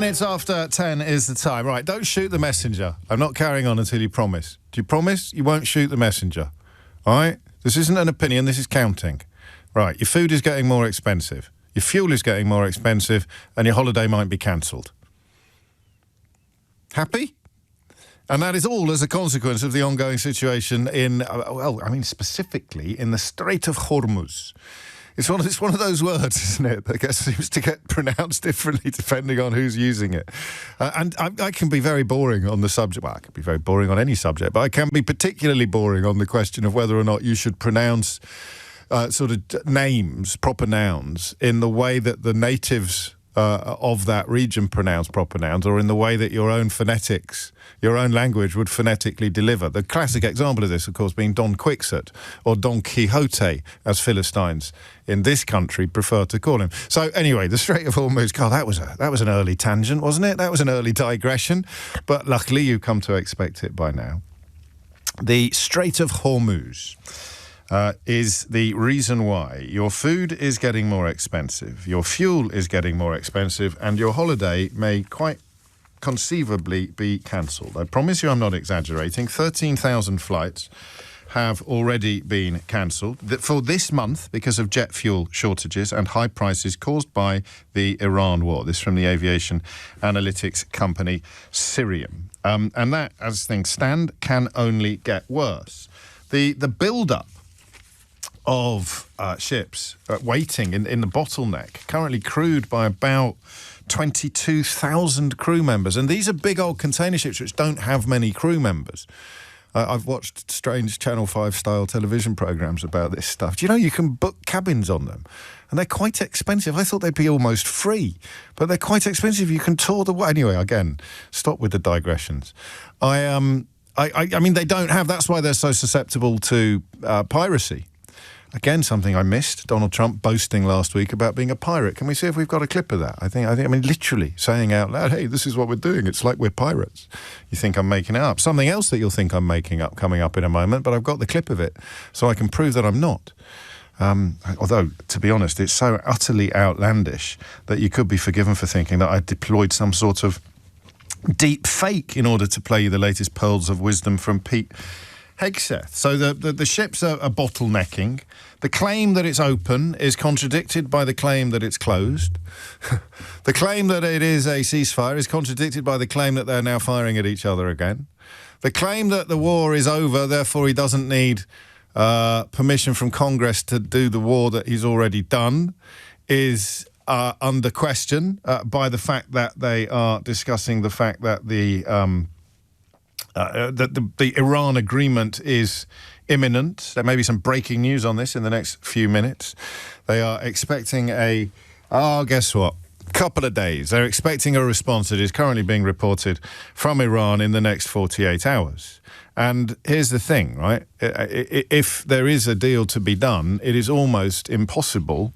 minutes after 10 is the time. Right, don't shoot the messenger. I'm not carrying on until you promise. Do you promise you won't shoot the messenger? All right? This isn't an opinion, this is counting. Right, your food is getting more expensive. Your fuel is getting more expensive, and your holiday might be cancelled. Happy? And that is all as a consequence of the ongoing situation in, specifically in the Strait of Hormuz. It's one of those words, isn't it, that seems to get pronounced differently depending on who's using it. And I can be very boring on the subject. Well, I can be very boring on any subject, but I can be particularly boring on the question of whether or not you should pronounce names, proper nouns, in the way that the natives of that region pronounce proper nouns, or in the way that your own phonetics, your own language would phonetically deliver. The classic example of this, of course, being Don Quixote, or Don Quixote, as Philistines in this country prefer to call him. So anyway, the Strait of Hormuz, God, that was an early tangent, wasn't it? That was an early digression, but luckily you've come to expect it by now. The Strait of Hormuz is the reason why your food is getting more expensive, your fuel is getting more expensive, and your holiday may quite conceivably be cancelled. I promise you I'm not exaggerating. 13,000 flights have already been cancelled for this month because of jet fuel shortages and high prices caused by the Iran war. This from the aviation analytics company Cirium. And that, as things stand, can only get worse. The build-up of ships waiting in the bottleneck, currently crewed by about 22,000 crew members. And these are big old container ships which don't have many crew members. I've watched strange Channel 5 style television programmes about this stuff. Do you know you can book cabins on them? And they're quite expensive. I thought they'd be almost free, but they're quite expensive. You can tour the... Anyway, again, stop with the digressions. I mean, they don't have... That's why they're so susceptible to piracy. Again, something I missed. Donald Trump boasting last week about being a pirate. Can we see if we've got a clip of that? I mean, literally saying out loud, hey, this is what we're doing. It's like we're pirates. You think I'm making it up. Something else that you'll think I'm making up coming up in a moment, but I've got the clip of it so I can prove that I'm not. Although, to be honest, it's so utterly outlandish that you could be forgiven for thinking that I deployed some sort of deep fake in order to play you the latest pearls of wisdom from Pete Hegseth. So the ships are bottlenecking. The claim that it's open is contradicted by the claim that it's closed. The claim that it is a ceasefire is contradicted by the claim that they're now firing at each other again. The claim that the war is over, therefore he doesn't need permission from Congress to do the war that he's already done, is under question by the fact that they are discussing the fact that the Iran agreement is imminent. There may be some breaking news on this in the next few minutes. They are expecting guess what? Couple of days. They're expecting a response that is currently being reported from Iran in the next 48 hours. And here's the thing, right? If there is a deal to be done, it is almost impossible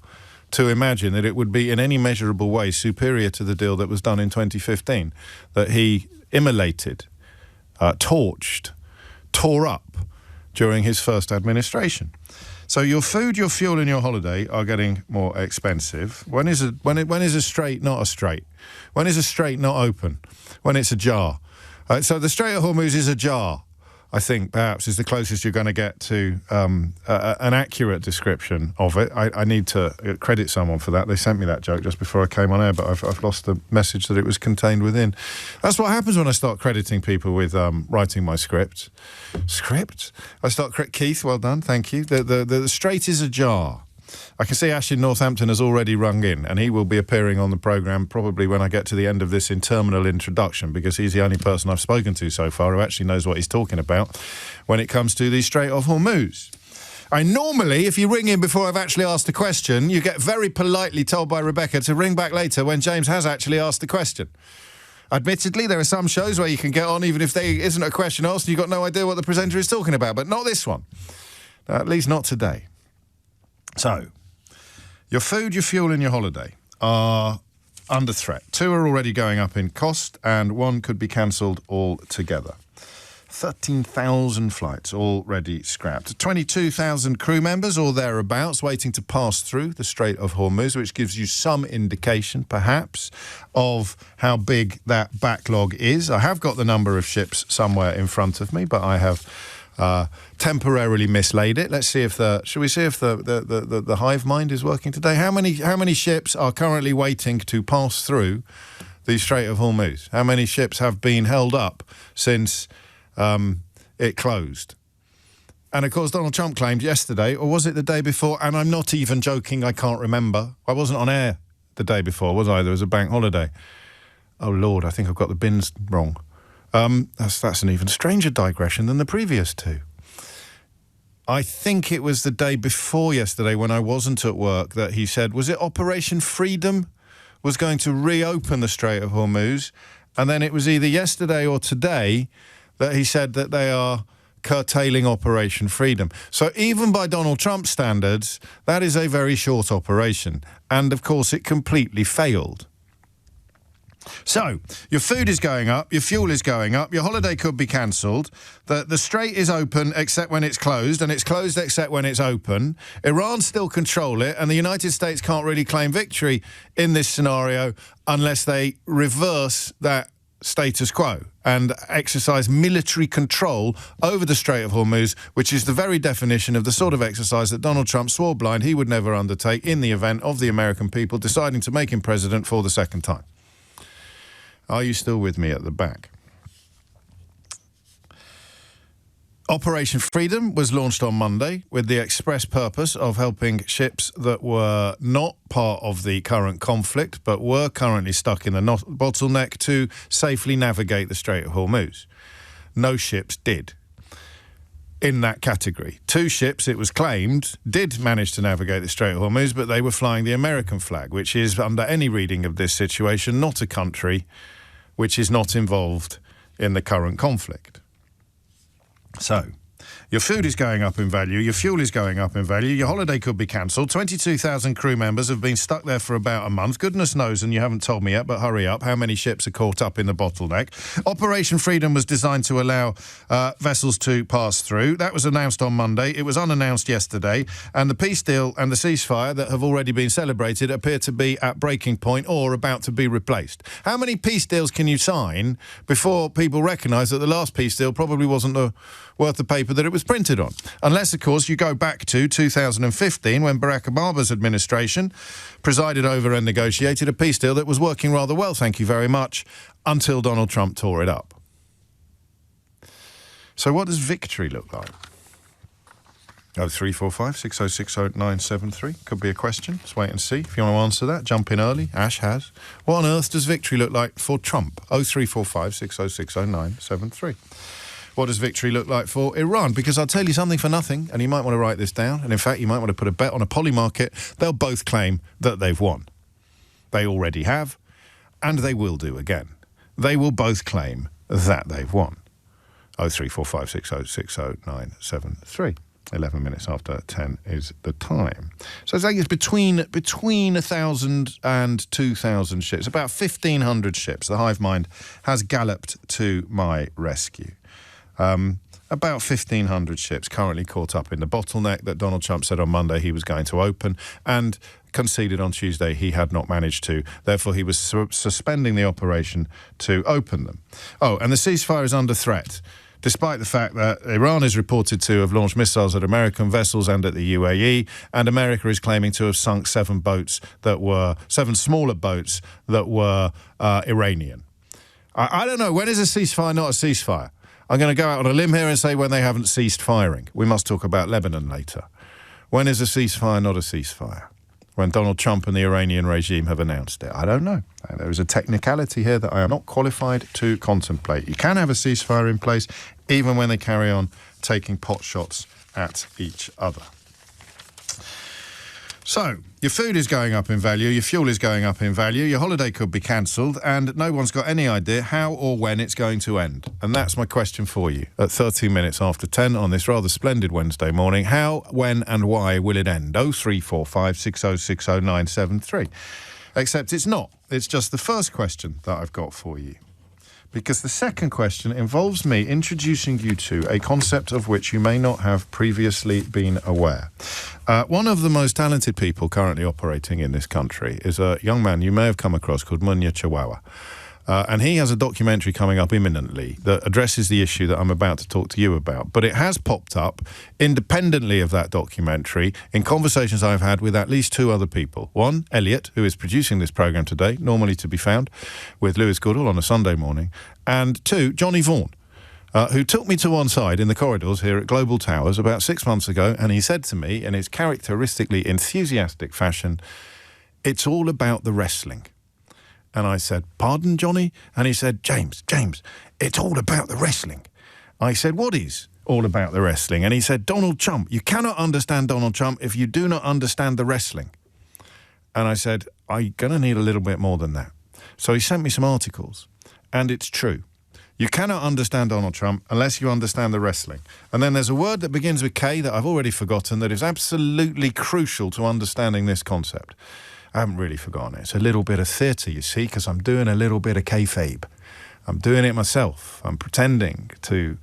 to imagine that it would be in any measurable way superior to the deal that was done in 2015, that he immolated, torched, tore up during his first administration. So your food, your fuel, and your holiday are getting more expensive. When is a strait not a strait? When is a strait not open? When it's ajar. So the Strait of Hormuz is ajar, I think, perhaps, is the closest you're going to get to an accurate description of it. I need to credit someone for that. They sent me that joke just before I came on air, but I've lost the message that it was contained within. That's what happens when I start crediting people with writing my script. I start... Keith, well done, thank you. The strait is ajar. I can see Ash in Northampton has already rung in, and he will be appearing on the programme probably when I get to the end of this interminable introduction, because he's the only person I've spoken to so far who actually knows what he's talking about when it comes to the Strait of Hormuz. Normally, if you ring in before I've actually asked a question, you get very politely told by Rebecca to ring back later when James has actually asked the question. Admittedly, there are some shows where you can get on even if there isn't a question asked and you've got no idea what the presenter is talking about, but not this one. At least not today. So, your food, your fuel and your holiday are under threat. 2 are already going up in cost and 1 could be cancelled altogether. 13,000 flights already scrapped. 22,000 crew members or thereabouts waiting to pass through the Strait of Hormuz, which gives you some indication, perhaps, of how big that backlog is. I have got the number of ships somewhere in front of me, but I have temporarily mislaid it. Let's see if shall we see if the hive mind is working today? How many ships are currently waiting to pass through the Strait of Hormuz? How many ships have been held up since it closed? And of course, Donald Trump claimed yesterday, or was it the day before? And I'm not even joking, I can't remember. I wasn't on air the day before, was I? There was a bank holiday. Oh Lord, I think I've got the bins wrong. That's an even stranger digression than the previous two. I think it was the day before yesterday when I wasn't at work that he said, was it Operation Freedom was going to reopen the Strait of Hormuz? And then it was either yesterday or today that he said that they are curtailing Operation Freedom. So even by Donald Trump standards, that is a very short operation. And of course, it completely failed. So, your food is going up, your fuel is going up, your holiday could be cancelled, the strait is open except when it's closed, and it's closed except when it's open. Iran still control it, and the United States can't really claim victory in this scenario unless they reverse that status quo and exercise military control over the Strait of Hormuz, which is the very definition of the sort of exercise that Donald Trump swore blind he would never undertake in the event of the American people deciding to make him president for the second time. Are you still with me at the back? Operation Freedom was launched on Monday with the express purpose of helping ships that were not part of the current conflict but were currently stuck in the bottleneck to safely navigate the Strait of Hormuz. No ships did in that category. 2 ships, it was claimed, did manage to navigate the Strait of Hormuz, but they were flying the American flag, which is, under any reading of this situation, not a country which is not involved in the current conflict. So, your food is going up in value, your fuel is going up in value, your holiday could be cancelled. 22,000 crew members have been stuck there for about a month. Goodness knows, and you haven't told me yet, but hurry up, how many ships are caught up in the bottleneck. Operation Freedom was designed to allow vessels to pass through. That was announced on Monday. It was unannounced yesterday. And the peace deal and the ceasefire that have already been celebrated appear to be at breaking point or about to be replaced. How many peace deals can you sign before people recognise that the last peace deal probably wasn't worth the paper that it was printed on? Unless, of course, you go back to 2015 when Barack Obama's administration presided over and negotiated a peace deal that was working rather well, thank you very much, until Donald Trump tore it up. So what does victory look like? 0345 6060 973. Could be a question. Let's wait and see. If you want to answer that, jump in early. Ash has. What on earth does victory look like for Trump? 0345 6060 973. What does victory look like for Iran? Because I'll tell you something for nothing, and you might want to write this down, and in fact you might want to put a bet on a poly market. They'll both claim that they've won. They already have, and they will do again. They will both claim that they've won. 0345 6060 973. 11 minutes after 10 is the time. So I think it's between 1,000 and 2,000 ships, about 1,500 ships. The hive mind has galloped to my rescue. About 1,500 ships currently caught up in the bottleneck that Donald Trump said on Monday he was going to open and conceded on Tuesday he had not managed to. Therefore, he was suspending the operation to open them. Oh, and the ceasefire is under threat, despite the fact that Iran is reported to have launched missiles at American vessels and at the UAE, and America is claiming to have sunk 7 smaller boats that were Iranian. I don't know. When is a ceasefire not a ceasefire? I'm going to go out on a limb here and say when they haven't ceased firing. We must talk about Lebanon later. When is a ceasefire not a ceasefire? When Donald Trump and the Iranian regime have announced it? I don't know. There is a technicality here that I am not qualified to contemplate. You can have a ceasefire in place even when they carry on taking pot shots at each other. So, your food is going up in value, your fuel is going up in value, your holiday could be cancelled, and no one's got any idea how or when it's going to end. And that's my question for you at 13 minutes after 10 on this rather splendid Wednesday morning. How, when and why will it end? 0345 6060 973. Except it's not. It's just the first question that I've got for you. because the second question involves me introducing you to a concept of which you may not have previously been aware. One of the most talented people currently operating in this country is a young man you may have come across called Munya Chihuahua. And he has a documentary coming up imminently that addresses the issue that I'm about to talk to you about. But it has popped up independently of that documentary in conversations I've had with at least two other people. One, Elliot, who is producing this programme today, normally to be found with Lewis Goodall on a Sunday morning. And two, Johnny Vaughan, who took me to one side in the corridors here at Global Towers about 6 months ago. And he said to me in his characteristically enthusiastic fashion, "It's all about the wrestling." And I said, "Pardon, Johnny?" And he said, James, it's all about the wrestling." I said, "What is all about the wrestling?" And he said, "Donald Trump. You cannot understand Donald Trump if you do not understand the wrestling." And I said, "I'm going to need a little bit more than that." So he sent me some articles, and it's true. You cannot understand Donald Trump unless you understand the wrestling. And then there's a word that begins with K that I've already forgotten that is absolutely crucial to understanding this concept. I haven't really forgotten it. It's a little bit of theatre, you see, because I'm doing a little bit of kayfabe. I'm doing it myself. I'm pretending to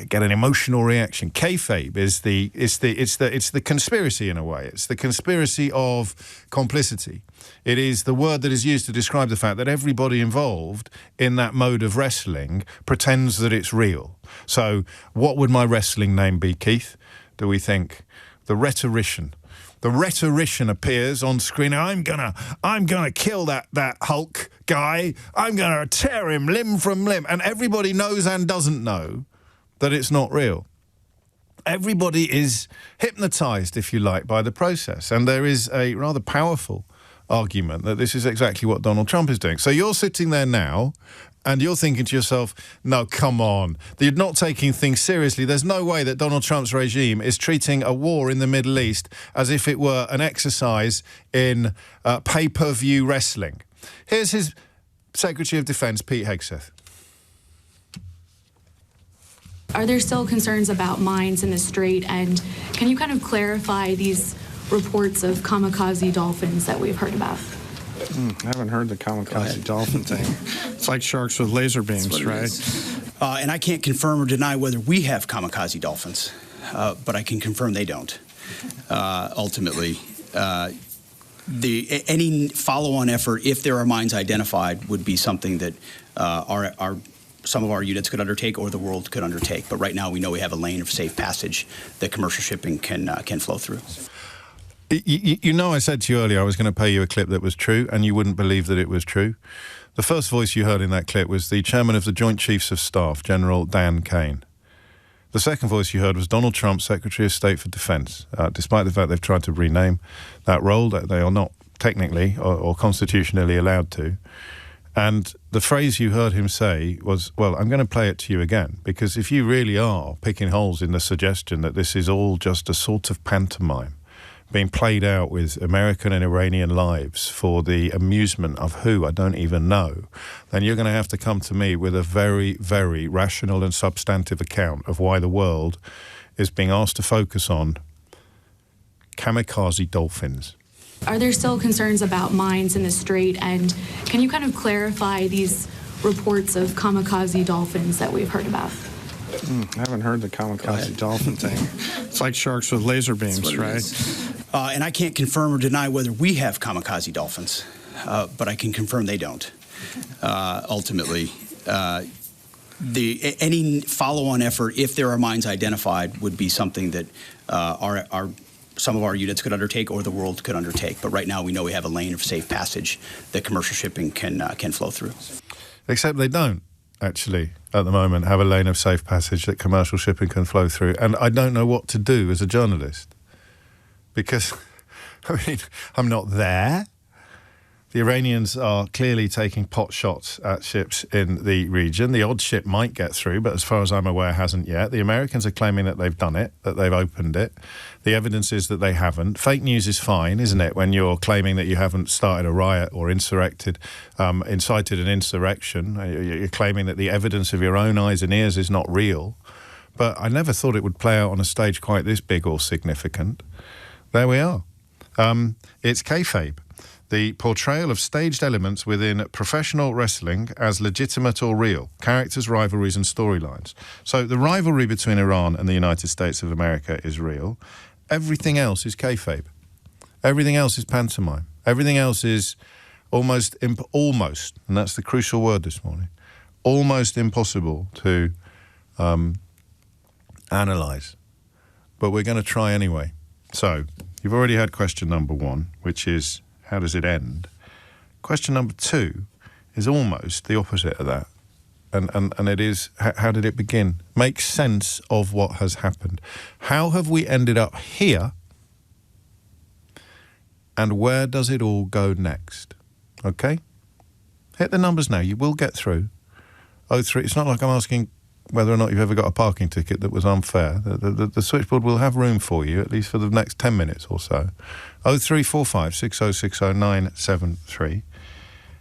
get an emotional reaction. Kayfabe is the conspiracy in a way. It's the conspiracy of complicity. It is the word that is used to describe the fact that everybody involved in that mode of wrestling pretends that it's real. So what would my wrestling name be, Keith? Do we think? The Rhetorician. The Rhetorician appears on screen. I'm gonna kill that Hulk guy. I'm gonna tear him limb from limb. And everybody knows and doesn't know that it's not real. Everybody is hypnotized, if you like, by the process. And there is a rather powerful argument that this is exactly what Donald Trump is doing. So you're sitting there now and you're thinking to yourself, no, come on. You're not taking things seriously. There's no way that Donald Trump's regime is treating a war in the Middle East as if it were an exercise in pay-per-view wrestling. Here's his Secretary of Defense, Pete Hegseth. Are there still concerns about mines in the Strait? And can you kind of clarify these reports of kamikaze dolphins that we've heard about? I haven't heard the kamikaze dolphin thing. It's like sharks with laser beams, right? And I can't confirm or deny whether we have kamikaze dolphins, but I can confirm they don't. Ultimately, any follow-on effort, if there are mines identified, would be something that some of our units could undertake or the world could undertake. But right now, we know we have a lane of safe passage that commercial shipping can flow through. You know, I said to you earlier I was going to play you a clip that was true, and you wouldn't believe that it was true. The first voice you heard in that clip was the chairman of the Joint Chiefs of Staff, General Dan Kane. The second voice you heard was Donald Trump, Secretary of State for Defense. Despite the fact they've tried to rename that role, that they are not technically or constitutionally allowed to. And the phrase you heard him say was, well, I'm going to play it to you again, because if you really are picking holes in the suggestion that this is all just a sort of pantomime, being played out with American and Iranian lives for the amusement of who, I don't even know, then you're going to have to come to me with a very, very rational and substantive account of why the world is being asked to focus on kamikaze dolphins. Are there still concerns about mines in the Strait? And can you kind of clarify these reports of kamikaze dolphins that we've heard about? I haven't heard the kamikaze dolphin thing. It's like sharks with laser beams, right? And I can't confirm or deny whether we have kamikaze dolphins, but I can confirm they don't. Ultimately, any follow-on effort, if there are mines identified, would be something that some of our units could undertake or the world could undertake. But right now, we know we have a lane of safe passage that commercial shipping can flow through. Except they don't, actually, at the moment, have a lane of safe passage that commercial shipping can flow through. And I don't know what to do as a journalist. Because, I mean, I'm not there. The Iranians are clearly taking pot shots at ships in the region. The odd ship might get through, but as far as I'm aware, hasn't yet. The Americans are claiming that they've done it, that they've opened it. The evidence is that they haven't. Fake news is fine, isn't it, when you're claiming that you haven't started a riot or incited an insurrection. You're claiming that the evidence of your own eyes and ears is not real. But I never thought it would play out on a stage quite this big or significant. There we are. It's kayfabe. the portrayal of staged elements within professional wrestling as legitimate or real, characters, rivalries and storylines. So the rivalry between Iran and the United States of America is real. Everything else is kayfabe. Everything else is pantomime. Everything else is almost, and that's the crucial word this morning, almost impossible to analyse. But we're going to try anyway. So, you've already had question number 1, which is, how does it end? Question number 2 is almost the opposite of that. And it is, how did it begin? Make sense of what has happened. How have we ended up here? And where does it all go next? Okay? Hit the numbers now. You will get through. 03. It's not like I'm asking whether or not you've ever got a parking ticket that was unfair. The switchboard will have room for you, at least for the next 10 minutes or so. 0345 6060 973.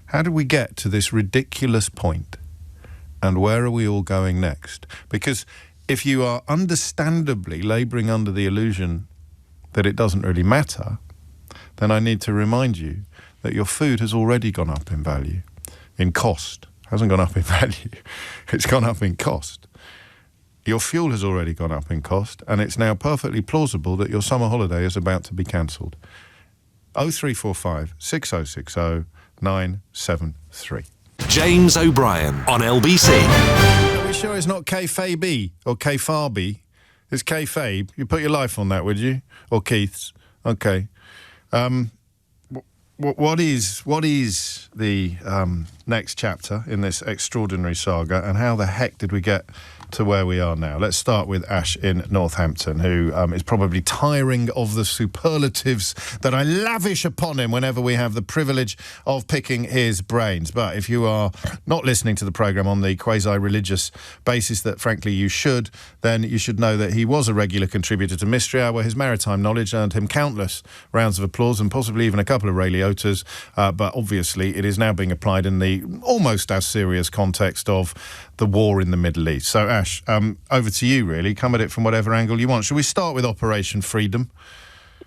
How did we get to this ridiculous point? And where are we all going next? Because if you are understandably labouring under the illusion that it doesn't really matter, then I need to remind you that your food has already gone up in value, in cost. It hasn't gone up in value. It's gone up in cost. Your fuel has already gone up in cost, and it's now perfectly plausible that your summer holiday is about to be cancelled. 0345 6060 973. James O'Brien on LBC. Are we sure it's not kayfabe or kayfabe? It's kayfabe. You put your life on that, would you? Or Keith's? Okay. What is the next chapter in this extraordinary saga, and how the heck did we get to where we are now? Let's start with Ash in Northampton, who is probably tiring of the superlatives that I lavish upon him whenever we have the privilege of picking his brains. But if you are not listening to the programme on the quasi-religious basis that, frankly, you should, then you should know that he was a regular contributor to Mystery Hour. His maritime knowledge earned him countless rounds of applause and possibly even a couple of Ray Liotta's, but obviously it is now being applied in the almost as serious context of the war in the Middle East. So, Ash, over to you, really. Come at it from whatever angle you want. Shall we start with Operation Freedom?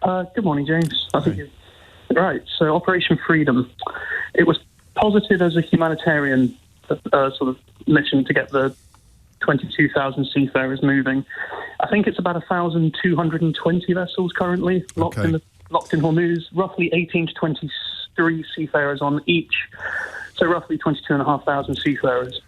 Good morning, James. Right, so Operation Freedom. It was posited as a humanitarian sort of mission to get the 22,000 seafarers moving. I think it's about 1,220 vessels currently locked in Hormuz, roughly 18 to 23 seafarers on each, so roughly 22,500 seafarers.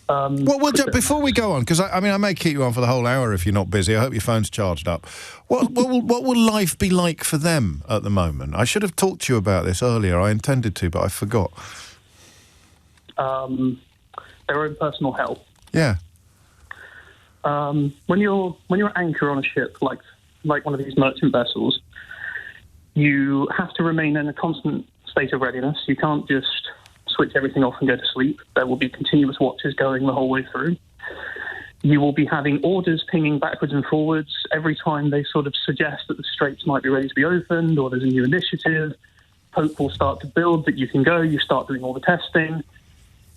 Before we go on, because I may keep you on for the whole hour if you're not busy. I hope your phone's charged up. What will life be like for them at the moment? I should have talked to you about this earlier. I intended to, but I forgot. Their own personal hell. Yeah. When you're anchor on a ship like one of these merchant vessels, you have to remain in a constant state of readiness. You can't just switch everything off and go to sleep. There will be continuous watches going the whole way through. You will be having orders pinging backwards and forwards every time they sort of suggest that the straits might be ready to be opened or there's a new initiative. Hope will start to build that you can go. You start doing all the testing,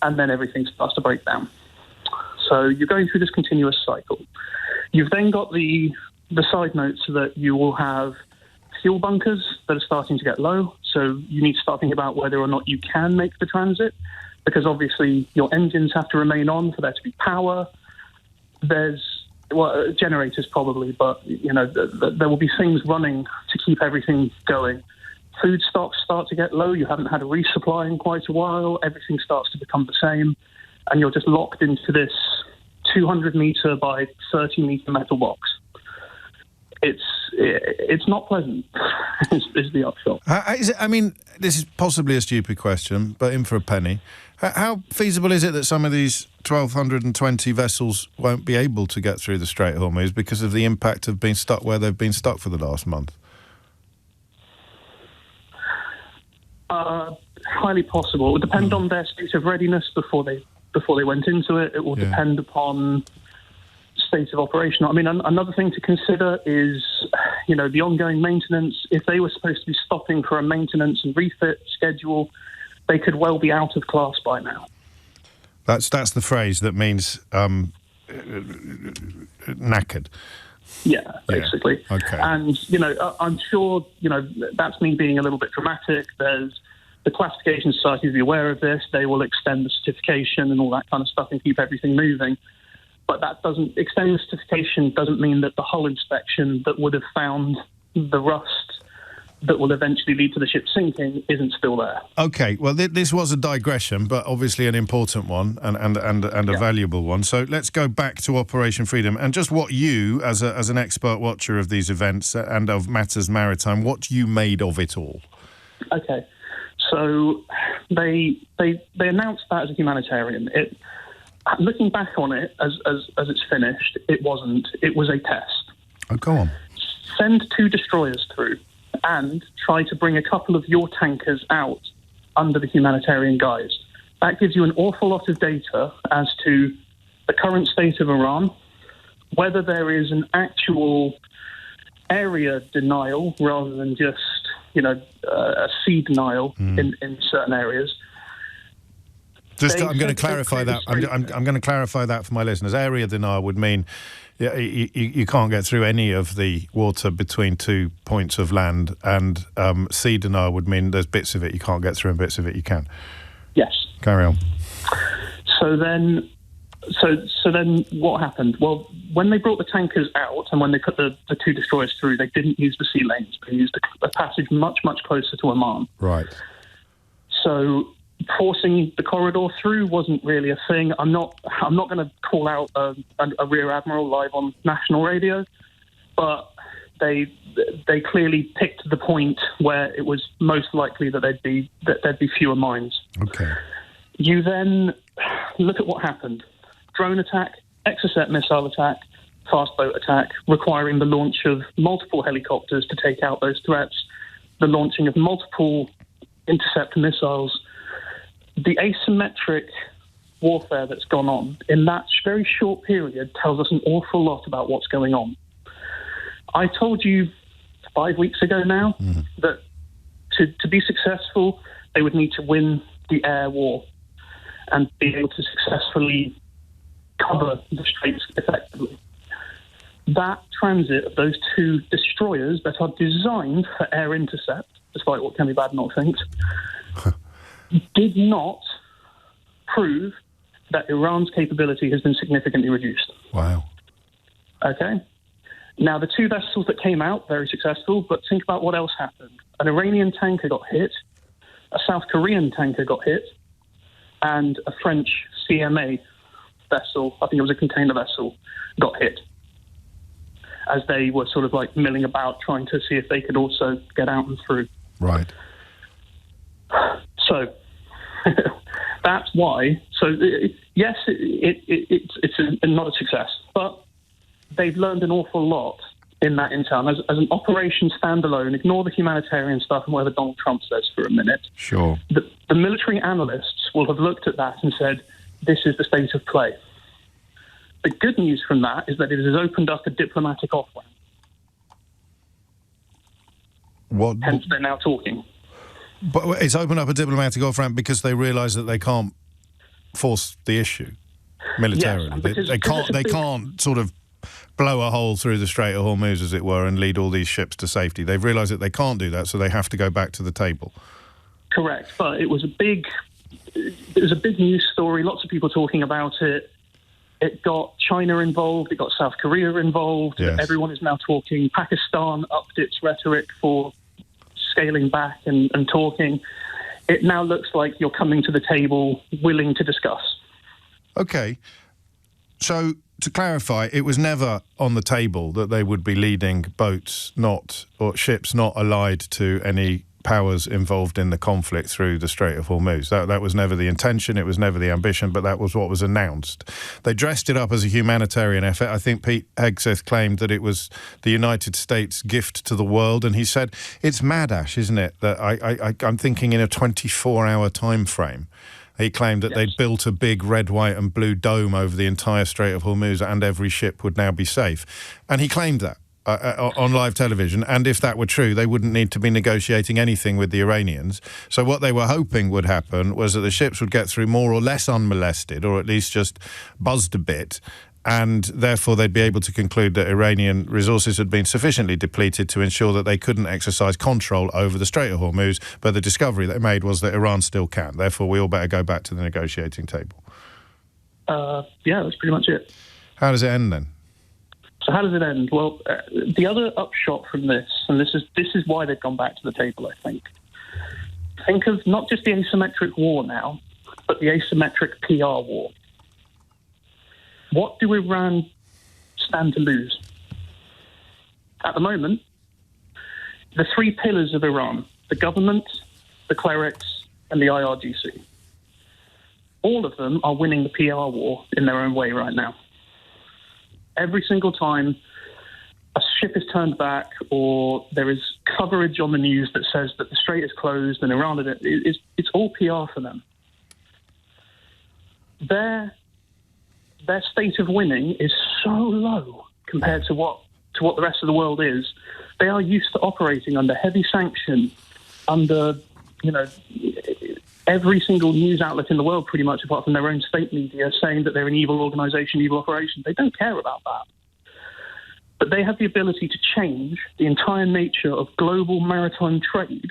and then everything starts to break down. So you're going through this continuous cycle. You've then got the side notes that you will have fuel bunkers that are starting to get low. So you need to start thinking about whether or not you can make the transit, because obviously your engines have to remain on for there to be power. There's generators probably, but there will be things running to keep everything going. Food stocks start to get low. You haven't had a resupply in quite a while. Everything starts to become the same, and you're just locked into this 200 meter by 30 meter metal box. It's not pleasant, is the upshot. This is possibly a stupid question, but in for a penny. How feasible is it that some of these 1,220 vessels won't be able to get through the Strait of Hormuz because of the impact of being stuck where they've been stuck for the last month? Highly possible. It would depend on their state of readiness before they went into it. It will depend upon state of operation. I mean, another thing to consider is, the ongoing maintenance. If they were supposed to be stopping for a maintenance and refit schedule, they could well be out of class by now. That's the phrase that means knackered. Yeah, basically. Okay. And, I'm sure, that's me being a little bit dramatic. There's the classification society will be aware of this. They will extend the certification and all that kind of stuff and keep everything moving. But extending the certification doesn't mean that the hull inspection that would have found the rust that will eventually lead to the ship sinking isn't still there. Okay, well, this was a digression, but obviously an important one and a valuable one. So let's go back to Operation Freedom and just what you, as an expert watcher of these events and of matters maritime, what you made of it all. Okay, so they announced that as a humanitarian. Looking back on it as it's finished, it wasn't. It was a test. Oh, go on. Send 2 destroyers through and try to bring a couple of your tankers out under the humanitarian guise. That gives you an awful lot of data as to the current state of Iran, whether there is an actual area denial rather than just, a sea denial in certain areas. I'm going to clarify that. I'm going to clarify that for my listeners. Area denial would mean you can't get through any of the water between 2 points of land, and sea denial would mean there's bits of it you can't get through and bits of it you can. Yes. Carry on. So then what happened? Well, when they brought the tankers out and when they put the 2 destroyers through, they didn't use the sea lanes. They used a passage much, much closer to Oman. Right. So forcing the corridor through wasn't really a thing. I'm not going to call out a rear admiral live on national radio, but they clearly picked the point where it was most likely that there'd be fewer mines. Okay. You then look at what happened: drone attack, Exocet missile attack, fast boat attack, requiring the launch of multiple helicopters to take out those threats, the launching of multiple intercept missiles. The asymmetric warfare that's gone on in that very short period tells us an awful lot about what's going on. I told you 5 weeks ago now that to be successful, they would need to win the air war and be able to successfully cover the straits effectively. That transit of those 2 destroyers that are designed for air intercept, despite what Kenny Badenoch thinks, did not prove that Iran's capability has been significantly reduced. Wow. Okay. Now, the 2 vessels that came out, very successful, but think about what else happened. An Iranian tanker got hit, a South Korean tanker got hit, and a French CMA vessel, I think it was a container vessel, got hit as they were sort of like milling about trying to see if they could also get out and through. Right. So that's why. So yes, it's not a success, but they've learned an awful lot in that intel. As an operation standalone, ignore the humanitarian stuff and whatever Donald Trump says for a minute. Sure. The military analysts will have looked at that and said, this is the state of play. The good news from that is that it has opened up a diplomatic off-ramp. What? Hence, they're now talking. But it's opened up a diplomatic off-ramp because they realise that they can't force the issue militarily. Yes, they can't sort of blow a hole through the Strait of Hormuz, as it were, and lead all these ships to safety. They've realised that they can't do that, so they have to go back to the table. Correct, but it was a big news story. Lots of people talking about it. It got China involved. It got South Korea involved. Yes. Everyone is now talking. Pakistan upped its rhetoric for scaling back and talking. It now looks like you're coming to the table willing to discuss. Okay. So, to clarify, it was never on the table that they would be leading boats or ships not allied to any powers involved in the conflict through the Strait of Hormuz. That was never the intention, it was never the ambition, but that was what was announced. They dressed it up as a humanitarian effort. I think Pete Hegseth claimed that it was the United States' gift to the world, and he said, it's mad, Ash, isn't it, that I'm thinking in a 24-hour time frame. He claimed that they'd built a big red, white and blue dome over the entire Strait of Hormuz and every ship would now be safe. And he claimed that on live television, and if that were true, they wouldn't need to be negotiating anything with the Iranians. So what they were hoping would happen was that the ships would get through more or less unmolested, or at least just buzzed a bit, and therefore they'd be able to conclude that Iranian resources had been sufficiently depleted to ensure that they couldn't exercise control over the Strait of Hormuz. But the discovery they made was that Iran still can. Therefore, we all better go back to the negotiating table. Yeah, that's pretty much it. How does it end then? So how does it end? Well, the other upshot from this, and this is why they've gone back to the table, I think. Think of not just the asymmetric war now, but the asymmetric PR war. What do Iran stand to lose? At the moment, the three pillars of Iran, the government, the clerics, and the IRGC, all of them are winning the PR war in their own way right now. Every single time a ship is turned back or there is coverage on the news that says that the strait is closed and Iran, it's all PR for them. Their state of winning is so low compared to what the rest of the world is. They are used to operating under heavy sanction, under, every single news outlet in the world, pretty much apart from their own state media, saying that they're an evil organisation, evil operation. They don't care about that. But they have the ability to change the entire nature of global maritime trade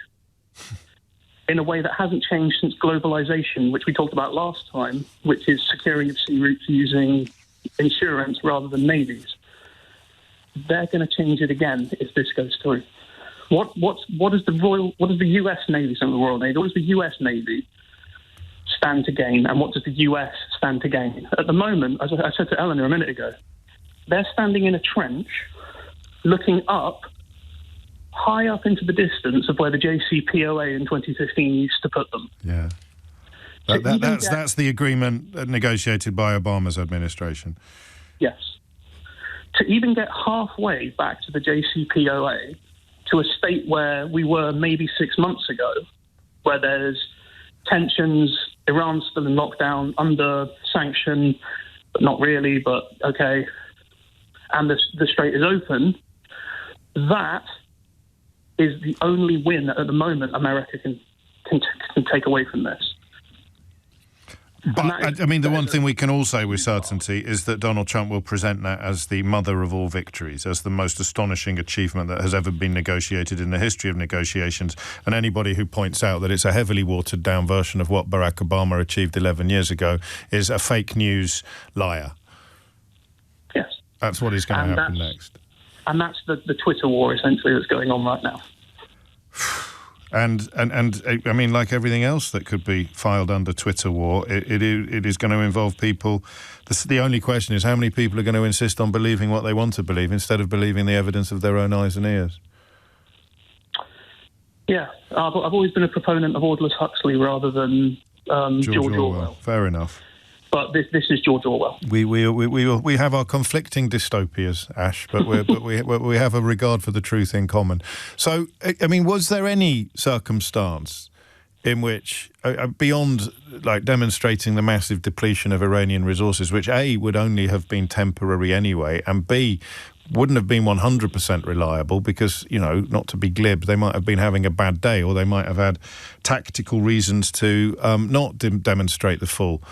in a way that hasn't changed since globalization, which we talked about last time, which is securing of sea routes using insurance rather than navies. They're going to change it again if this goes through. What does the US Navy, some of the Royal Navy, what does the US Navy stand to gain, and what does the US stand to gain? At the moment, as I said to Eleanor a minute ago, they're standing in a trench, looking up, high up into the distance of where the JCPOA in 2015 used to put them. Yeah. That's the agreement negotiated by Obama's administration. Yes. To even get halfway back to the JCPOA, to a state where we were maybe 6 months ago, where there's tensions, Iran's still in lockdown, under sanction, but not really, but okay, and the strait is open, that is the only win at the moment America can take away from this. But, the one thing we can all say with certainty is that Donald Trump will present that as the mother of all victories, as the most astonishing achievement that has ever been negotiated in the history of negotiations. And anybody who points out that it's a heavily watered-down version of what Barack Obama achieved 11 years ago is a fake news liar. Yes. That's what is going to happen next. And that's the Twitter war, essentially, that's going on right now. And like everything else that could be filed under Twitter war, it is going to involve people. The only question is how many people are going to insist on believing what they want to believe instead of believing the evidence of their own eyes and ears. Yeah, I've always been a proponent of Aldous Huxley rather than George Orwell. Fair enough. But this is George Orwell. We have our conflicting dystopias, Ash, but we have a regard for the truth in common. So, was there any circumstance in which, beyond demonstrating the massive depletion of Iranian resources, which A, would only have been temporary anyway, and B, wouldn't have been 100% reliable because, not to be glib, they might have been having a bad day, or they might have had tactical reasons to not demonstrate the full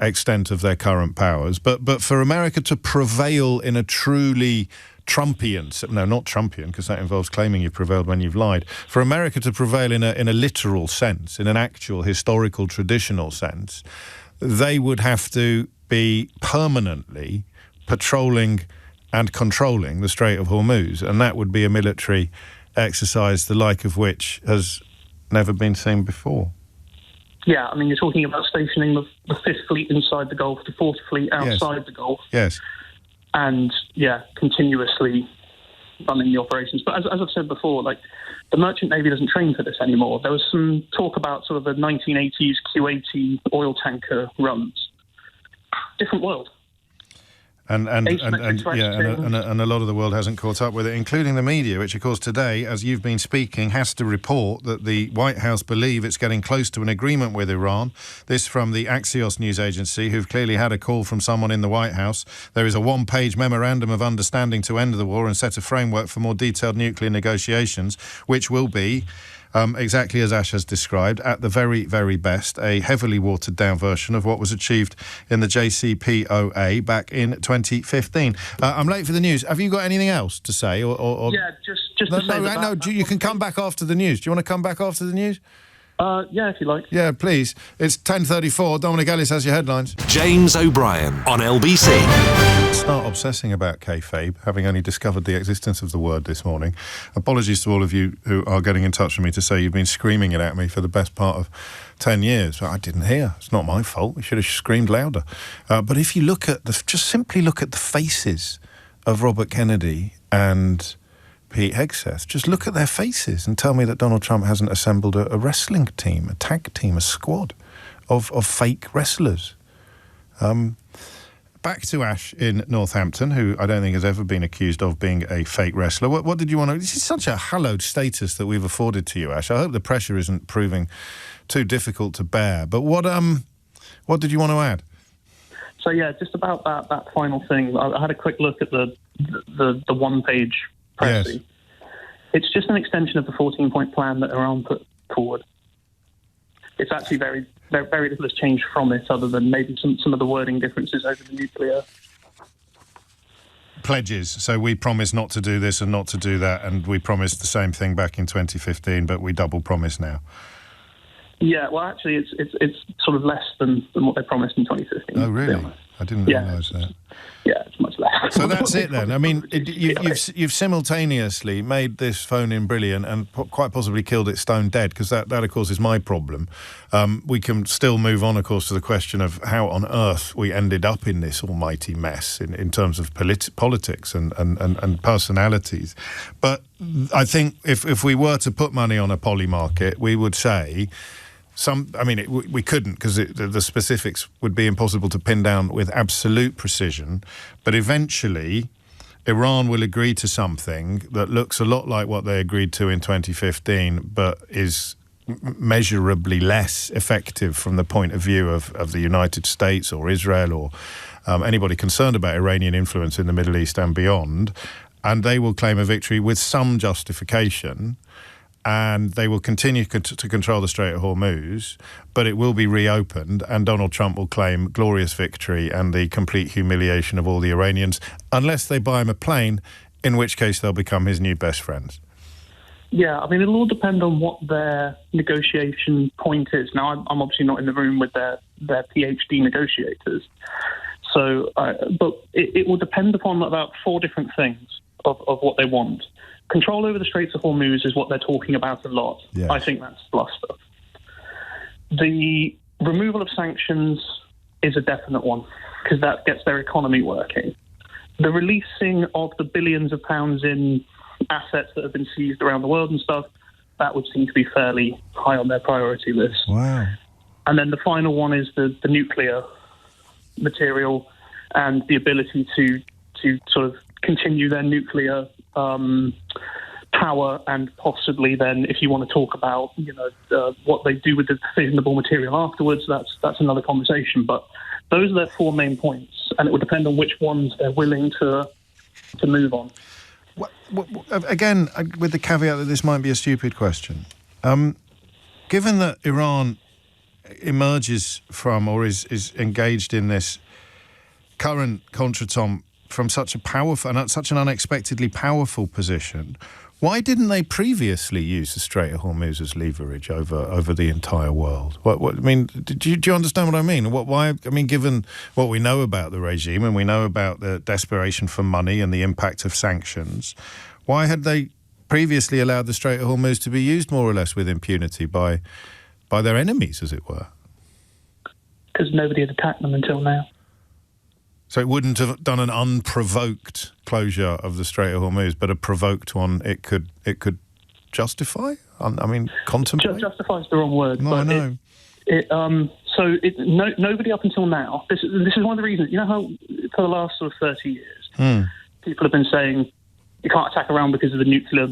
extent of their current powers, but for America to prevail in a truly Trumpian, no, not Trumpian, because that involves claiming you've prevailed when you've lied. For America to prevail in a literal sense, in an actual historical traditional sense, they would have to be permanently patrolling and controlling the Strait of Hormuz, and that would be a military exercise the like of which has never been seen before. Yeah, you're talking about stationing the Fifth Fleet inside the Gulf, the Fourth Fleet outside the Gulf. Yes. And, continuously running the operations. But as I've said before, the Merchant Navy doesn't train for this anymore. There was some talk about sort of the 1980s Q-80 oil tanker runs. Different world. And a lot of the world hasn't caught up with it, including the media, which, of course, today, as you've been speaking, has to report that the White House believe it's getting close to an agreement with Iran. This from the Axios news agency, who've clearly had a call from someone in the White House. There is a one-page memorandum of understanding to end the war and set a framework for more detailed nuclear negotiations, which will be exactly as Ash has described, at the very, very best, a heavily watered-down version of what was achieved in the JCPOA back in 2015. I'm late for the news. Have you got anything else to say? Or... Yeah, just to say that you can come back after the news. Do you want to come back after the news? Yeah, if you like. Yeah, please. It's 10:34. Dominic Ellis has your headlines. James O'Brien on LBC. Start obsessing about kayfabe, having only discovered the existence of the word this morning. Apologies to all of you who are getting in touch with me to say you've been screaming it at me for the best part of 10 years. I didn't hear. It's not my fault. We should have screamed louder. But if you look at just simply look at the faces of Robert Kennedy and Pete Hegseth, just look at their faces and tell me that Donald Trump hasn't assembled a wrestling team, a tag team, a squad of fake wrestlers. Back to Ash in Northampton, who I don't think has ever been accused of being a fake wrestler. What did you want to... This is such a hallowed status that we've afforded to you, Ash. I hope the pressure isn't proving too difficult to bear. But what did you want to add? So, yeah, just about that final thing. I had a quick look at the one-page press. Yes. It's just an extension of the 14-point plan that Iran put forward. It's actually very little has changed from it, other than maybe some of the wording differences over the nuclear pledges. So we promised not to do this and not to do that, and we promised the same thing back in 2015, but we double promise now. Yeah, well, actually, it's sort of less than what they promised in 2015. Oh, really? I didn't realise that. Yeah, it's much less. So that's it then. I mean, you've simultaneously made this phone-in brilliant and quite possibly killed it stone dead, because that, of course, is my problem. We can still move on, of course, to the question of how on earth we ended up in this almighty mess in terms of politics and personalities. But I think if we were to put money on a poly market, we would say... we couldn't, because the specifics would be impossible to pin down with absolute precision. But eventually, Iran will agree to something that looks a lot like what they agreed to in 2015, but is measurably less effective from the point of view of the United States or Israel or anybody concerned about Iranian influence in the Middle East and beyond. And they will claim a victory with some justification. And they will continue to control the Strait of Hormuz, but it will be reopened, and Donald Trump will claim glorious victory and the complete humiliation of all the Iranians, unless they buy him a plane, in which case they'll become his new best friends. Yeah, I mean, it'll all depend on what their negotiation point is. Now, I'm obviously not in the room with their PhD negotiators, so but it will depend upon about four different things of what they want. Control over the Straits of Hormuz is what they're talking about a lot. Yes. I think that's bluster. The removal of sanctions is a definite one, because that gets their economy working. The releasing of the billions of pounds in assets that have been seized around the world and stuff, that would seem to be fairly high on their priority list. Wow. And then the final one is the nuclear material and the ability to sort of continue their nuclear power, and possibly then, if you want to talk about what they do with the fissionable material afterwards, that's another conversation. But those are their four main points, and it would depend on which ones they're willing to move on. Again, with the caveat that this might be a stupid question, given that Iran emerges from or is engaged in this current contretemps from such a powerful and such an unexpectedly powerful position, why didn't they previously use the Strait of Hormuz as leverage over the entire world? What I mean, do you understand what I mean? Why? I mean, given what we know about the regime and we know about the desperation for money and the impact of sanctions, why had they previously allowed the Strait of Hormuz to be used more or less with impunity by their enemies, as it were? Because nobody had attacked them until now. So it wouldn't have done an unprovoked closure of the Strait of Hormuz, but a provoked one it could justify? Contemplate? Justify is the wrong word. No, but I know. Nobody up until now, this is one of the reasons, how for the last sort of 30 years, people have been saying you can't attack Iran because of the nuclear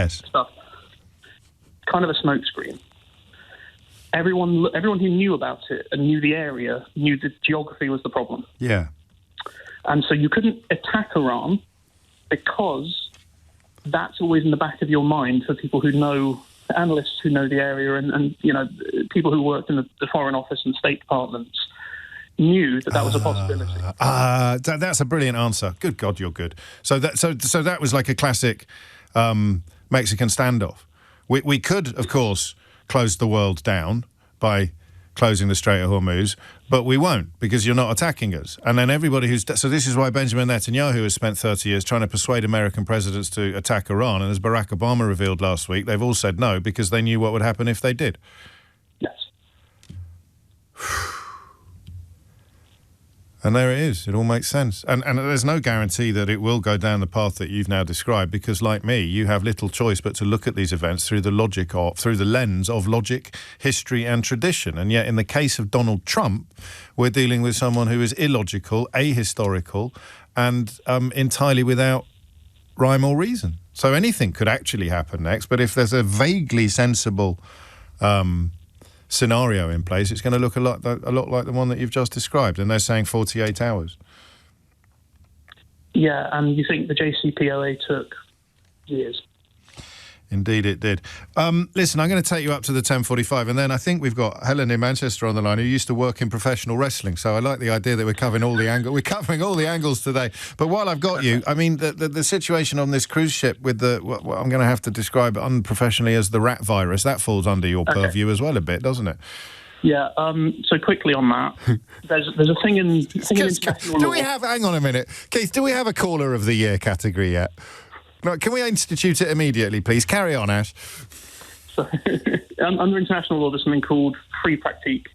stuff. Kind of a smokescreen. Everyone who knew about it and knew the area knew the geography was the problem. Yeah. And so you couldn't attack Iran because that's always in the back of your mind for people who know analysts who know the area and people who worked in the Foreign Office and State Departments knew that was a possibility. That's a brilliant answer. Good God, you're good. So that was like a classic Mexican standoff. We could, of course, close the world down by closing the Strait of Hormuz, but we won't because you're not attacking us. And then everybody so this is why Benjamin Netanyahu has spent 30 years trying to persuade American presidents to attack Iran. And as Barack Obama revealed last week, they've all said no because they knew what would happen if they did. Yes. And there it is. It all makes sense. And there's no guarantee that it will go down the path that you've now described because, like me, you have little choice but to look at these events through the lens of logic, history and tradition. And yet in the case of Donald Trump, we're dealing with someone who is illogical, ahistorical and entirely without rhyme or reason. So anything could actually happen next. But if there's a vaguely sensible scenario in place, it's going to look a lot like the one that you've just described, and they're saying 48 hours. Yeah, and you think the JCPOA took years? Indeed it did. Listen, I'm going to take you up to the 10:45, and then I think we've got Helen in Manchester on the line who used to work in professional wrestling, so I like the idea that we're covering all the angles today. But while I've got you, I mean, the situation on this cruise ship with what I'm going to have to describe unprofessionally as the rat virus, that falls under your purview as well a bit, doesn't it? Yeah, so quickly on that, there's a thing in international law. Hang on a minute, Keith, do we have a Caller of the Year category yet? No, can we institute it immediately, please? Carry on, Ash. So, under international law, there's something called free pratique,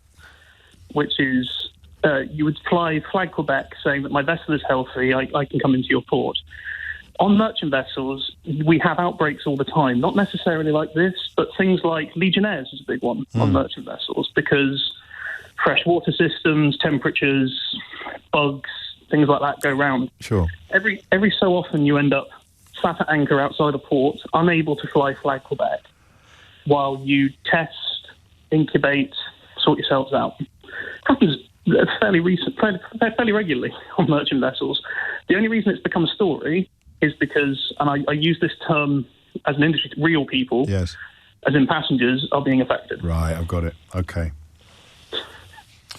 which is you would fly Flag Quebec saying that my vessel is healthy, I can come into your port. On merchant vessels, we have outbreaks all the time, not necessarily like this, but things like Legionnaires is a big one on merchant vessels because freshwater systems, temperatures, bugs, things like that go round. Sure. Every so often you end up sat at anchor outside a port, unable to fly Flag Quebec, while you test, incubate, sort yourselves out. Happens fairly regularly on merchant vessels. The only reason it's become a story is because, and I use this term as an industry, real people, yes, as in passengers, are being affected. Right, I've got it. Okay.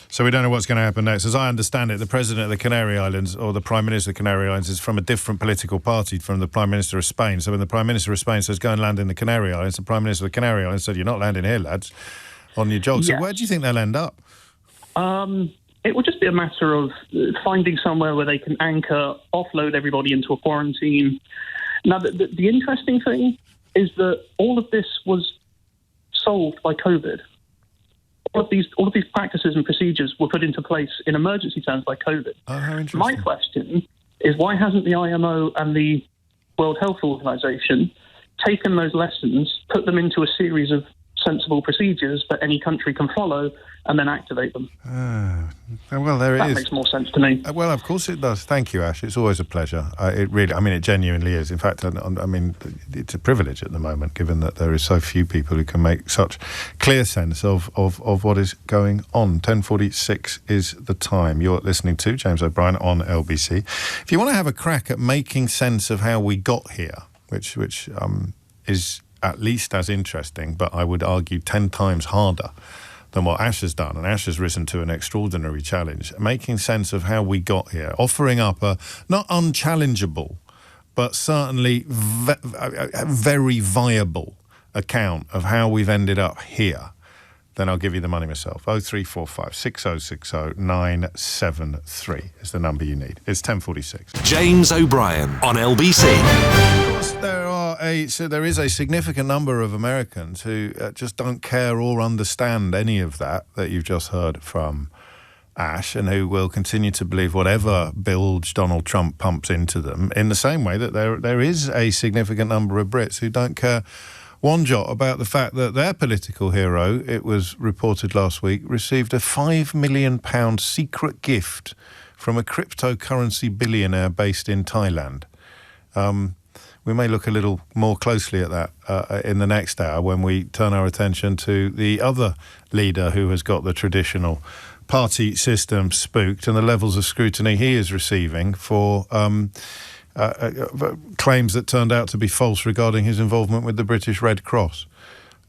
So we don't know what's going to happen next. As I understand it, the President of the Canary Islands, or the Prime Minister of the Canary Islands, is from a different political party from the Prime Minister of Spain. So when the Prime Minister of Spain says, go and land in the Canary Islands, the Prime Minister of the Canary Islands said, you're not landing here, lads, on your jog. So yes. Where do you think they'll end up? It will just be a matter of finding somewhere where they can anchor, offload everybody into a quarantine. Now, the interesting thing is that all of this was solved by COVID. All of these practices and procedures were put into place in emergency terms by COVID. Oh, how interesting. My question is, why hasn't the IMO and the World Health Organization taken those lessons, put them into a series of sensible procedures that any country can follow, and then activate them? Well, there it is. That makes more sense to me. Well, of course it does. Thank you, Ash. It's always a pleasure. It genuinely is. In fact, it's a privilege at the moment, given that there is so few people who can make such clear sense of what is going on. 10:46 is the time. You're listening to James O'Brien on LBC. If you want to have a crack at making sense of how we got here, which is at least as interesting, but I would argue 10 times harder than what Ash has done, and Ash has risen to an extraordinary challenge, making sense of how we got here, offering up a not unchallengeable, but certainly very viable account of how we've ended up here, then I'll give you the money myself. 0345 6060 973 is the number you need. It's 10:46. James O'Brien on LBC. Of course, there is a significant number of Americans who just don't care or understand any of that you've just heard from Ash, and who will continue to believe whatever bilge Donald Trump pumps into them, in the same way that there is a significant number of Brits who don't care one jot about the fact that their political hero, it was reported last week, received a £5 million secret gift from a cryptocurrency billionaire based in Thailand. We may look a little more closely at that in the next hour when we turn our attention to the other leader who has got the traditional party system spooked and the levels of scrutiny he is receiving for claims that turned out to be false regarding his involvement with the British Red Cross.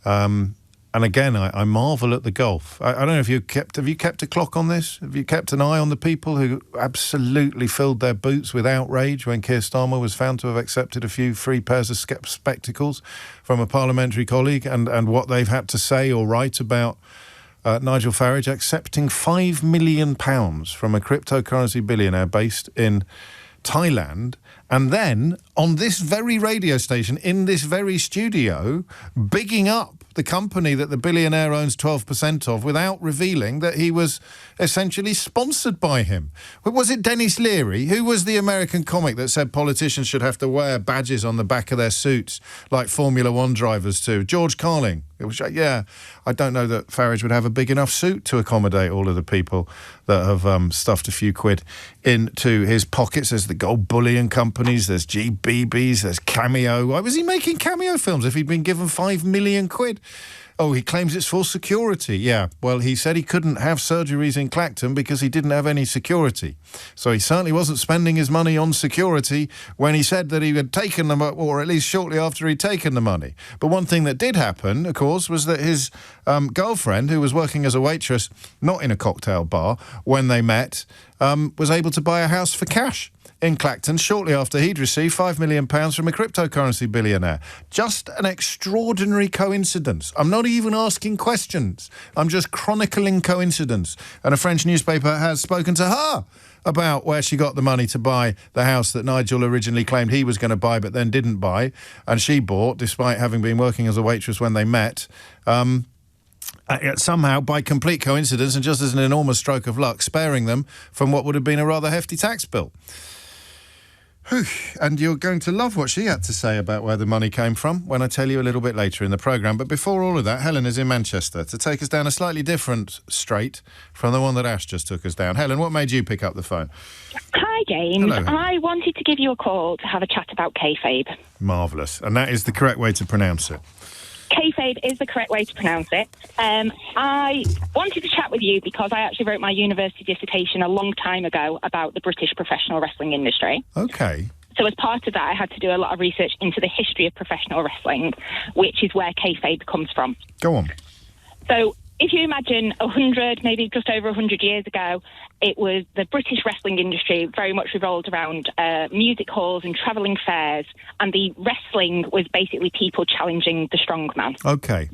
And again, I marvel at the golf. I don't know if have you kept a clock on this? Have you kept an eye on the people who absolutely filled their boots with outrage when Keir Starmer was found to have accepted a few free pairs of spectacles from a parliamentary colleague, and what they've had to say or write about Nigel Farage accepting £5 million from a cryptocurrency billionaire based in Thailand, and then on this very radio station, in this very studio, bigging up the company that the billionaire owns 12% of without revealing that he was essentially sponsored by him. Was it Dennis Leary? Who was the American comic that said politicians should have to wear badges on the back of their suits like Formula One drivers do? George Carling. It was, yeah, I don't know that Farage would have a big enough suit to accommodate all of the people that have stuffed a few quid into his pockets. There's the gold bullion companies, there's GBBs, there's Cameo. Why was he making Cameo films if he'd been given £5 million? Oh, he claims it's for security. Yeah, well, he said he couldn't have surgeries in Clacton because he didn't have any security. So he certainly wasn't spending his money on security when he said that he had taken them, or at least shortly after he'd taken the money. But one thing that did happen, of course, was that his girlfriend, who was working as a waitress, not in a cocktail bar, when they met, was able to buy a house for cash in Clacton shortly after he'd received £5 million from a cryptocurrency billionaire. Just an extraordinary coincidence. I'm not even asking questions. I'm just chronicling coincidence. And a French newspaper has spoken to her about where she got the money to buy the house that Nigel originally claimed he was going to buy but then didn't buy, and she bought, despite having been working as a waitress when they met. Somehow, by complete coincidence and just as an enormous stroke of luck, sparing them from what would have been a rather hefty tax bill. And you're going to love what she had to say about where the money came from when I tell you a little bit later in the programme. But before all of that, Helen is in Manchester to take us down a slightly different straight from the one that Ash just took us down. Helen, what made you pick up the phone? Hi, James. Hello. I wanted to give you a call to have a chat about kayfabe. Marvellous. And that is the correct way to pronounce it. Kayfabe is the correct way to pronounce it. I wanted to chat with you because I actually wrote my university dissertation a long time ago about the British professional wrestling industry. Okay. So as part of that, I had to do a lot of research into the history of professional wrestling, which is where kayfabe comes from. Go on. So if you imagine 100, maybe just over 100 years ago, it was the British wrestling industry very much revolved around music halls and travelling fairs, and the wrestling was basically people challenging the strongman. Okay.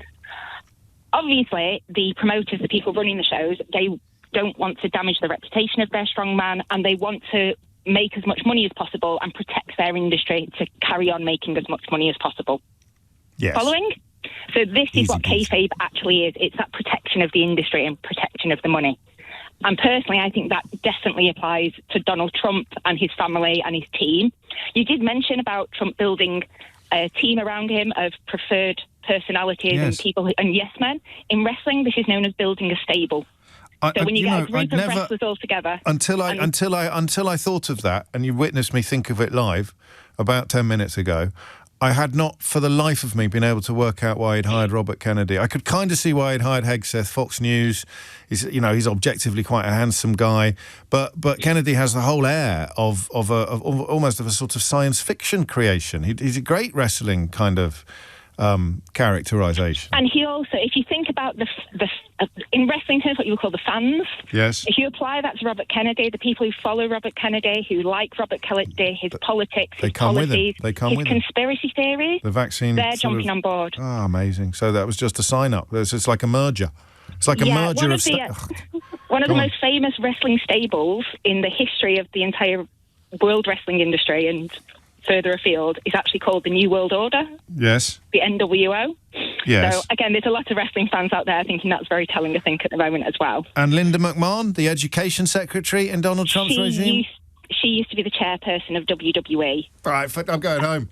Obviously, the promoters, the people running the shows, they don't want to damage the reputation of their strongman, and they want to make as much money as possible and protect their industry to carry on making as much money as possible. Yes. Following? So this is what Easy. kayfabe actually is. It's that protection of the industry and protection of the money. And personally, I think that definitely applies to Donald Trump and his family and his team. You did mention about Trump building a team around him of preferred personalities and people, and yes men. In wrestling, this is known as building a stable. So when you get a group of wrestlers all together... Until I thought of that, and you witnessed me think of it live about 10 minutes ago, I had not, for the life of me, been able to work out why he'd hired Robert Kennedy. I could kind of see why he'd hired Hegseth, Fox News. He's objectively quite a handsome guy, but Kennedy has the whole air of almost of a sort of science fiction creation. He's a great wrestling kind of characterization. And he also, if you think about the in wrestling terms, what you would call the fans. Yes. If you apply that to Robert Kennedy, the people who follow Robert Kennedy, who like Robert Kennedy, his politics, his policies, his conspiracy theories, the vaccine, they're jumping on board. Oh, amazing! So that was just a sign up. It's like a merger. It's like a merger of. One of the most famous wrestling stables in the history of the entire world wrestling industry and further afield is actually called the New World Order. Yes. The NWO. Yes. So, again, there's a lot of wrestling fans out there thinking that's very telling, I think, at the moment as well. And Linda McMahon, the education secretary in Donald Trump's regime? She used to be the chairperson of WWE. Right, I'm going home.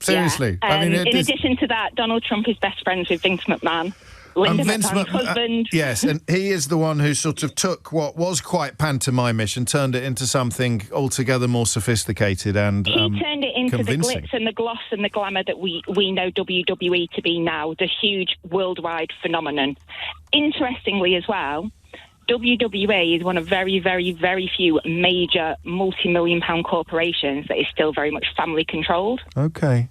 Seriously. Yeah. In addition to that, Donald Trump is best friends with Vince McMahon. Linda McMahon's husband. Yes, and he is the one who sort of took what was quite pantomimish and turned it into something altogether more sophisticated and he turned it into convincing. The glitz and the gloss and the glamour that we know WWE to be now, the huge worldwide phenomenon. Interestingly as well, WWE is one of very, very, very few major multi-million-pound corporations that is still very much family-controlled. Okay.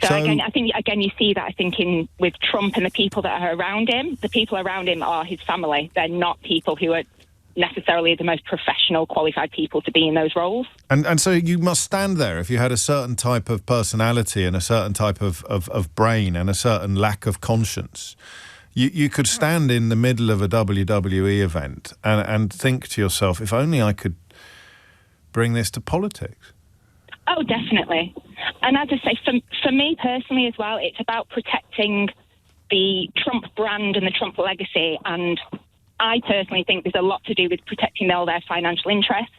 So again, I think you see that. I think with Trump and the people that are around him, the people around him are his family. They're not people who are necessarily the most professional, qualified people to be in those roles. And so you must stand there if you had a certain type of personality and a certain type of brain and a certain lack of conscience. You could stand in the middle of a WWE event and think to yourself, if only I could bring this to politics. Oh, definitely. And as I say, for me personally as well, it's about protecting the Trump brand and the Trump legacy. And I personally think there's a lot to do with protecting all their financial interests.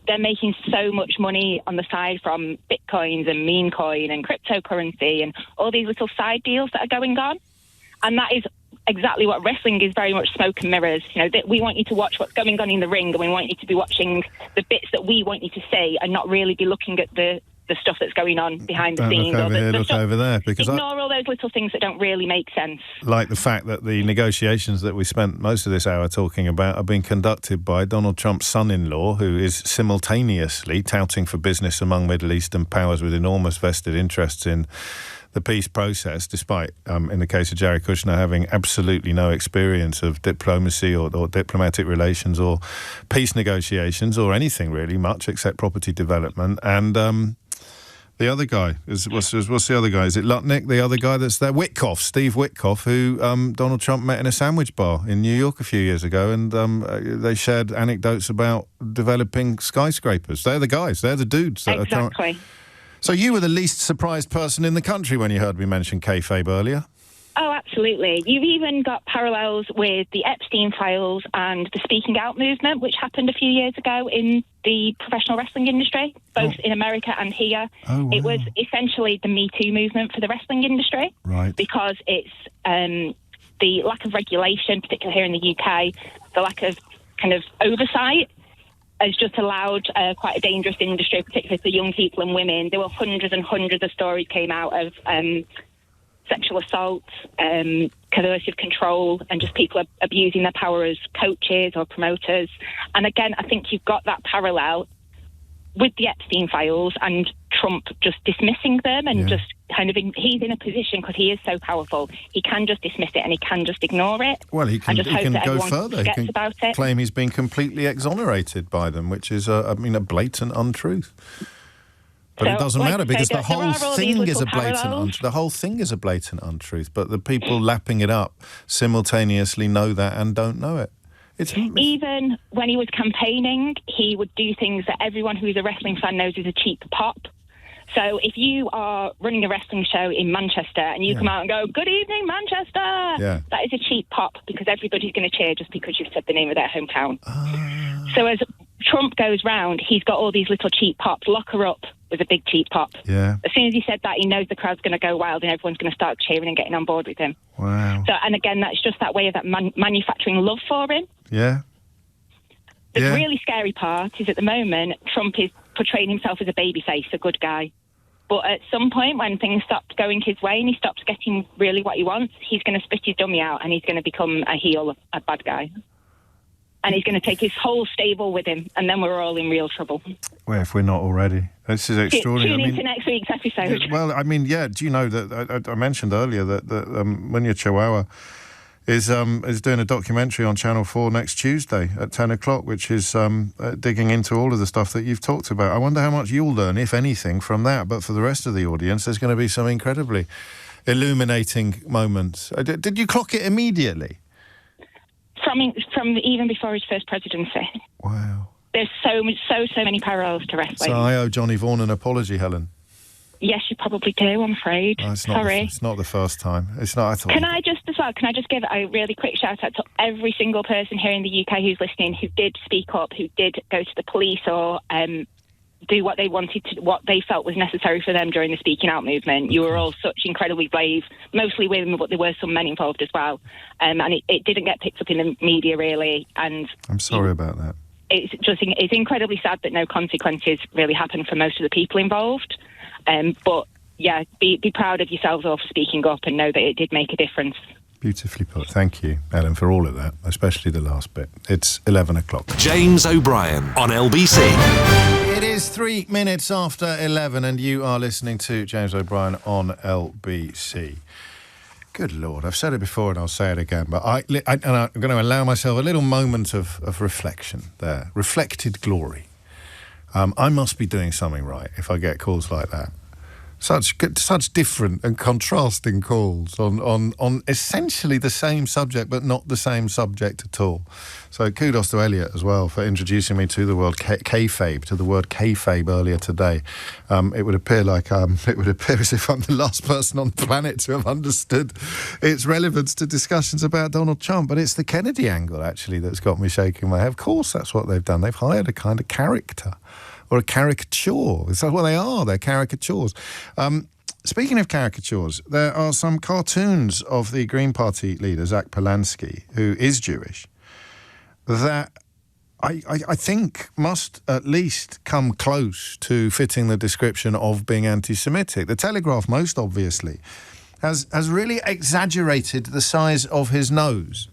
They're making so much money on the side from Bitcoins and meme coin and cryptocurrency and all these little side deals that are going on. And that is exactly what wrestling is, very much smoke and mirrors. You know, that we want you to watch what's going on in the ring, and we want you to be watching the bits that we want you to see and not really be looking at the stuff that's going on behind the scenes. Look over here, look over there. Because ignore all those little things that don't really make sense. Like the fact that the negotiations that we spent most of this hour talking about are being conducted by Donald Trump's son-in-law, who is simultaneously touting for business among Middle Eastern powers with enormous vested interests in the peace process, despite, in the case of Jared Kushner, having absolutely no experience of diplomacy or diplomatic relations or peace negotiations or anything really much except property development. And the other guy, what's the other guy? Is it Lutnick, the other guy that's there? Witkoff, Steve Witkoff, who Donald Trump met in a sandwich bar in New York a few years ago, and they shared anecdotes about developing skyscrapers. They're the guys, they're the dudes. That exactly. So you were the least surprised person in the country when you heard me mention kayfabe earlier? Oh, absolutely. You've even got parallels with the Epstein files and the speaking out movement, which happened a few years ago in the professional wrestling industry, both in America and here. Oh, wow. It was essentially the Me Too movement for the wrestling industry. Right. Because it's the lack of regulation, particularly here in the UK, the lack of kind of oversight has just allowed quite a dangerous industry, particularly for young people and women. There were hundreds and hundreds of stories came out of sexual assault, coercive control, and just people abusing their power as coaches or promoters. And again, I think you've got that parallel with the Epstein files and Trump just dismissing them and just kind of, he's in a position because he is so powerful. He can just dismiss it and he can just ignore it. Well, he can go further. He can about it. Claim he's been completely exonerated by them, which is, a blatant untruth. But it doesn't matter because the whole thing is a blatant untruth. But the people lapping it up simultaneously know that and don't know it. Even when he was campaigning, he would do things that everyone who's a wrestling fan knows is a cheap pop. So if you are running a wrestling show in Manchester and you come out and go, "Good evening, Manchester," that is a cheap pop because everybody's going to cheer just because you've said the name of their hometown. So as Trump goes round, he's got all these little cheap pops. Lock her up was a big cheap pop. Yeah. As soon as he said that, he knows the crowd's going to go wild and everyone's going to start cheering and getting on board with him. Wow. So, and again, that's just that way of that manufacturing love for him. Yeah. The really scary part is at the moment, Trump is portraying himself as a babyface, a good guy. But at some point, when things stop going his way and he stops getting really what he wants, he's going to spit his dummy out and he's going to become a heel, a bad guy. And he's going to take his whole stable with him, and then we're all in real trouble. Well, if we're not already. This is extraordinary. Tune in to next week's episode. Well, I mean, do you know that I mentioned earlier that Munya Chihuahua is doing a documentary on Channel 4 next Tuesday at 10 o'clock, which is digging into all of the stuff that you've talked about. I wonder how much you'll learn, if anything, from that. But for the rest of the audience, there's going to be some incredibly illuminating moments. Did you clock it immediately? From even before his first presidency. Wow. There's so many parallels to wrestling. So I owe Johnny Vaughan an apology, Helen. Yes, you probably do, I'm afraid. Sorry. It's not the first time. It's not at all. Can I just give a really quick shout out to every single person here in the UK who's listening who did speak up, who did go to the police or do what they wanted to, what they felt was necessary for them during the speaking out movement. You were all such incredibly brave, mostly women, but there were some men involved as well. And it didn't get picked up in the media really. And I'm sorry about that. It's incredibly sad that no consequences really happened for most of the people involved. But yeah, be proud of yourselves all for speaking up and know that it did make a difference. Beautifully put. Thank you, Ellen, for all of that, especially the last bit. It's 11 o'clock. James O'Brien on LBC. It is 3 minutes after 11, and you are listening to James O'Brien on LBC. Good Lord, I've said it before and I'll say it again, but I'm going to allow myself a little moment of reflection there. Reflected glory. I must be doing something right if I get calls like that. Such different and contrasting calls on essentially the same subject, but not the same subject at all. So kudos to Elliot as well for introducing me to the word kayfabe, to the word kayfabe earlier today. It would appear as if I'm the last person on the planet to have understood its relevance to discussions about Donald Trump. But it's the Kennedy angle actually that's got me shaking my head. Of course, that's what they've done. They've hired a kind of character. Or a caricature. That's what they are. They're caricatures. Speaking of caricatures, there are some cartoons of the Green Party leader, Zack Polanski, who is Jewish, that I think must at least come close to fitting the description of being anti-Semitic. The Telegraph, most obviously, has really exaggerated the size of his nose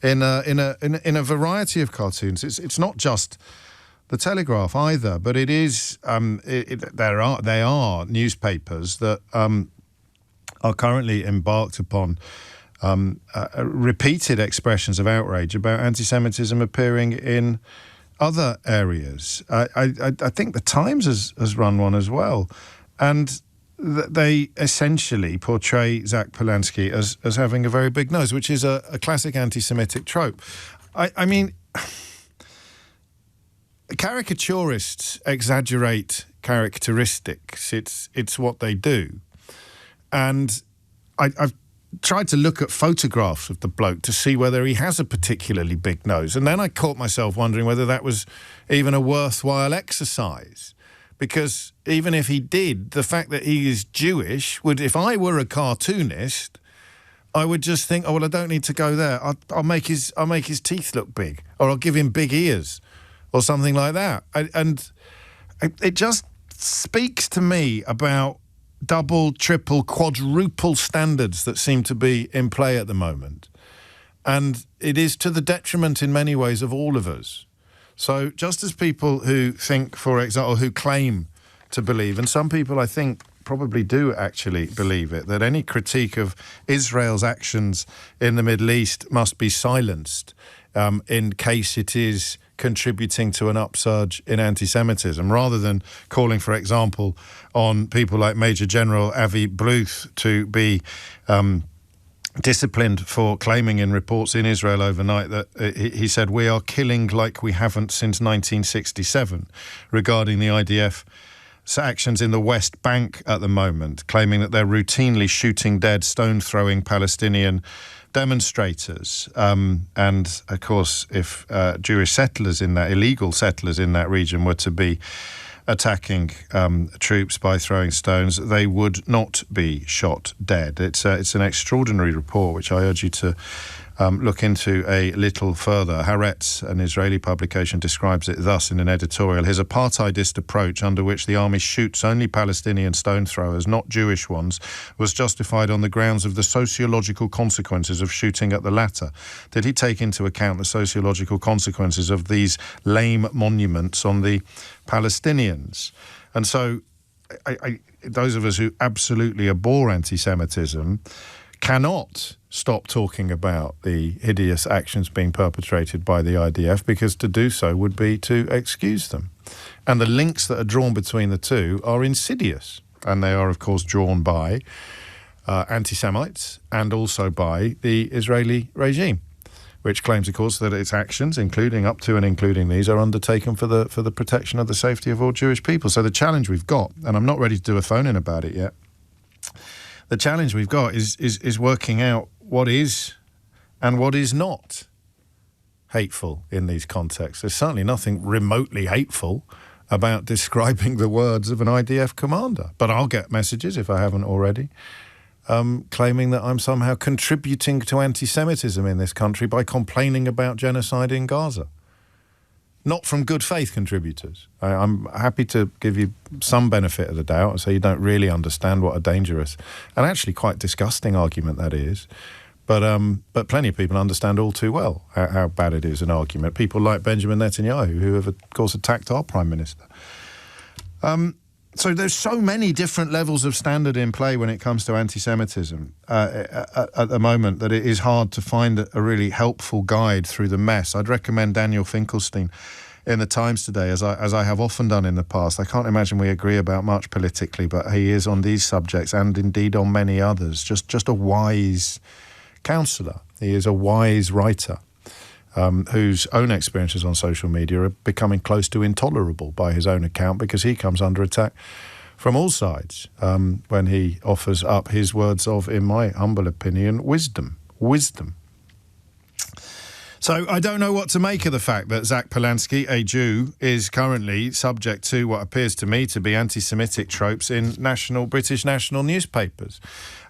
in a variety of cartoons. It's not just the Telegraph either, but it is. They are newspapers that are currently embarked upon repeated expressions of outrage about anti-Semitism appearing in other areas. I think the Times has run one as well, and they essentially portray Zack Polanski as having a very big nose, which is a classic anti-Semitic trope. I mean. Caricaturists exaggerate characteristics. It's what they do. And I've tried to look at photographs of the bloke to see whether he has a particularly big nose. And then I caught myself wondering whether that was even a worthwhile exercise. Because even if he did, the fact that he is Jewish would, if I were a cartoonist, I would just think, oh, well, I don't need to go there. I'll make his teeth look big, or I'll give him big ears, or something like that. And it just speaks to me about double, triple, quadruple standards that seem to be in play at the moment. And it is to the detriment in many ways of all of us. So just as people who think, for example, who claim to believe, and some people I think probably do actually believe it, that any critique of Israel's actions in the Middle East must be silenced in case it is contributing to an upsurge in anti-Semitism, rather than calling, for example, on people like Major General Avi Bluth to be disciplined for claiming in reports in Israel overnight that he said, we are killing like we haven't since 1967, regarding the IDF's actions in the West Bank at the moment, claiming that they're routinely shooting dead, stone-throwing Palestinian demonstrators. And of course, if Jewish settlers illegal settlers in that region were to be attacking troops by throwing stones, they would not be shot dead. It's an extraordinary report, which I urge you to look into a little further. Haaretz, an Israeli publication, describes it thus in an editorial: his apartheidist approach, under which the army shoots only Palestinian stone throwers, not Jewish ones, was justified on the grounds of the sociological consequences of shooting at the latter. Did he take into account the sociological consequences of these lame monuments on the Palestinians? And so those of us who absolutely abhor anti-Semitism cannot stop talking about the hideous actions being perpetrated by the IDF, because to do so would be to excuse them. And the links that are drawn between the two are insidious. And they are, of course, drawn by anti-Semites and also by the Israeli regime, which claims, of course, that its actions, including these, are undertaken for the protection of the safety of all Jewish people. So the challenge we've got, and I'm not ready to do a phone-in about it yet, the challenge we've got is working out what is and what is not hateful in these contexts. There's certainly nothing remotely hateful about describing the words of an IDF commander. But I'll get messages, if I haven't already, claiming that I'm somehow contributing to anti-Semitism in this country by complaining about genocide in Gaza. Not from good faith contributors. I'm happy to give you some benefit of the doubt, so you don't really understand what a dangerous and actually quite disgusting argument that is. But plenty of people understand all too well how bad it is, an argument. People like Benjamin Netanyahu, who have, of course, attacked our Prime Minister. So there's so many different levels of standard in play when it comes to anti-Semitism at the moment that it is hard to find a really helpful guide through the mess. I'd recommend Daniel Finkelstein in the Times today, as I have often done in the past. I can't imagine we agree about much politically, but he is on these subjects and indeed on many others. Just a wise counsellor. He is a wise writer whose own experiences on social media are becoming close to intolerable by his own account, because he comes under attack from all sides when he offers up his words of, in my humble opinion, wisdom. So I don't know what to make of the fact that Zack Polanski, a Jew, is currently subject to what appears to me to be anti-Semitic tropes in British national newspapers.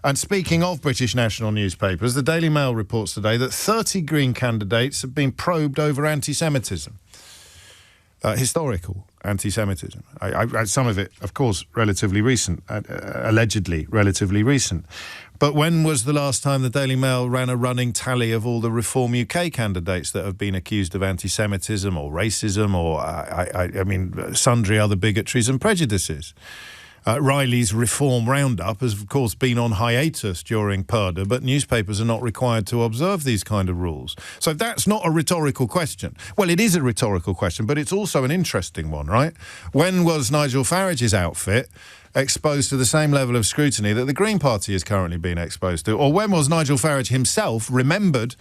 And speaking of British national newspapers, the Daily Mail reports today that 30 Green candidates have been probed over anti-Semitism. Historical anti-Semitism. Some of it, of course, relatively recent, allegedly relatively recent. But when was the last time the Daily Mail ran a running tally of all the Reform UK candidates that have been accused of anti-Semitism or racism or, sundry other bigotries and prejudices? Riley's Reform Roundup has, of course, been on hiatus during Purdah, but newspapers are not required to observe these kind of rules. So that's not a rhetorical question. Well, it is a rhetorical question, but it's also an interesting one, right? When was Nigel Farage's outfit exposed to the same level of scrutiny that the Green Party is currently being exposed to? Or when was Nigel Farage himself remembered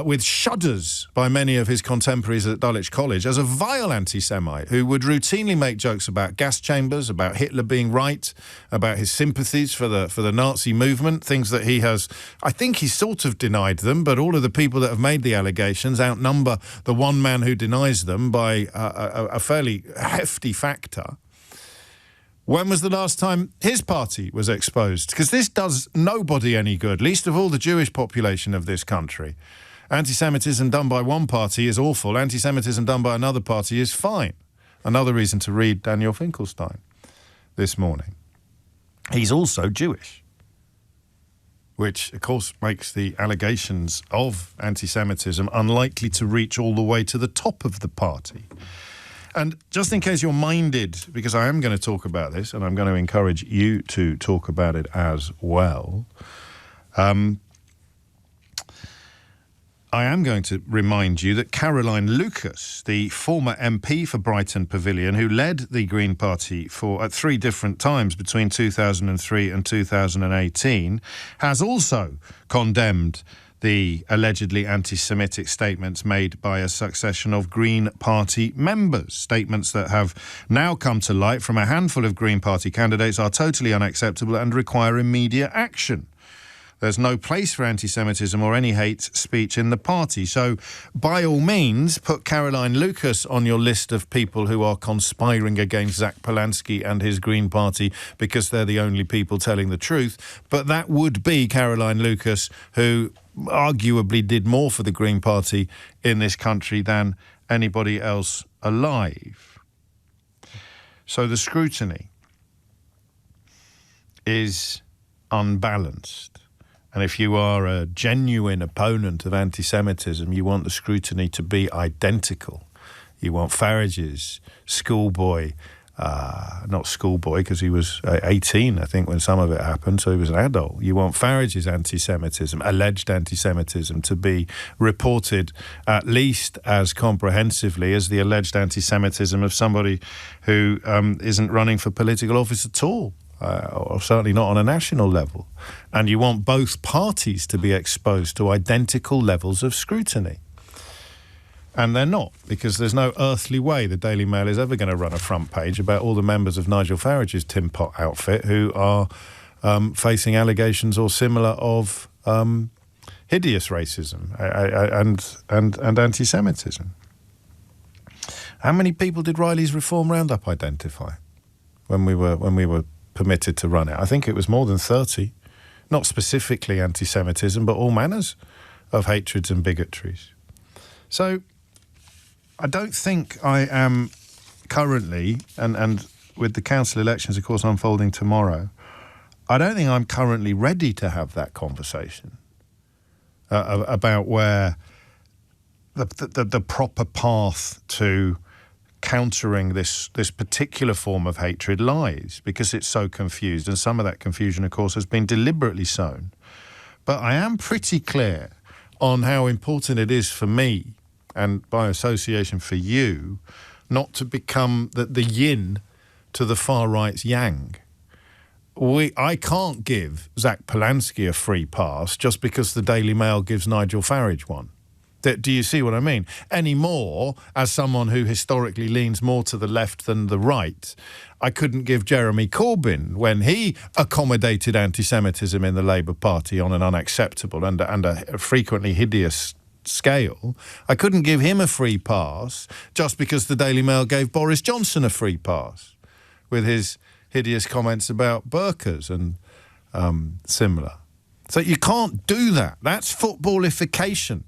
with shudders by many of his contemporaries at Dulwich College as a vile anti-Semite who would routinely make jokes about gas chambers, about Hitler being right, about his sympathies for the Nazi movement, things that he has, I think he sort of denied them, but all of the people that have made the allegations outnumber the one man who denies them by a fairly hefty factor. When was the last time his party was exposed? Because this does nobody any good, least of all the Jewish population of this country. Anti-Semitism done by one party is awful. Anti-Semitism done by another party is fine. Another reason to read Daniel Finkelstein this morning. He's also Jewish, which, of course, makes the allegations of anti-Semitism unlikely to reach all the way to the top of the party. And just in case you're minded, because I am going to talk about this, and I'm going to encourage you to talk about it as well, I am going to remind you that Caroline Lucas, the former MP for Brighton Pavilion, who led the Green Party at 3 different times between 2003 and 2018, has also condemned the allegedly anti-Semitic statements made by a succession of Green Party members. Statements that have now come to light from a handful of Green Party candidates are totally unacceptable and require immediate action. There's no place for anti-Semitism or any hate speech in the party. So, by all means, put Caroline Lucas on your list of people who are conspiring against Zack Polanski and his Green Party because they're the only people telling the truth. But that would be Caroline Lucas, who arguably did more for the Green Party in this country than anybody else alive. So the scrutiny is unbalanced. And if you are a genuine opponent of anti-Semitism, you want the scrutiny to be identical. You want Farage's schoolboy, not schoolboy because he was 18, I think, when some of it happened, so he was an adult. You want Farage's anti-Semitism, alleged anti-Semitism, to be reported at least as comprehensively as the alleged anti-Semitism of somebody who isn't running for political office at all. Or certainly not on a national level. And you want both parties to be exposed to identical levels of scrutiny. And they're not, because there's no earthly way the Daily Mail is ever going to run a front page about all the members of Nigel Farage's Tin Pot outfit who are facing allegations or similar of hideous racism and anti-Semitism. How many people did Riley's Reform Roundup identify when we were permitted to run it? I think it was more than 30. Not specifically anti-Semitism, but all manners of hatreds and bigotries. So I don't think I am currently, and with the council elections, of course, unfolding tomorrow, I don't think I'm currently ready to have that conversation. about where the proper path to countering this particular form of hatred lies, because it's so confused, and some of that confusion, of course, has been deliberately sown. But I am pretty clear on how important it is for me, and by association for you, not to become the yin to the far right's yang. I can't give Zack Polanski a free pass just because the Daily Mail gives Nigel Farage one. Do you see what I mean? Any more, as someone who historically leans more to the left than the right, I couldn't give Jeremy Corbyn, when he accommodated anti-Semitism in the Labour Party on an unacceptable and a frequently hideous scale, I couldn't give him a free pass just because the Daily Mail gave Boris Johnson a free pass with his hideous comments about burqas and similar. So you can't do that. That's footballification.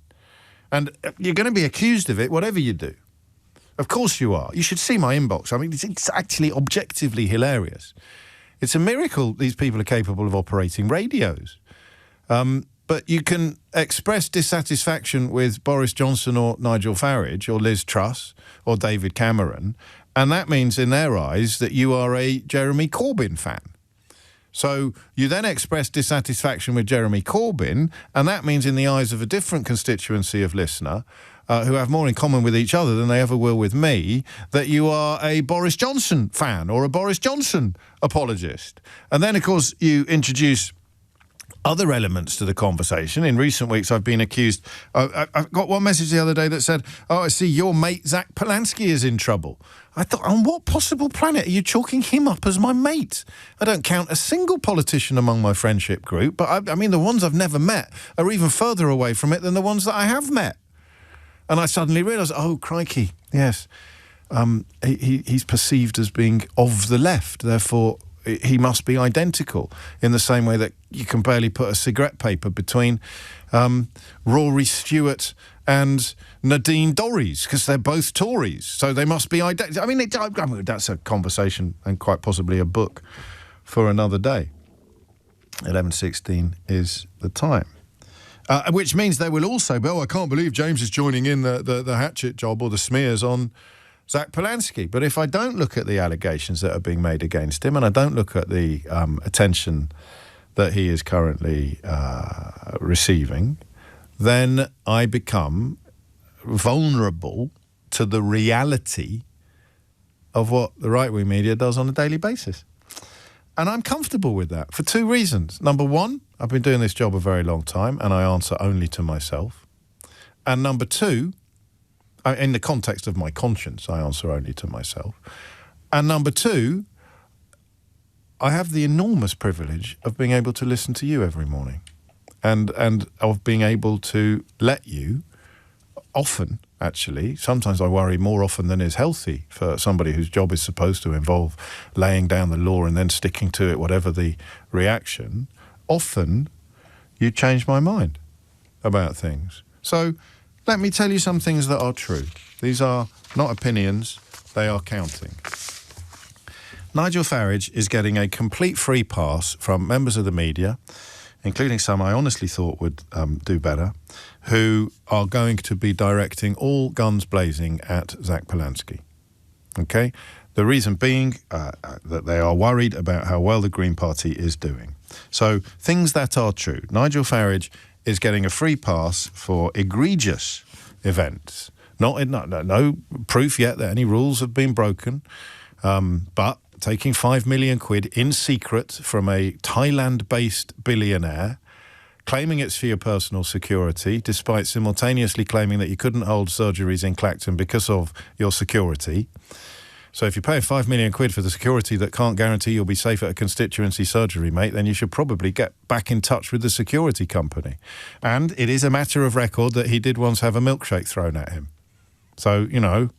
And you're going to be accused of it, whatever you do. Of course you are. You should see my inbox. I mean, it's actually objectively hilarious. It's a miracle these people are capable of operating radios. But you can express dissatisfaction with Boris Johnson or Nigel Farage or Liz Truss or David Cameron, and that means in their eyes that you are a Jeremy Corbyn fan. So you then express dissatisfaction with Jeremy Corbyn, and that means in the eyes of a different constituency of listener, who have more in common with each other than they ever will with me, that you are a Boris Johnson fan or a Boris Johnson apologist. And then, of course, you introduce other elements to the conversation. In recent weeks, I've been accused... I got one message the other day that said, "Oh, I see your mate Zack Polanski is in trouble." I thought, on what possible planet are you chalking him up as my mate? I don't count a single politician among my friendship group, but I mean, the ones I've never met are even further away from it than the ones that I have met. And I suddenly realised, oh, crikey, yes, he's perceived as being of the left, therefore he must be identical, in the same way that you can barely put a cigarette paper between Rory Stewart and Nadine Dorries, because they're both Tories, so they must be identical. I mean, that's a conversation and quite possibly a book for another day. 11:16 is the time. Which means they will also be, I can't believe James is joining in the hatchet job or the smears on Zack Polanski. But if I don't look at the allegations that are being made against him, and I don't look at the attention that he is currently receiving, then I become vulnerable to the reality of what the right-wing media does on a daily basis. And I'm comfortable with that for two reasons. Number one, I've been doing this job a very long time and I answer only to myself. And number two, in the context of my conscience, I answer only to myself. And number two, I have the enormous privilege of being able to listen to you every morning and of being able to let you, often, actually, sometimes I worry more often than is healthy for somebody whose job is supposed to involve laying down the law and then sticking to it, whatever the reaction. Often, you change my mind about things. So, let me tell you some things that are true. These are not opinions, they are counting. Nigel Farage is getting a complete free pass from members of the media, including some I honestly thought would do better, who are going to be directing all guns blazing at Zack Polanski. Okay? The reason being that they are worried about how well the Green Party is doing. So, things that are true. Nigel Farage is getting a free pass for egregious events. No proof yet that any rules have been broken, but taking 5 million quid in secret from a Thailand-based billionaire, claiming it's for your personal security, despite simultaneously claiming that you couldn't hold surgeries in Clacton because of your security. So if you're paying 5 million quid for the security that can't guarantee you'll be safe at a constituency surgery, mate, then you should probably get back in touch with the security company. And it is a matter of record that he did once have a milkshake thrown at him. So, you know,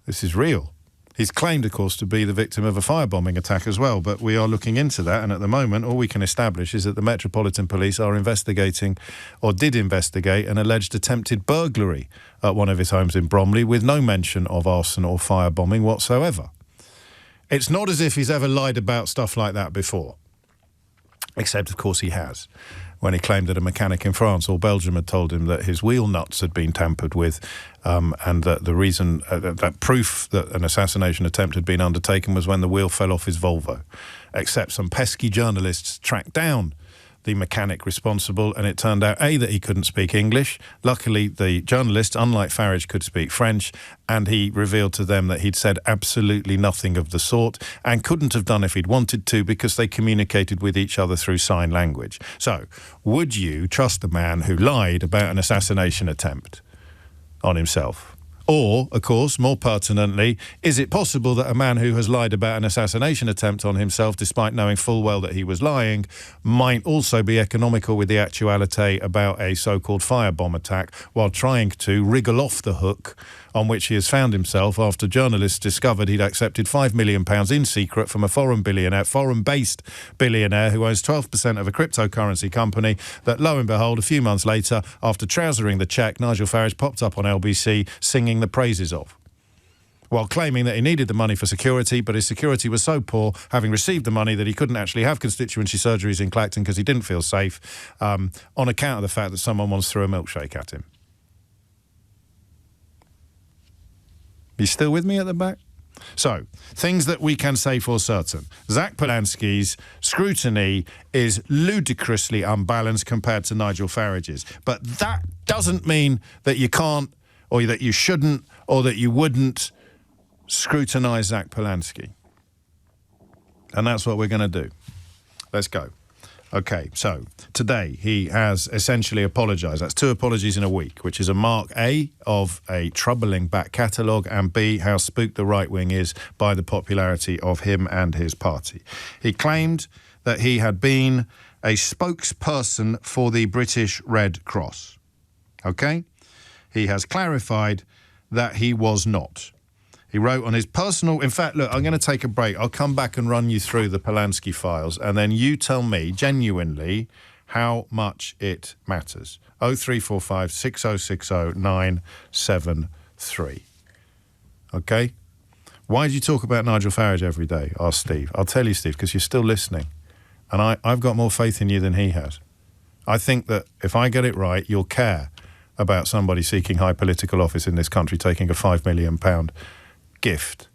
this is real. He's claimed, of course, to be the victim of a firebombing attack as well, but we are looking into that, and at the moment, all we can establish is that the Metropolitan Police are investigating, or did investigate, an alleged attempted burglary at one of his homes in Bromley with no mention of arson or firebombing whatsoever. It's not as if he's ever lied about stuff like that before, except, of course, he has. when he claimed that a mechanic in France or Belgium had told him that his wheel nuts had been tampered with, and that the reason, that proof that an assassination attempt had been undertaken was when the wheel fell off his Volvo. Except some pesky journalists tracked down the mechanic responsible, and it turned out, A, that he couldn't speak English. Luckily, the journalist, unlike Farage, could speak French, and he revealed to them that he'd said absolutely nothing of the sort and couldn't have done if he'd wanted to, because they communicated with each other through sign language. So, would you trust a man who lied about an assassination attempt on himself? Or, of course, more pertinently, is it possible that a man who has lied about an assassination attempt on himself, despite knowing full well that he was lying, might also be economical with the actuality about a so-called firebomb attack, while trying to wriggle off the hook on which he has found himself after journalists discovered he'd accepted £5 million in secret from a foreign-based billionaire who owns 12% of a cryptocurrency company that, lo and behold, a few months later, after trousering the cheque, Nigel Farage popped up on LBC singing the praises of, while claiming that he needed the money for security, but his security was so poor, having received the money, that he couldn't actually have constituency surgeries in Clacton because he didn't feel safe, on account of the fact that someone once threw a milkshake at him. You still with me at the back? So, things that we can say for certain. Zack Polanski's scrutiny is ludicrously unbalanced compared to Nigel Farage's. But that doesn't mean that you can't, or that you shouldn't, or that you wouldn't scrutinise Zack Polanski. And that's what we're going to do. Let's go. Okay, so today he has essentially apologised. That's 2 apologies in a week, which is a mark, A, of a troubling back catalogue, and B, how spooked the right wing is by the popularity of him and his party. He claimed that he had been a spokesperson for the British Red Cross. Okay? He has clarified that he was not. He wrote on his personal... In fact, look, I'm going to take a break. I'll come back and run you through the Polanski files, and then you tell me, genuinely, how much it matters. 0345 6060 973. Okay? Why do you talk about Nigel Farage every day? Asked Steve. I'll tell you, Steve, because you're still listening. And I've got more faith in you than he has. I think that if I get it right, you'll care about somebody seeking high political office in this country taking a £5 million gift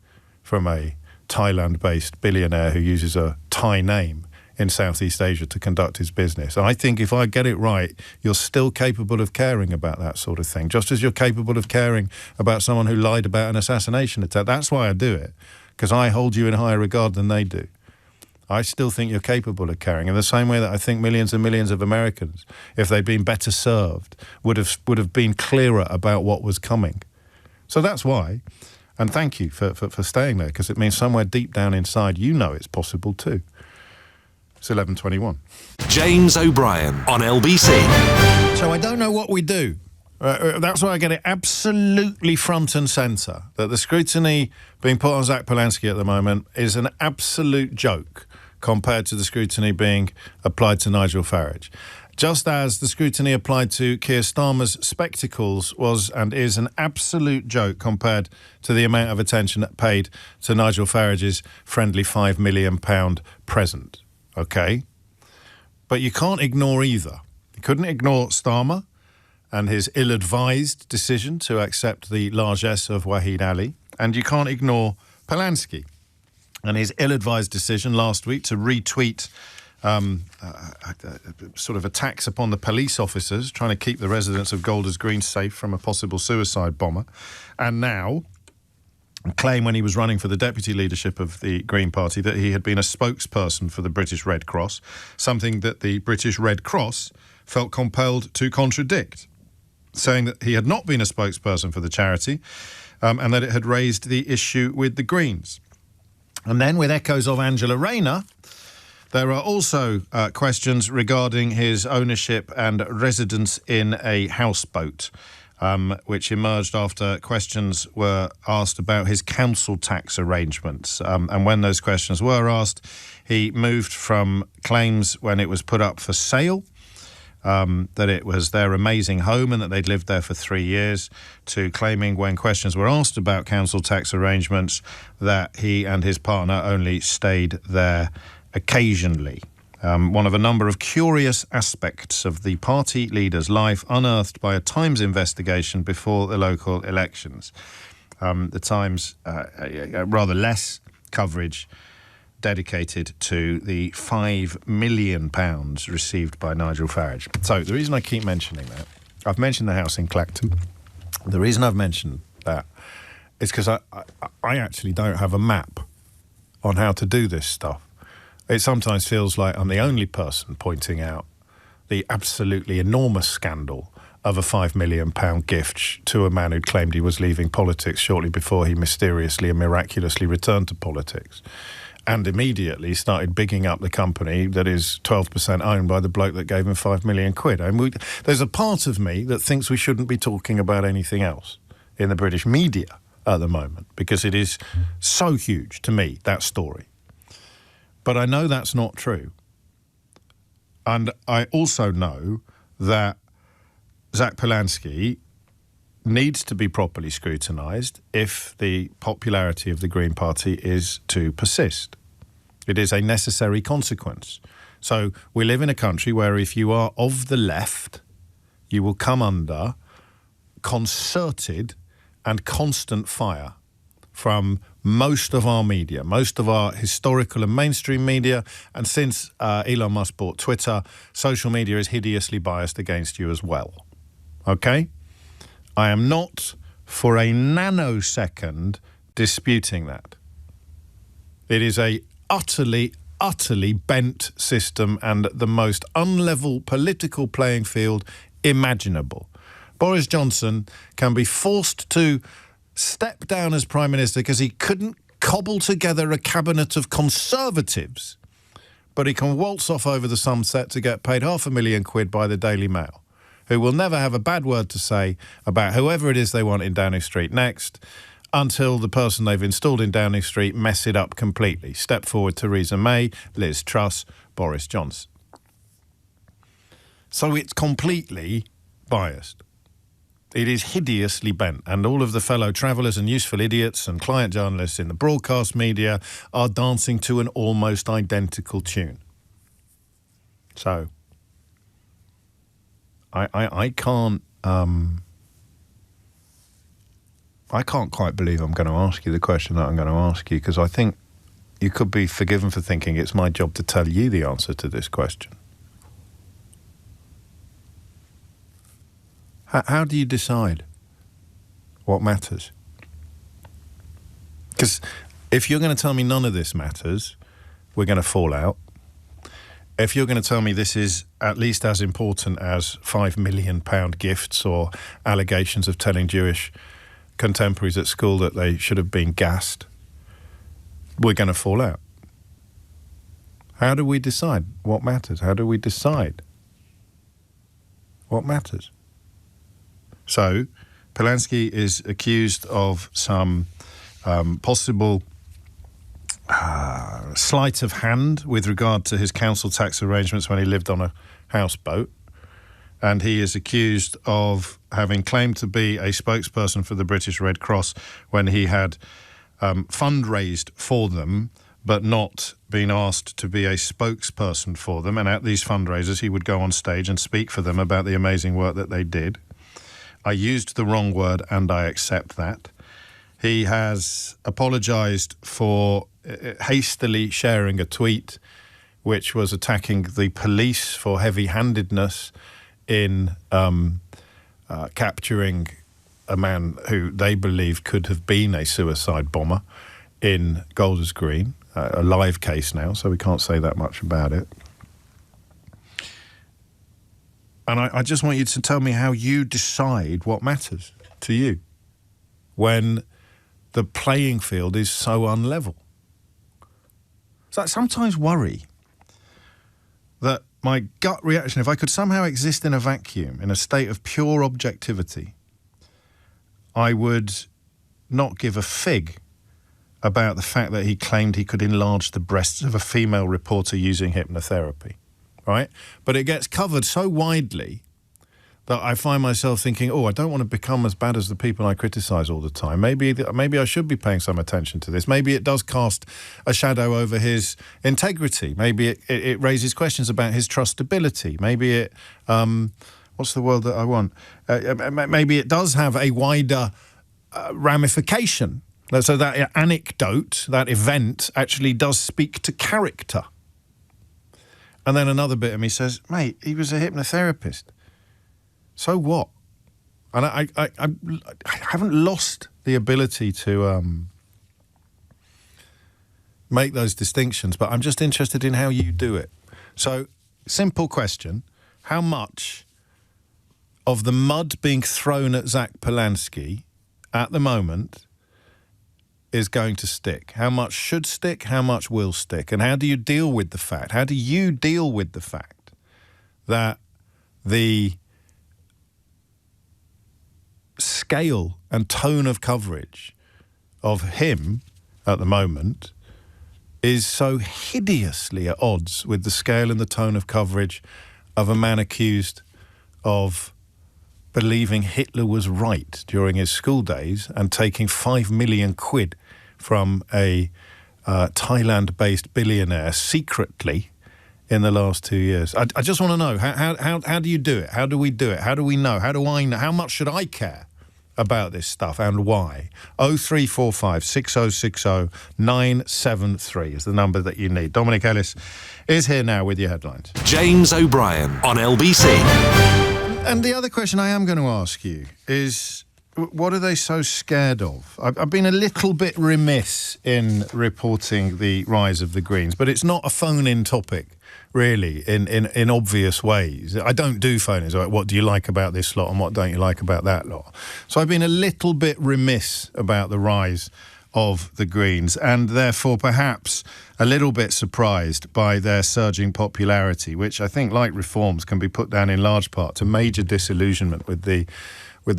from a Thailand-based billionaire who uses a Thai name in Southeast Asia to conduct his business. I think if I get it right, you're still capable of caring about that sort of thing, just as you're capable of caring about someone who lied about an assassination attempt. That's why I do it, because I hold you in higher regard than they do. I still think you're capable of caring, in the same way that I think millions and millions of Americans, if they'd been better served, would have been clearer about what was coming. So that's why. And thank you for staying there, because it means somewhere deep down inside you know it's possible too. It's 11:21. James O'Brien on LBC. So I don't know what we do. That's why I get it absolutely front and centre, that the scrutiny being put on Zack Polanski at the moment is an absolute joke compared to the scrutiny being applied to Nigel Farage. Just as the scrutiny applied to Keir Starmer's spectacles was and is an absolute joke compared to the amount of attention paid to Nigel Farage's friendly £5 million present. Okay? But you can't ignore either. You couldn't ignore Starmer and his ill-advised decision to accept the largesse of Wahid Ali, and you can't ignore Polanski and his ill-advised decision last week to retweet sort of attacks upon the police officers trying to keep the residents of Golders Green safe from a possible suicide bomber, and now claim when he was running for the deputy leadership of the Green Party that he had been a spokesperson for the British Red Cross, something that the British Red Cross felt compelled to contradict, saying that he had not been a spokesperson for the charity and that it had raised the issue with the Greens. And then, with echoes of Angela Rayner, there are also questions regarding his ownership and residence in a houseboat, which emerged after questions were asked about his council tax arrangements. And when those questions were asked, he moved from claims when it was put up for sale, that it was their amazing home and that they'd lived there for 3 years, to claiming when questions were asked about council tax arrangements that he and his partner only stayed there occasionally. One of a number of curious aspects of the party leader's life unearthed by a Times investigation before the local elections. The Times, rather less coverage dedicated to the £5 million received by Nigel Farage. So the reason I keep mentioning that, I've mentioned the house in Clacton. The reason I've mentioned that is because I actually don't have a map on how to do this stuff. It sometimes feels like I'm the only person pointing out the absolutely enormous scandal of a £5 million gift to a man who'd claimed he was leaving politics shortly before he mysteriously and miraculously returned to politics, and immediately started bigging up the company that is 12% owned by the bloke that gave him £5 million. There's a part of me that thinks we shouldn't be talking about anything else in the British media at the moment, because it is so huge to me, that story. But I know that's not true. And I also know that Zack Polanski needs to be properly scrutinised if the popularity of the Green Party is to persist. It is a necessary consequence. So we live in a country where if you are of the left, you will come under concerted and constant fire from most of our media, most of our historical and mainstream media, and since Elon Musk bought Twitter, social media is hideously biased against you as well. Okay? I am not for a nanosecond disputing that. It is a utterly bent system and the most unlevel political playing field imaginable. Boris Johnson can be forced to step down as Prime Minister because he couldn't cobble together a cabinet of Conservatives, but he can waltz off over the sunset to get paid £500,000 by the Daily Mail, who will never have a bad word to say about whoever it is they want in Downing Street next, until the person they've installed in Downing Street mess it up completely. Step forward Theresa May, Liz Truss, Boris Johnson. So it's completely biased. It is hideously bent, and all of the fellow travellers and useful idiots and client journalists in the broadcast media are dancing to an almost identical tune. So, I can't quite believe I'm going to ask you the question that I'm going to ask you, because I think you could be forgiven for thinking it's my job to tell you the answer to this question. How do you decide what matters? Because if you're going to tell me none of this matters, we're going to fall out. If you're going to tell me this is at least as important as £5 million gifts or allegations of telling Jewish contemporaries at school that they should have been gassed, we're going to fall out. How do we decide what matters? How do we decide what matters? So, Polanski is accused of some possible sleight of hand with regard to his council tax arrangements when he lived on a houseboat. And he is accused of having claimed to be a spokesperson for the British Red Cross when he had fundraised for them, but not been asked to be a spokesperson for them. And at these fundraisers, he would go on stage and speak for them about the amazing work that they did. I used the wrong word, and I accept that. He has apologised for hastily sharing a tweet which was attacking the police for heavy-handedness in capturing a man who they believe could have been a suicide bomber in Golders Green, a live case now, so we can't say that much about it. And I just want you to tell me how you decide what matters to you when the playing field is so unlevel. So I sometimes worry that my gut reaction, if I could somehow exist in a vacuum, in a state of pure objectivity, I would not give a fig about the fact that he claimed he could enlarge the breasts of a female reporter using hypnotherapy. Right? But it gets covered so widely that I find myself thinking, I don't want to become as bad as the people I criticise all the time. Maybe I should be paying some attention to this. Maybe it does cast a shadow over his integrity. Maybe it raises questions about his trustability. Maybe it, what's the word that I want? Maybe it does have a wider ramification. So that anecdote, that event, actually does speak to character. And then another bit of me says, mate, he was a hypnotherapist. So what? And I haven't lost the ability to make those distinctions, but I'm just interested in how you do it. So, simple question. How much of the mud being thrown at Zack Polanski at the moment is going to stick? How much should stick? How much will stick? And how do you deal with the fact? How do you deal with the fact that the scale and tone of coverage of him at the moment is so hideously at odds with the scale and the tone of coverage of a man accused of believing Hitler was right during his school days and taking 5 million quid from a Thailand-based billionaire secretly in the last 2 years? I just want to know, how do you do it? How do we do it? How do we know? How do I know? How much should I care about this stuff and why? 0345 6060 973 is the number that you need. Dominic Ellis is here now with your headlines. James O'Brien on LBC. And the other question I am going to ask you is, what are they so scared of? I've been a little bit remiss in reporting the rise of the Greens, but it's not a phone-in topic, really, in obvious ways. I don't do phone-ins. Like, what do you like about this lot and what don't you like about that lot? So I've been a little bit remiss about the rise of the Greens and therefore perhaps a little bit surprised by their surging popularity, which I think, like reforms, can be put down in large part to major disillusionment with the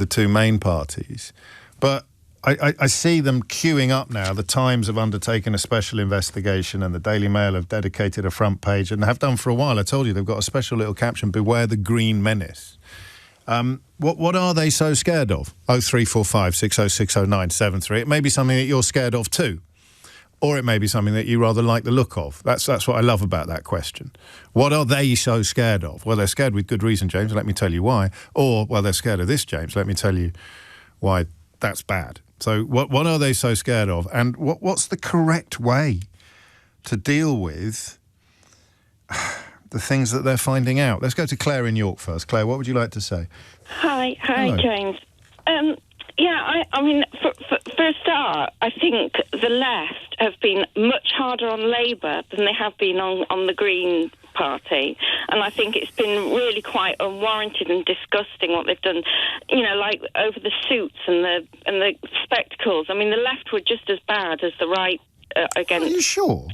two main parties. But I see them queuing up now. The Times have undertaken a special investigation and the Daily Mail have dedicated a front page and have done for a while. I told you they've got a special little caption, "Beware the Green Menace." What are they so scared of? 0345 6060 973. It may be something that you're scared of too. Or it may be something that you rather like the look of. That's what I love about that question. What are they so scared of? Well, they're scared with good reason, James. Let me tell you why. Or, well, they're scared of this, James. Let me tell you why that's bad. So what are they so scared of? And what's the correct way to deal with the things that they're finding out? Let's go to Claire in York first. Claire, what would you like to say? Hi, Hello. James. I mean, for a start, I think the left have been much harder on Labour than they have been on the Green Party, and I think it's been really quite unwarranted and disgusting what they've done. You know, like over the suits and the spectacles. I mean, the left were just as bad as the right against. Are you sure?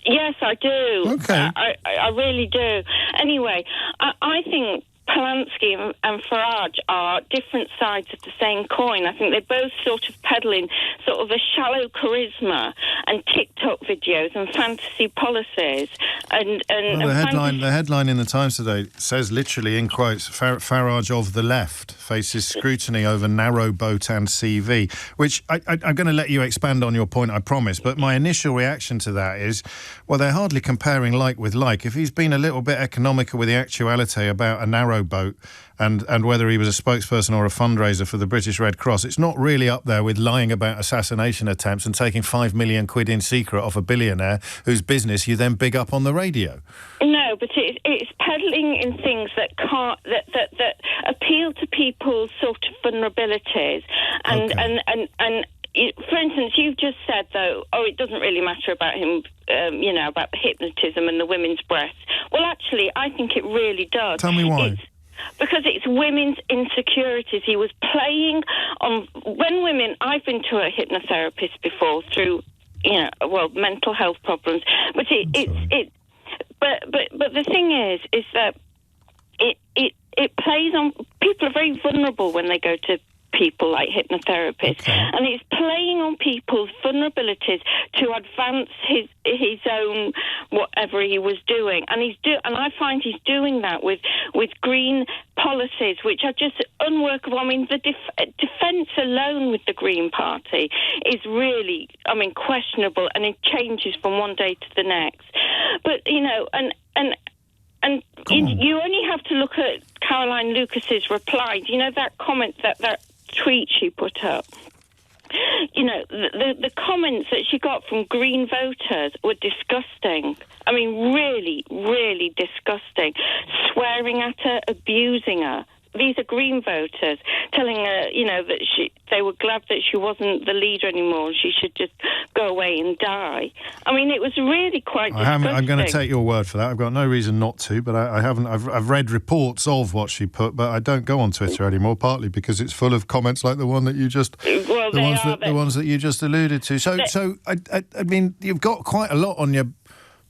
Yes, I do. Okay. I really do. Anyway, I think Polanski and Farage are different sides of the same coin. I think they're both sort of peddling sort of a shallow charisma and TikTok videos and fantasy policies. The headline in the Times today says literally in quotes, Farage of the left faces scrutiny over narrow boat and CV, which I'm going to let you expand on your point, I promise. But my initial reaction to that is, well, they're hardly comparing like with like. If he's been a little bit economical with the actuality about a narrow boat and whether he was a spokesperson or a fundraiser for the British Red Cross, it's not really up there with lying about assassination attempts and taking 5 million quid in secret off a billionaire whose business you then big up on the radio. No, but it's peddling in things that appeal to people's sort of vulnerabilities and for instance, you've just said, though, it doesn't really matter about him, about the hypnotism and the women's breasts. Well, actually, I think it really does. Tell me why. Because it's women's insecurities. He was playing on... I've been to a hypnotherapist before through, mental health problems. But but the thing is that it plays on... People are very vulnerable when they go to people like hypnotherapists, and it's playing on people's vulnerabilities to advance his own whatever he was doing, and I find he's doing that with green policies which are just unworkable. I mean, the defence alone with the Green Party is really, I mean, questionable, and it changes from one day to the next. But you only have to look at Caroline Lucas's reply. Do you know that comment, that tweet she put up? You know, the comments that she got from Green voters were disgusting. I mean, really, really disgusting. Swearing at her, abusing her. These are Green voters telling her, you know, that they were glad that she wasn't the leader anymore. She should just go away and die. I mean, it was really quite disgusting. I'm going to take your word for that. I've got no reason not to, but I haven't. I've read reports of what she put, but I don't go on Twitter anymore. Partly because it's full of comments like the one that you just, the ones that you just alluded to. So I mean, you've got quite a lot on your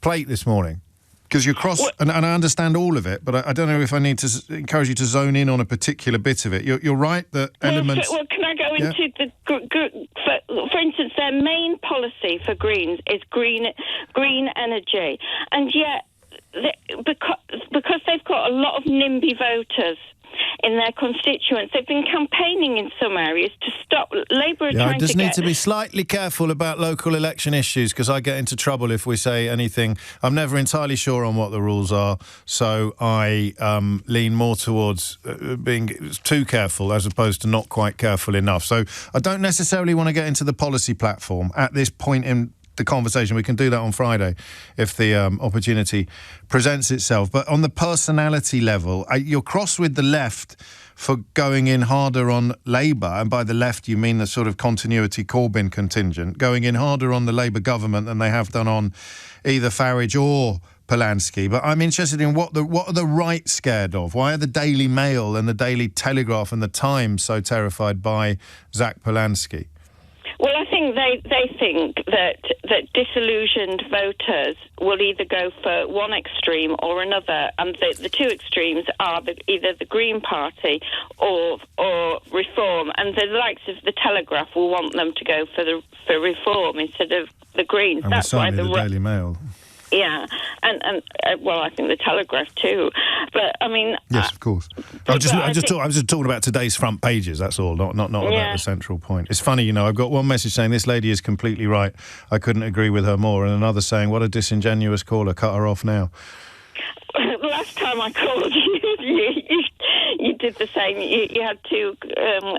plate this morning. Because you're cross, and I understand all of it, but I don't know if I need to encourage you to zone in on a particular bit of it. You're right that elements... Well, can I go into the... For instance, their main policy for Greens is green energy. And yet, because they've got a lot of NIMBY voters in their constituents, they've been campaigning in some areas to stop Labour. I just need to be slightly careful about local election issues because I get into trouble if we say anything. I'm never entirely sure on what the rules are, so I lean more towards being too careful as opposed to not quite careful enough. So I don't necessarily want to get into the policy platform at this point in the conversation. We can do that on Friday if the opportunity presents itself. But on the personality level, you're cross with the left for going in harder on Labour, and by the left you mean the sort of continuity Corbyn contingent, going in harder on the Labour government than they have done on either Farage or Polanski. But I'm interested in what are the right scared of? Why are the Daily Mail and the Daily Telegraph and the Times so terrified by Zack Polanski? Well, I think they think that disillusioned voters will either go for one extreme or another, and the two extremes are either the Green Party or Reform, and the likes of the Telegraph will want them to go for Reform instead of the Greens. And that's why the Daily Mail. Yeah, and well, I think the Telegraph too. But I mean, yes, of course. I was just talking about today's front pages. That's all, not about the central point. It's funny, you know. I've got one message saying this lady is completely right. I couldn't agree with her more, and another saying, "What a disingenuous caller. Cut her off now." Last time I called you did the same. You had two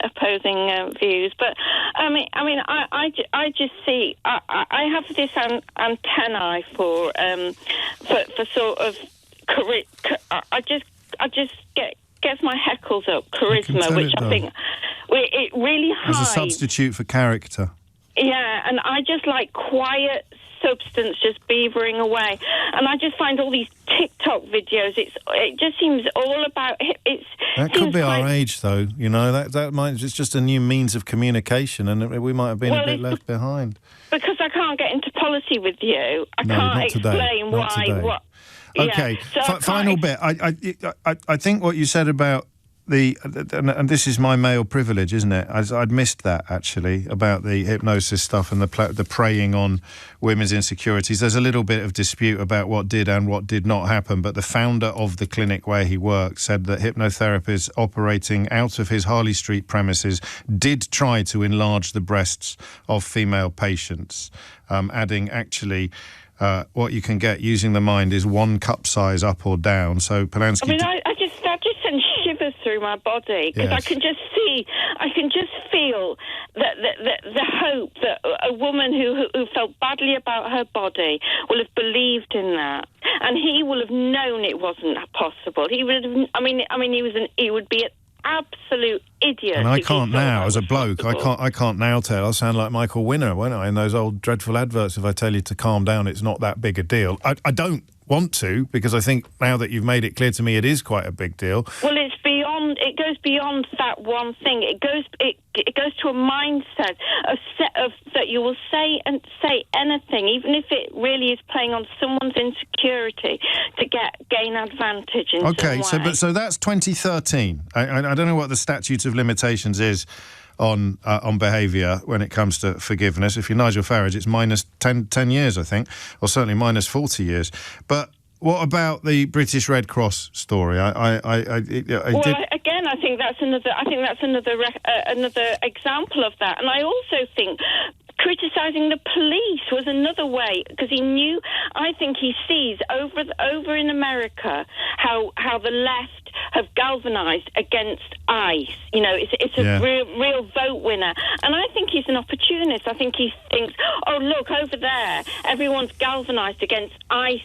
opposing views, but I just see. I have this antennae for sort of I just gets my heckles up charisma, which I think it really hides. As a substitute for character. Yeah, and I just like quiet substance just beavering away, and I just find all these TikTok videos. It just seems all about it's. That could be our age, though. You know, that might. It's just a new means of communication, and we might have been a bit left behind. Because I can't get into policy with you, I can't explain why. What? Okay, so final bit. I think what you said about and this is my male privilege, isn't it? I'd missed that, actually, about the hypnosis stuff and the preying on women's insecurities. There's a little bit of dispute about what did and what did not happen, but the founder of the clinic where he worked said that hypnotherapists operating out of his Harley Street premises did try to enlarge the breasts of female patients, adding, actually, what you can get using the mind is one cup size up or down. So Polanski... I mean, I just send shivers through my body because I can just feel that the hope that a woman who felt badly about her body will have believed in that, and he will have known it wasn't possible. He would have. He would be an absolute idiot. And I can't now, as a bloke, I can't now tell. I'll sound like Michael Winner, won't I? In those old dreadful adverts, if I tell you to calm down, it's not that big a deal. I don't want to, because I think now that you've made it clear to me it is quite a big deal. Well, it it goes beyond that one thing. It goes to a mindset of that you will say anything, even if it really is playing on someone's insecurity to gain advantage in Okay, some way. so that's 2013. I don't know what the statute of limitations is on behaviour when it comes to forgiveness. If you're Nigel Farage, it's minus 10 years, I think, or certainly minus 40 years. But what about the British Red Cross story? Again, I think that's another example of that. And I also think criticising the police was another way, because he knew. I think he sees over in America how the left have galvanised against ICE. You know, it's a real vote winner, and I think he's an opportunist. I think he thinks, oh look, over there, everyone's galvanised against ICE.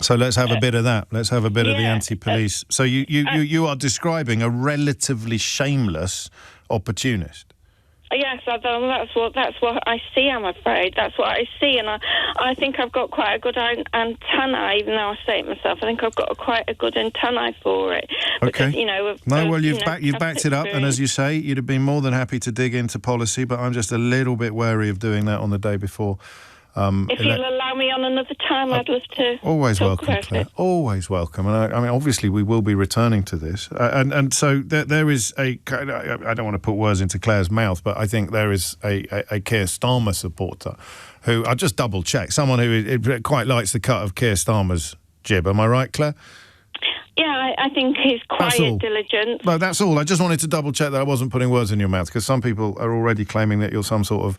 So let's have a bit of that. Let's have a bit of the anti-police. So you are describing a relatively shameless opportunist. Yes, that's what I see, I'm afraid. That's what I see, and I think I've got quite a good antennae, even though I say it myself. I think I've got quite a good antennae for it. Okay. Because, you've backed it up, and as you say, you'd have been more than happy to dig into policy, but I'm just a little bit wary of doing that on the day before. If you'll allow me on another time, I'd love to. Always talk welcome, about Claire. it. Always welcome. And I mean, obviously, we will be returning to this. And so there is I don't want to put words into Claire's mouth, but I think there is a Keir Starmer supporter who, I'll just double check, someone who quite likes the cut of Keir Starmer's jib. Am I right, Claire? Yeah, I think he's quiet, diligent. No, that's all. I just wanted to double check that I wasn't putting words in your mouth, because some people are already claiming that you're some sort of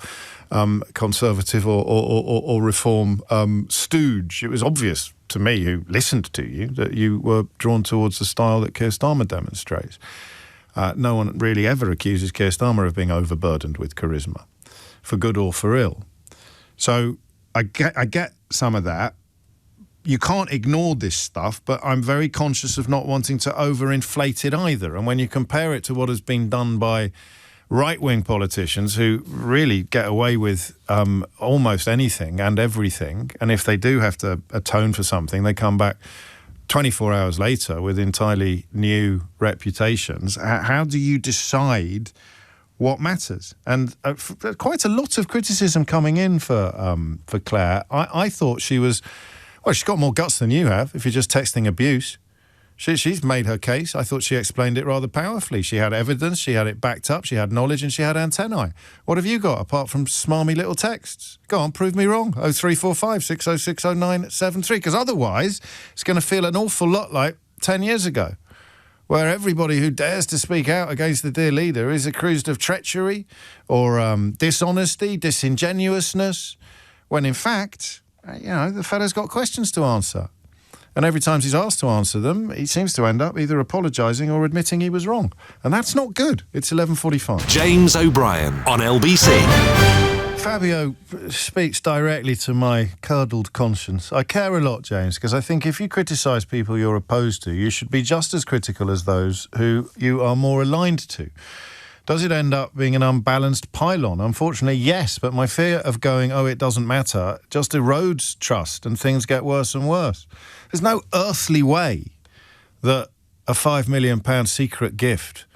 conservative or reform stooge. It was obvious to me, who listened to you, that you were drawn towards the style that Keir Starmer demonstrates. No one really ever accuses Keir Starmer of being overburdened with charisma, for good or for ill. So I get some of that. You can't ignore this stuff, but I'm very conscious of not wanting to overinflate it either. And when you compare it to what has been done by right-wing politicians who really get away with almost anything and everything, and if they do have to atone for something, they come back 24 hours later with entirely new reputations. How do you decide what matters? And quite a lot of criticism coming in for Claire. I thought she was... Well, she's got more guts than you have if you're just texting abuse. She's made her case. I thought she explained it rather powerfully. She had evidence, she had it backed up, she had knowledge, and she had antennae. What have you got apart from smarmy little texts? Go on, prove me wrong. 0345 606 0973, because otherwise it's going to feel an awful lot like 10 years ago, where everybody who dares to speak out against the dear leader is accused of treachery or dishonesty, disingenuousness, when in fact... the fella's got questions to answer. And every time he's asked to answer them, he seems to end up either apologising or admitting he was wrong. And that's not good. It's 11:45. James O'Brien on LBC. Fabio speaks directly to my curdled conscience. I care a lot, James, because I think if you criticise people you're opposed to, you should be just as critical as those who you are more aligned to. Does it end up being an unbalanced pylon? Unfortunately, yes, but my fear of going, it doesn't matter, just erodes trust and things get worse and worse. There's no earthly way that a £5 million secret gift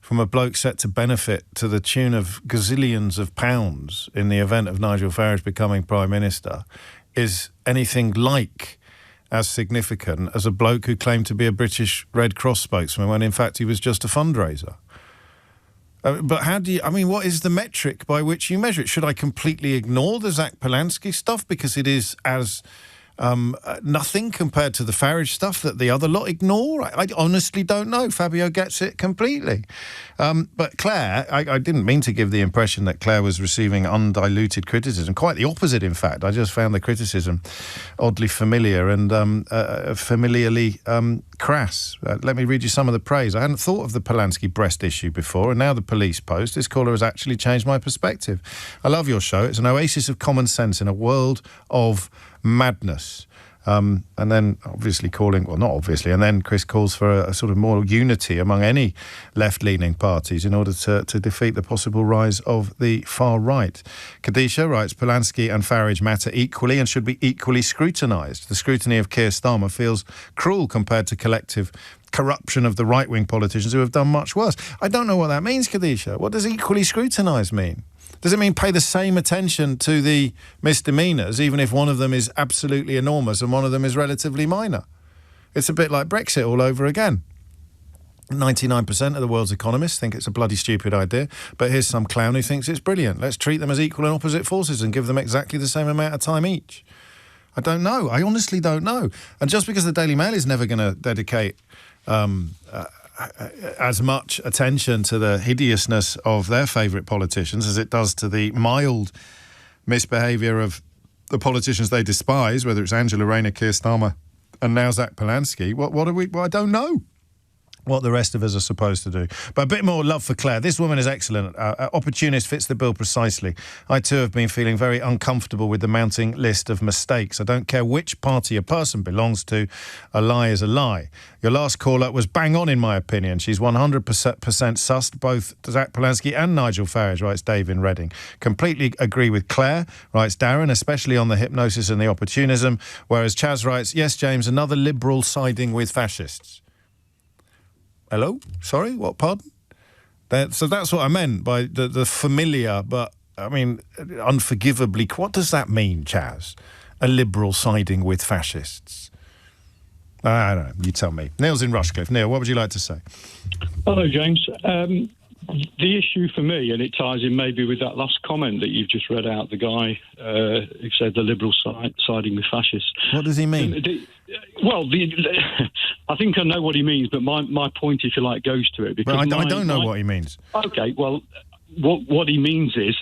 from a bloke set to benefit to the tune of gazillions of pounds in the event of Nigel Farage becoming Prime Minister is anything like as significant as a bloke who claimed to be a British Red Cross spokesman when in fact he was just a fundraiser. But what is the metric by which you measure it? Should I completely ignore the Zack Polanski stuff because it is as nothing compared to the Farage stuff that the other lot ignore? I honestly don't know. Fabio gets it completely. But Claire, I didn't mean to give the impression that Claire was receiving undiluted criticism. Quite the opposite, in fact. I just found the criticism oddly familiar and familiarly crass. Let me read you some of the praise. I hadn't thought of the Polanski breast issue before, and now the police post. This caller has actually changed my perspective. I love your show. It's an oasis of common sense in a world of madness. And then obviously and then Chris calls for a sort of more unity among any left-leaning parties in order to defeat the possible rise of the far right. Kadisha writes, Polanski and Farage matter equally and should be equally scrutinised. The scrutiny of Keir Starmer feels cruel compared to collective corruption of the right-wing politicians who have done much worse. I don't know what that means, Kadisha. What does equally scrutinised mean? Does it mean pay the same attention to the misdemeanours, even if one of them is absolutely enormous and one of them is relatively minor? It's a bit like Brexit all over again. 99% of the world's economists think it's a bloody stupid idea, but here's some clown who thinks it's brilliant. Let's treat them as equal and opposite forces and give them exactly the same amount of time each. I don't know. I honestly don't know. And just because the Daily Mail is never going to dedicate as much attention to the hideousness of their favourite politicians as it does to the mild misbehaviour of the politicians they despise, whether it's Angela Rayner, Keir Starmer and now Zack Polanski, I don't know what the rest of us are supposed to do. But a bit more love for Claire. This woman is excellent. Opportunist fits the bill precisely. I too have been feeling very uncomfortable with the mounting list of mistakes. I don't care which party a person belongs to. A lie is a lie. Your last caller was bang on in my opinion. She's 100% sussed both Zack Polanski and Nigel Farage, writes Dave in Reading. Completely agree with Claire, writes Darren, especially on the hypnosis and the opportunism. Whereas Chaz writes, yes, James, another Liberal siding with fascists. Hello? Sorry? What? Pardon? So that's what I meant by the familiar, but, I mean, unforgivably... What does that mean, Chaz? A Liberal siding with fascists? I don't know. You tell me. Neil's in Rushcliffe. Neil, what would you like to say? Hello, James. The issue for me, and it ties in maybe with that last comment that you've just read out, the guy who said the Liberal siding with fascists. What does he mean? I think I know what he means, but my point, if you like, goes to it. Because I don't know what he means. Okay, well, what he means is,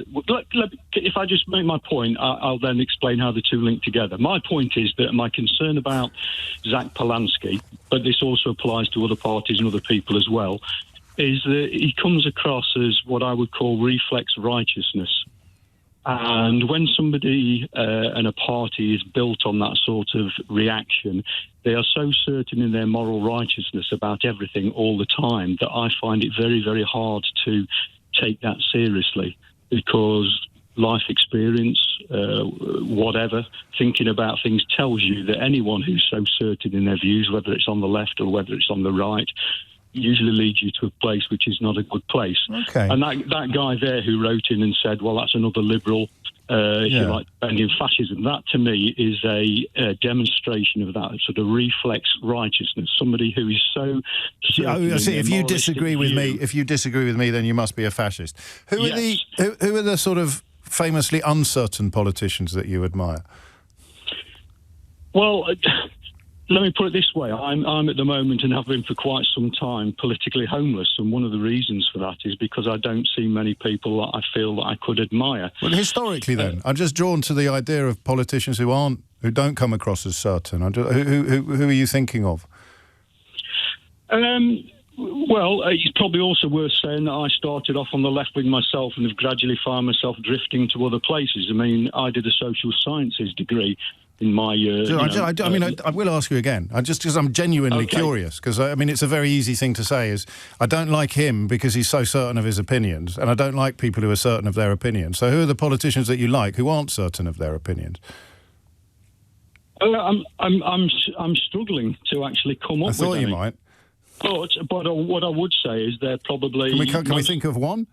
if I just make my point, I'll then explain how the two link together. My point is that my concern about Zack Polanski, but this also applies to other parties and other people as well, is that he comes across as what I would call reflex righteousness. And when somebody and a party is built on that sort of reaction, they are so certain in their moral righteousness about everything all the time that I find it very, very hard to take that seriously, because life experience, whatever, thinking about things tells you that anyone who's so certain in their views, whether it's on the left or whether it's on the right, usually leads you to a place which is not a good place. Okay. And that guy there who wrote in and said, well, that's another Liberal, if you like, defending fascism, that to me is a demonstration of that sort of reflex righteousness. Somebody who is so... if you disagree with me, then you must be a fascist. Who are the sort of famously uncertain politicians that you admire? Well... Let me put it this way. I'm at the moment, and have been for quite some time, politically homeless. And one of the reasons for that is because I don't see many people that I feel that I could admire. Well, historically then, I'm just drawn to the idea of politicians who don't come across as certain. Who are you thinking of? Well, it's probably also worth saying that I started off on the left wing myself and have gradually found myself drifting to other places. I mean, I did a social sciences degree in my... I will ask you again, just because I'm genuinely curious, because, I mean, it's a very easy thing to say, is I don't like him because he's so certain of his opinions, and I don't like people who are certain of their opinions. So who are the politicians that you like who aren't certain of their opinions? I'm struggling to actually come up with I thought you might. But what I would say is they're probably... Can we think of one?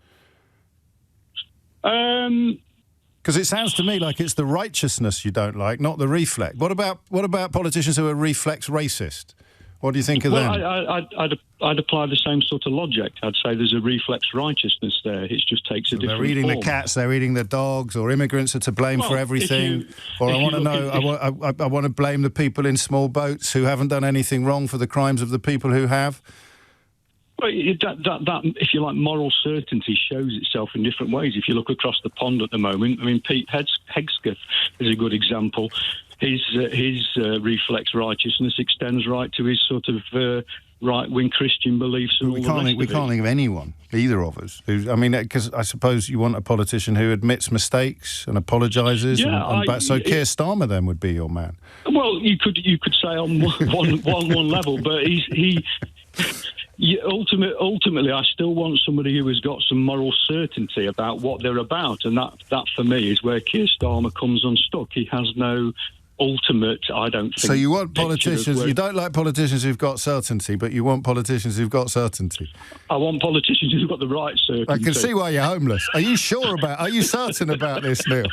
Because it sounds to me like it's the righteousness you don't like, not the reflex. What about politicians who are reflex racist? What do you think of them? I'd apply the same sort of logic. I'd say there's a reflex righteousness there. It just takes a different form. They're eating the cats, they're eating the dogs, or immigrants are to blame for everything. I want to blame the people in small boats who haven't done anything wrong for the crimes of the people who have. Well, that, if you like, moral certainty shows itself in different ways. If you look across the pond at the moment, I mean, Pete Hegseth is a good example. His reflex righteousness extends right to his sort of right-wing Christian beliefs and we can't think of anyone, either of us. Because I suppose you want a politician who admits mistakes and apologises. So Keir Starmer then would be your man. Well, you could say on one level, but ultimately, I still want somebody who has got some moral certainty about what they're about, and that for me is where Keir Starmer comes unstuck. He has no ultimate, I don't think. So you want politicians, you don't like politicians who've got certainty, but you want politicians who've got certainty. I want politicians who've got the right certainty. I can see why you're homeless. Are you certain about this, Neil?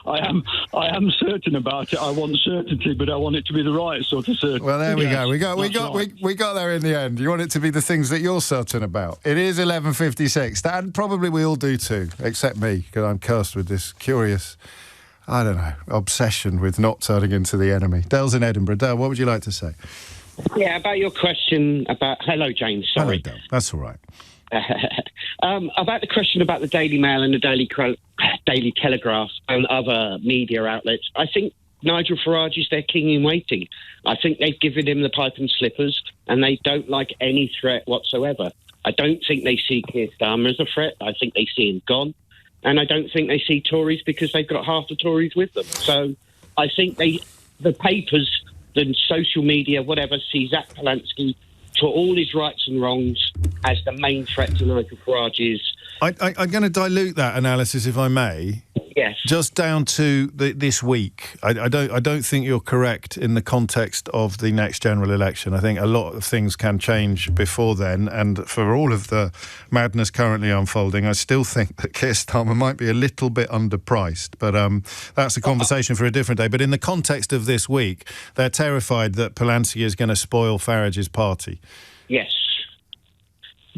I am certain about it. I want certainty, but I want it to be the right sort of certainty. Well, there we go. We got there in the end. You want it to be the things that you're certain about. It is 11:56, and probably we all do too, except me, because I'm cursed with this curious, I don't know, obsession with not turning into the enemy. Dale's in Edinburgh. Dale, what would you like to say? Yeah, about your question about... Hello, James. Sorry. Hello, Dale. That's all right. About the question about the Daily Mail and the Daily Telegraph and other media outlets, I think Nigel Farage is their king in waiting. I think they've given him the pipe and slippers, and they don't like any threat whatsoever. I don't think they see Keir Starmer as a threat. I think they see him gone. And I don't think they see Tories because they've got half the Tories with them. So I think the papers, the social media, whatever, see Zack Polanski for all his rights and wrongs as the main threat to Nigel Farage's... I'm going to dilute that analysis, if I may. Yes. Just down to this week. I don't think you're correct in the context of the next general election. I think a lot of things can change before then, and for all of the madness currently unfolding, I still think that Keir Starmer might be a little bit underpriced. But that's a conversation for a different day. But in the context of this week, they're terrified that Polanski is going to spoil Farage's party. Yes.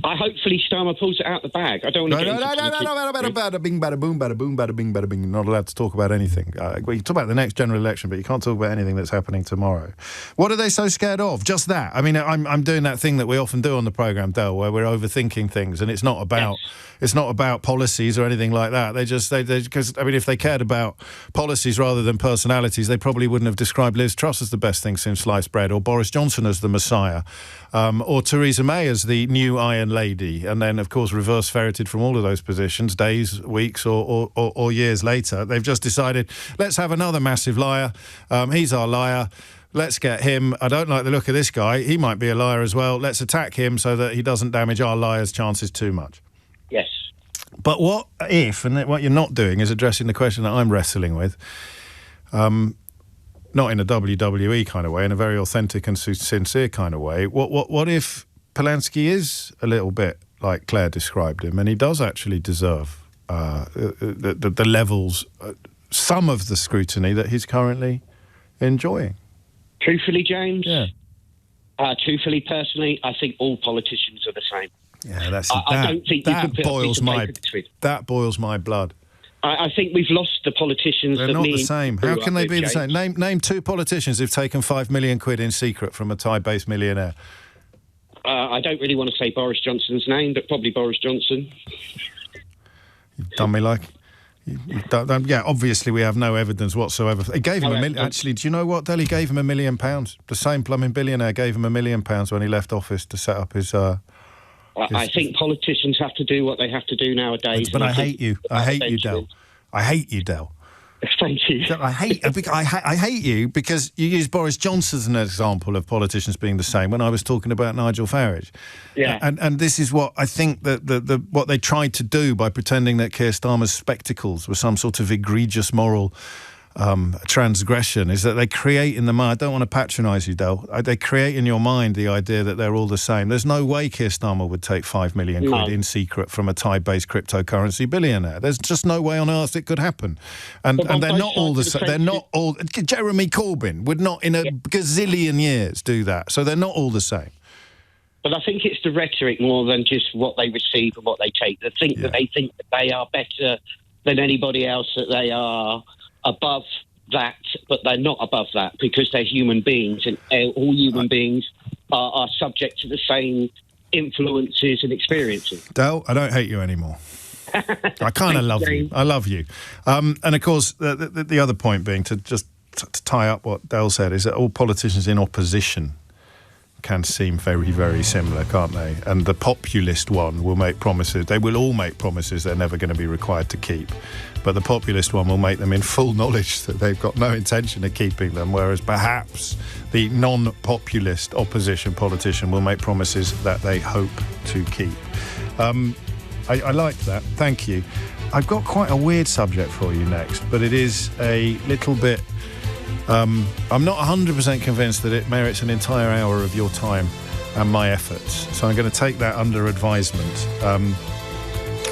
Hopefully Starmer pulls it out the bag. I don't want to No, bada bing, bada boom, bada boom, bada bing, bada bing. You're not allowed to talk about anything. We can talk about the next general election, but you can't talk about anything that's happening tomorrow. What are they so scared of? Just that. I mean, I'm doing that thing that we often do on the programme, Dale, where we're overthinking things, and it's not about policies or anything like that. Because if they cared about policies rather than personalities, they probably wouldn't have described Liz Truss as the best thing since sliced bread, or Boris Johnson as the Messiah, or Theresa May as the new Iron Lady, and then, of course, reverse ferreted from all of those positions days, weeks, or years later. They've just decided, let's have another massive liar. He's our liar. Let's get him. I don't like the look of this guy. He might be a liar as well. Let's attack him so that he doesn't damage our liar's chances too much. Yes. But what if, and what you're not doing is addressing the question that I'm wrestling with, not in a WWE kind of way, in a very authentic and sincere kind of way. What if Polanski is a little bit like Claire described him, and he does actually deserve the levels, some of the scrutiny that he's currently enjoying? Truthfully, James? Yeah. Truthfully, personally, I think all politicians are the same. Yeah, I don't think that you can put boils a piece of paper my between. That boils my blood. I think we've lost the politicians. They're that not me the same. How can they be the same? Name two politicians who've taken £5 million in secret from a Thai-based millionaire. I don't really want to say Boris Johnson's name, but probably Boris Johnson. You've done me like... Yeah, obviously we have no evidence whatsoever. He gave him $1 million. Actually, do you know what, Del? He gave him £1 million. The same plumbing billionaire gave him £1 million when he left office to set up his... I think politicians have to do what they have to do nowadays. But I hate you. I hate you, Del. I hate you, Del. Thank you. I hate you because you use Boris Johnson as an example of politicians being the same when I was talking about Nigel Farage. Yeah. And this is what I think that what they tried to do by pretending that Keir Starmer's spectacles were some sort of egregious moral transgression, is that they create in the mind, I don't want to patronise you, Del, they create in your mind the idea that they're all the same. There's no way Keir Starmer would take £5 million in secret from a Thai-based cryptocurrency billionaire. There's just no way on earth it could happen. And they're not all the same. They're not all... Jeremy Corbyn would not in a gazillion years do that. So they're not all the same. But I think it's the rhetoric more than just what they receive and what they take. That they think that they are better than anybody else, that they are above that, but they're not above that because they're human beings, and all human beings are subject to the same influences and experiences. Del, I don't hate you anymore. I kind of love you. I love you. And of course, the other point being, to tie up what Del said, is that all politicians in opposition can seem very, very similar, can't they? And the populist one will make promises. They will all make promises they're never going to be required to keep. But the populist one will make them in full knowledge that they've got no intention of keeping them, whereas perhaps the non-populist opposition politician will make promises that they hope to keep. I like that. Thank you. I've got quite a weird subject for you next, but it is a little bit... I'm not 100% convinced that it merits an entire hour of your time and my efforts. So I'm going to take that under advisement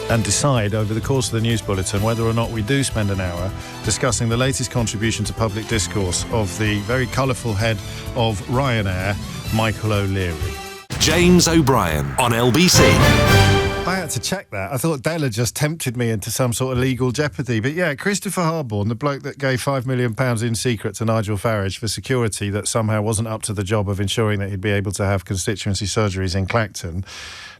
and decide over the course of the news bulletin whether or not we do spend an hour discussing the latest contribution to public discourse of the very colourful head of Ryanair, Michael O'Leary. James O'Brien on LBC. I had to check that. I thought Della just tempted me into some sort of legal jeopardy. But yeah, Christopher Harborne, the bloke that gave £5 million in secret to Nigel Farage for security that somehow wasn't up to the job of ensuring that he'd be able to have constituency surgeries in Clacton,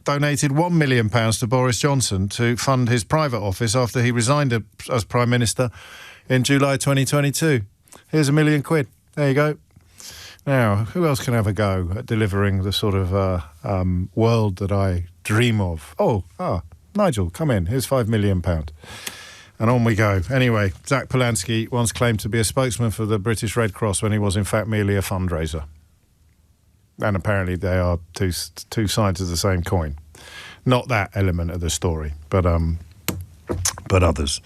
donated £1 million to Boris Johnson to fund his private office after he resigned as Prime Minister in July 2022. Here's £1 million. There you go. Now, who else can have a go at delivering the sort of world that I dream of? Nigel, come in. Here's £5 million. And on we go. Anyway, Zack Polanski once claimed to be a spokesman for the British Red Cross when he was in fact merely a fundraiser. And apparently they are two sides of the same coin. Not that element of the story, but others.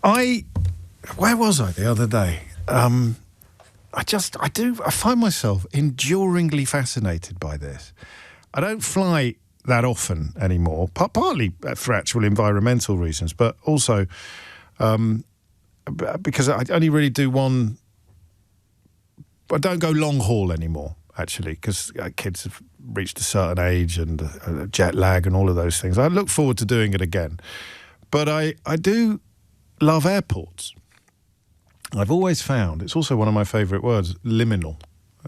Where was I the other day? I find myself enduringly fascinated by this. I don't fly that often anymore, partly for actual environmental reasons, but also because I only really do one. I don't go long haul anymore, actually, because kids have reached a certain age and jet lag and all of those things. I look forward to doing it again. But I do love airports. I've always found, it's also one of my favourite words, liminal.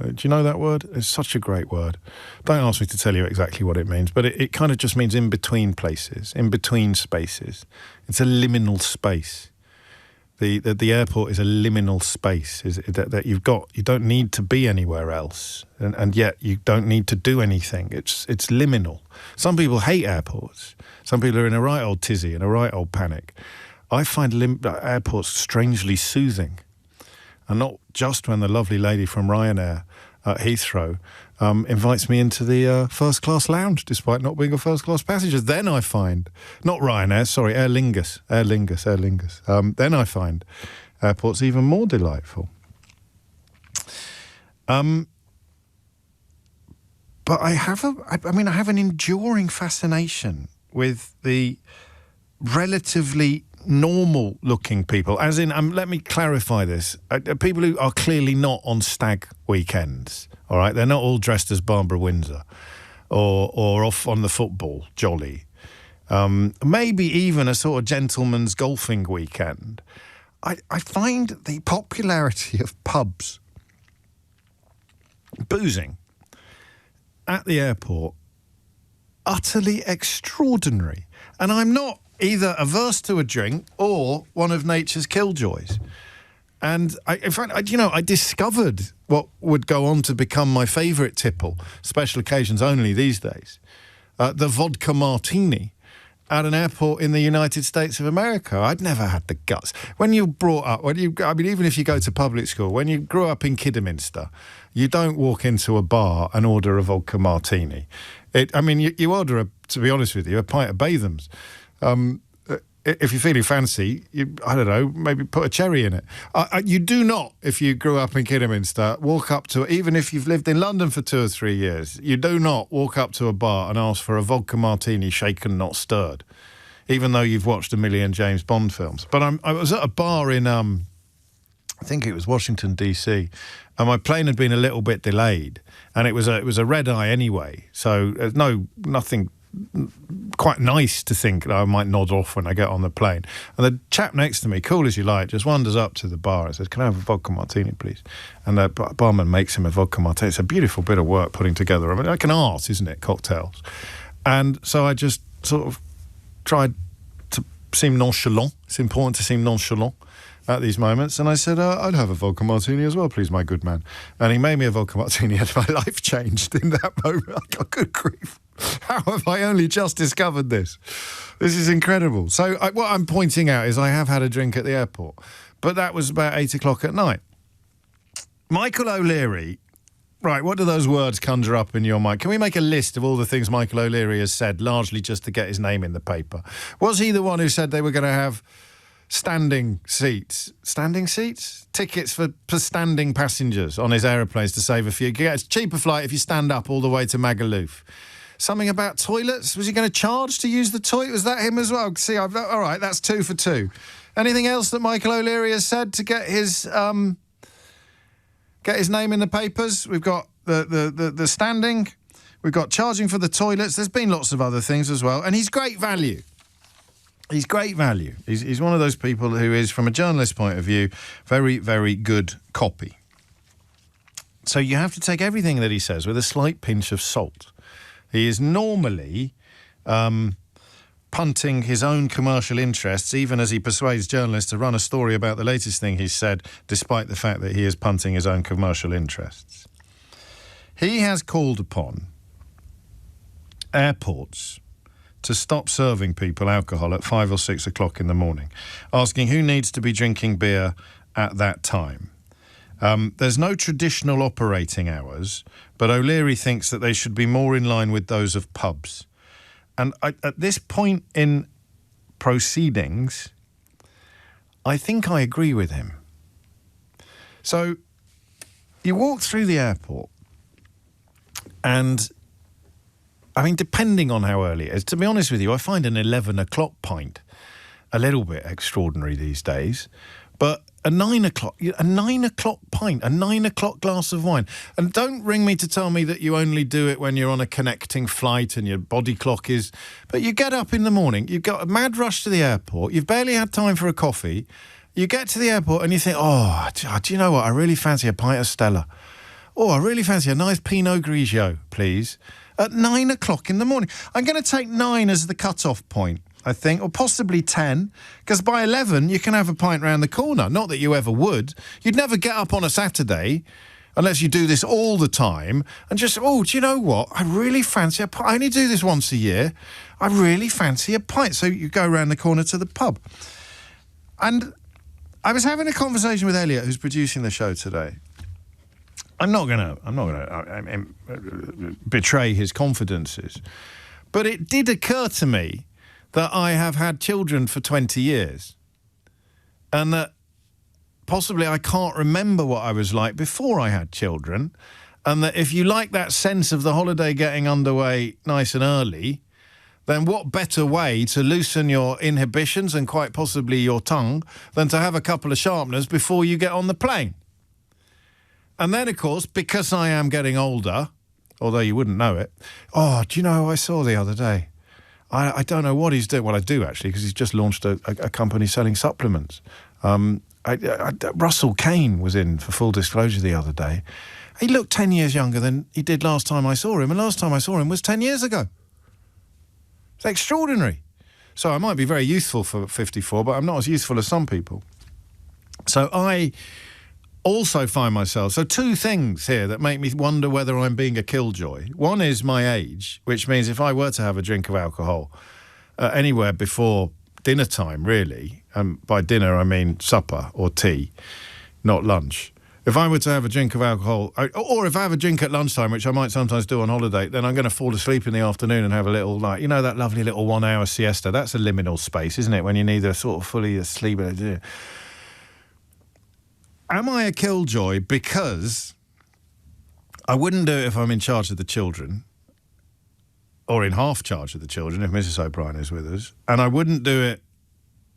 Do you know that word? It's such a great word. Don't ask me to tell you exactly what it means, but it kind of just means in between places, in between spaces. It's a liminal space. The airport is a liminal space that you don't need to be anywhere else, and yet you don't need to do anything. It's liminal. Some people hate airports. Some people are in a right old tizzy and a right old panic. I find airports strangely soothing, and not just when the lovely lady from Ryanair at Heathrow invites me into the first-class lounge, despite not being a first-class passenger. Then I find, not Ryanair, sorry, Aer Lingus. Then I find airports even more delightful. But I have an enduring fascination with the relatively normal-looking people, as in, let me clarify this, people who are clearly not on stag weekends, all right? They're not all dressed as Barbara Windsor or off on the football jolly. Maybe even a sort of gentleman's golfing weekend. I find the popularity of pubs, boozing, at the airport utterly extraordinary. And I'm not either averse to a drink or one of nature's killjoys. And I discovered what would go on to become my favourite tipple, special occasions only these days, the vodka martini at an airport in the United States of America. I'd never had the guts. When you're brought up, even if you go to public school, when you grew up in Kidderminster, you don't walk into a bar and order a vodka martini. You order, to be honest with you, a pint of Bathams. If you're feeling fancy, maybe put a cherry in it. You do not, if you grew up in Kidderminster, walk up to, even if you've lived in London for 2 or 3 years, you do not walk up to a bar and ask for a vodka martini shaken, not stirred, even though you've watched 1 million James Bond films. But I was at a bar in, I think it was Washington, D.C., and my plane had been a little bit delayed, and it was a red eye anyway, so there's nothing quite nice to think that I might nod off when I get on the plane. And the chap next to me, cool as you like, just wanders up to the bar and says, "Can I have a vodka martini, please?" And the barman makes him a vodka martini. It's a beautiful bit of work putting together. Like an art, isn't it, cocktails? And so I just sort of tried to seem nonchalant. It's important to seem nonchalant. at these moments. And I said, I'd have a vodka martini as well, please, my good man. And he made me a vodka martini and my life changed in that moment. I got good grief. How have I only just discovered this? This is incredible. So what I'm pointing out is I have had a drink at the airport, but that was about 8 o'clock at night. Michael O'Leary, right, what do those words conjure up in your mind? Can we make a list of all the things Michael O'Leary has said, largely just to get his name in the paper? Was he the one who said they were going to have standing seats? Standing seats? Tickets for standing passengers on his aeroplanes to save a few. You get a cheaper flight if you stand up all the way to Magaluf. Something about toilets? Was he going to charge to use the toilet? Was that him as well? See, all right, that's 2 for 2. Anything else that Michael O'Leary has said to get his name in the papers? We've got the standing. We've got charging for the toilets. There's been lots of other things as well. And he's great value. He's great value. He's one of those people who is, from a journalist's point of view, very, very good copy. So you have to take everything that he says with a slight pinch of salt. He is normally punting his own commercial interests, even as he persuades journalists to run a story about the latest thing he's said, despite the fact that he is punting his own commercial interests. He has called upon airports to stop serving people alcohol at 5 or 6 o'clock in the morning, asking who needs to be drinking beer at that time. There's no traditional operating hours, but O'Leary thinks that they should be more in line with those of pubs. And at this point in proceedings, I think I agree with him. So you walk through the airport and, I mean, depending on how early it is, to be honest with you, I find an 11 o'clock pint a little bit extraordinary these days. But a 9 o'clock pint, a 9 o'clock glass of wine. And don't ring me to tell me that you only do it when you're on a connecting flight and your body clock is... But you get up in the morning, you've got a mad rush to the airport, you've barely had time for a coffee, you get to the airport and you think, do you know what, I really fancy a pint of Stella. Oh, I really fancy a nice Pinot Grigio, please. At 9 o'clock in the morning. I'm going to take 9 as the cut-off point, I think, or possibly 10, because by 11 you can have a pint round the corner. Not that you ever would. You'd never get up on a Saturday, unless you do this all the time, and just, do you know what? I really fancy a pint. I only do this once a year. I really fancy a pint. So you go round the corner to the pub. And I was having a conversation with Elliot, who's producing the show today. I'm not going to betray his confidences, but it did occur to me that I have had children for 20 years and that possibly I can't remember what I was like before I had children, and that if you like that sense of the holiday getting underway nice and early, then what better way to loosen your inhibitions and quite possibly your tongue than to have a couple of sharpeners before you get on the plane? And then, of course, because I am getting older, although you wouldn't know it, do you know who I saw the other day? I don't know what he's doing. Well, I do, actually, because he's just launched a company selling supplements. Russell Kane was in, for full disclosure, the other day. He looked 10 years younger than he did last time I saw him, and last time I saw him was 10 years ago. It's extraordinary. So I might be very youthful for 54, but I'm not as youthful as some people. So I also find myself... So 2 things here that make me wonder whether I'm being a killjoy. One is my age, which means if I were to have a drink of alcohol anywhere before dinner time, really, and by dinner I mean supper or tea, not lunch. If I were to have a drink of alcohol, or if I have a drink at lunchtime, which I might sometimes do on holiday, then I'm going to fall asleep in the afternoon and have a little, that lovely little 1 hour siesta. That's a liminal space, isn't it, when you need a sort of fully asleep. Am I a killjoy because I wouldn't do it if I'm in charge of the children, or in half charge of the children if Mrs. O'Brien is with us, and I wouldn't do it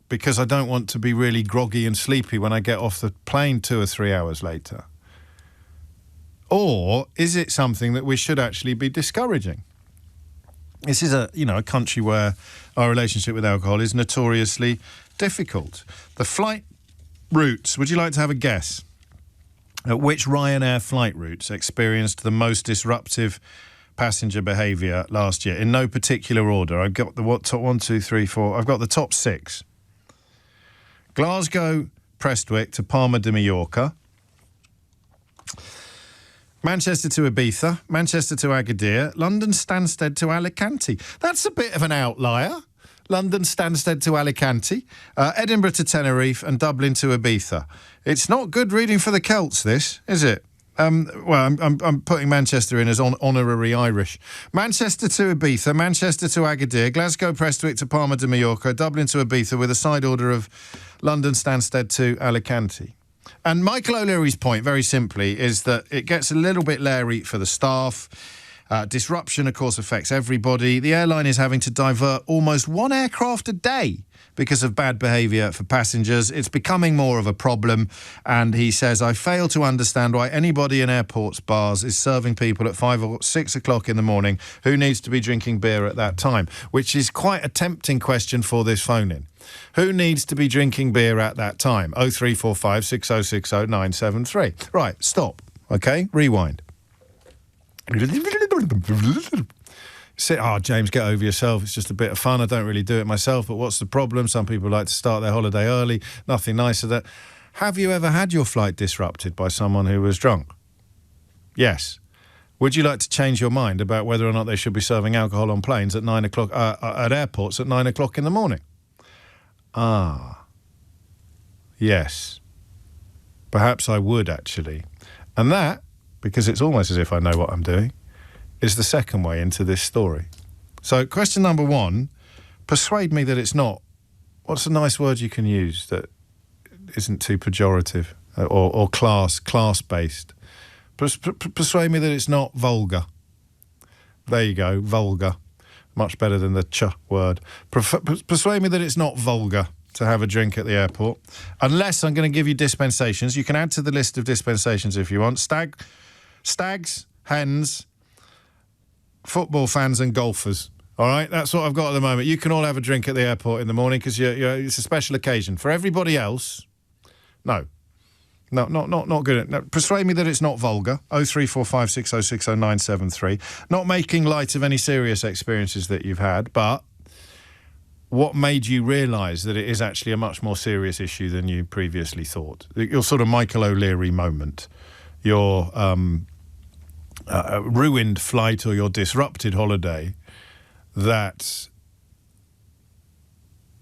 because I don't want to be really groggy and sleepy when I get off the plane 2 or 3 hours later? Or is it something that we should actually be discouraging? This is a country where our relationship with alcohol is notoriously difficult. The flight routes, would you like to have a guess at which Ryanair flight routes experienced the most disruptive passenger behaviour last year? In no particular order. I've got the top 1, 2, 3, 4. I've got the top 6. Glasgow, Prestwick to Palma de Mallorca. Manchester to Ibiza, Manchester to Agadir, London Stansted to Alicante. That's a bit of an outlier. London Stansted to Alicante, Edinburgh to Tenerife, and Dublin to Ibiza. It's not good reading for the Celts, this, is it? I'm putting Manchester in as honorary Irish. Manchester to Ibiza, Manchester to Agadir, Glasgow Prestwick to Palma de Mallorca, Dublin to Ibiza, with a side order of London Stansted to Alicante. And Michael O'Leary's point, very simply, is that it gets a little bit leery for the staff. Disruption, of course, affects everybody. The airline is having to divert almost one aircraft a day because of bad behaviour for passengers. It's becoming more of a problem. And he says, I fail to understand why anybody in airports, bars, is serving people at 5 or 6 o'clock in the morning who needs to be drinking beer at that time, which is quite a tempting question for this phone-in. Who needs to be drinking beer at that time? 0345 6060 973. Right, stop. OK, rewind. Say, James, get over yourself. It's just a bit of fun. I don't really do it myself, but what's the problem? Some people like to start their holiday early. Nothing nicer than... Have you ever had your flight disrupted by someone who was drunk? Yes. Would you like to change your mind about whether or not they should be serving alcohol on planes at 9 o'clock, at airports at 9 o'clock in the morning? Yes. Perhaps I would, actually. And that, because it's almost as if I know what I'm doing, is the second way into this story. So question number one, persuade me that it's not. What's a nice word you can use that isn't too pejorative or class-based? Persuade me that it's not vulgar. There you go, vulgar. Much better than the ch word. Persuade me that it's not vulgar to have a drink at the airport. Unless I'm going to give you dispensations. You can add to the list of dispensations if you want. Stags, hens, football fans and golfers. All right? That's what I've got at the moment. You can all have a drink at the airport in the morning because it's a special occasion. For everybody else, no. No, not good. No, persuade me that it's not vulgar. 0345 6060 973. Not making light of any serious experiences that you've had, but what made you realise that it is actually a much more serious issue than you previously thought? Your sort of Michael O'Leary moment. Your ruined flight or your disrupted holiday that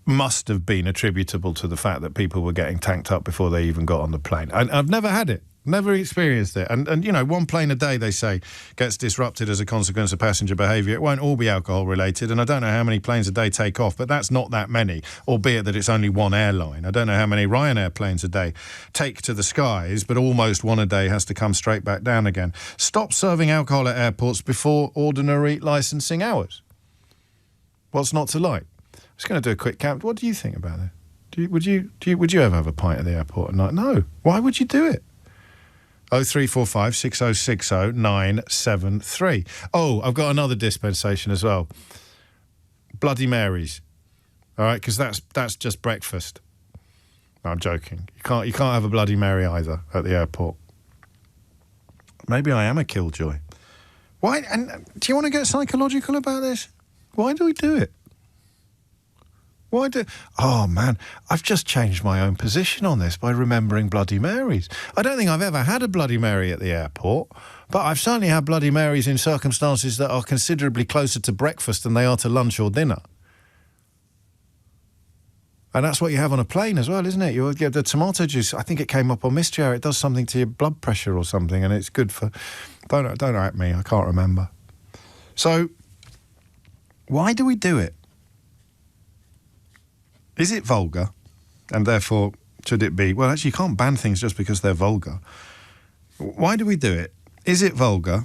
must have been attributable to the fact that people were getting tanked up before they even got on the plane. And I've never had it, never experienced it. And you know, one plane a day, they say, gets disrupted as a consequence of passenger behaviour. It won't all be alcohol related, and I don't know how many planes a day take off, but that's not that many, albeit that it's only one airline. I don't know how many Ryanair planes a day take to the skies, but almost one a day has to come straight back down again. Stop serving alcohol at airports before ordinary licensing hours. What's not to like? I'm just going to do a quick count. What do you think about it? Would you ever have a pint at the airport at night? No. Why would you do it? 0345 6060 973. Oh, I've got another dispensation as well. Bloody Marys. All right, because that's just breakfast. No, I'm joking. You can't have a Bloody Mary either at the airport. Maybe I am a killjoy. Why? And do you want to get psychological about this? Why do we do it? Oh, man, I've just changed my own position on this by remembering Bloody Marys. I don't think I've ever had a Bloody Mary at the airport, but I've certainly had Bloody Marys in circumstances that are considerably closer to breakfast than they are to lunch or dinner. And that's what you have on a plane as well, isn't it? You get the tomato juice. I think it came up on Mystery Hour. It does something to your blood pressure or something, and it's good for... Don't at me, I can't remember. So, why do we do it? Is it vulgar? And therefore, should it be... Well, actually, you can't ban things just because they're vulgar. Why do we do it? Is it vulgar?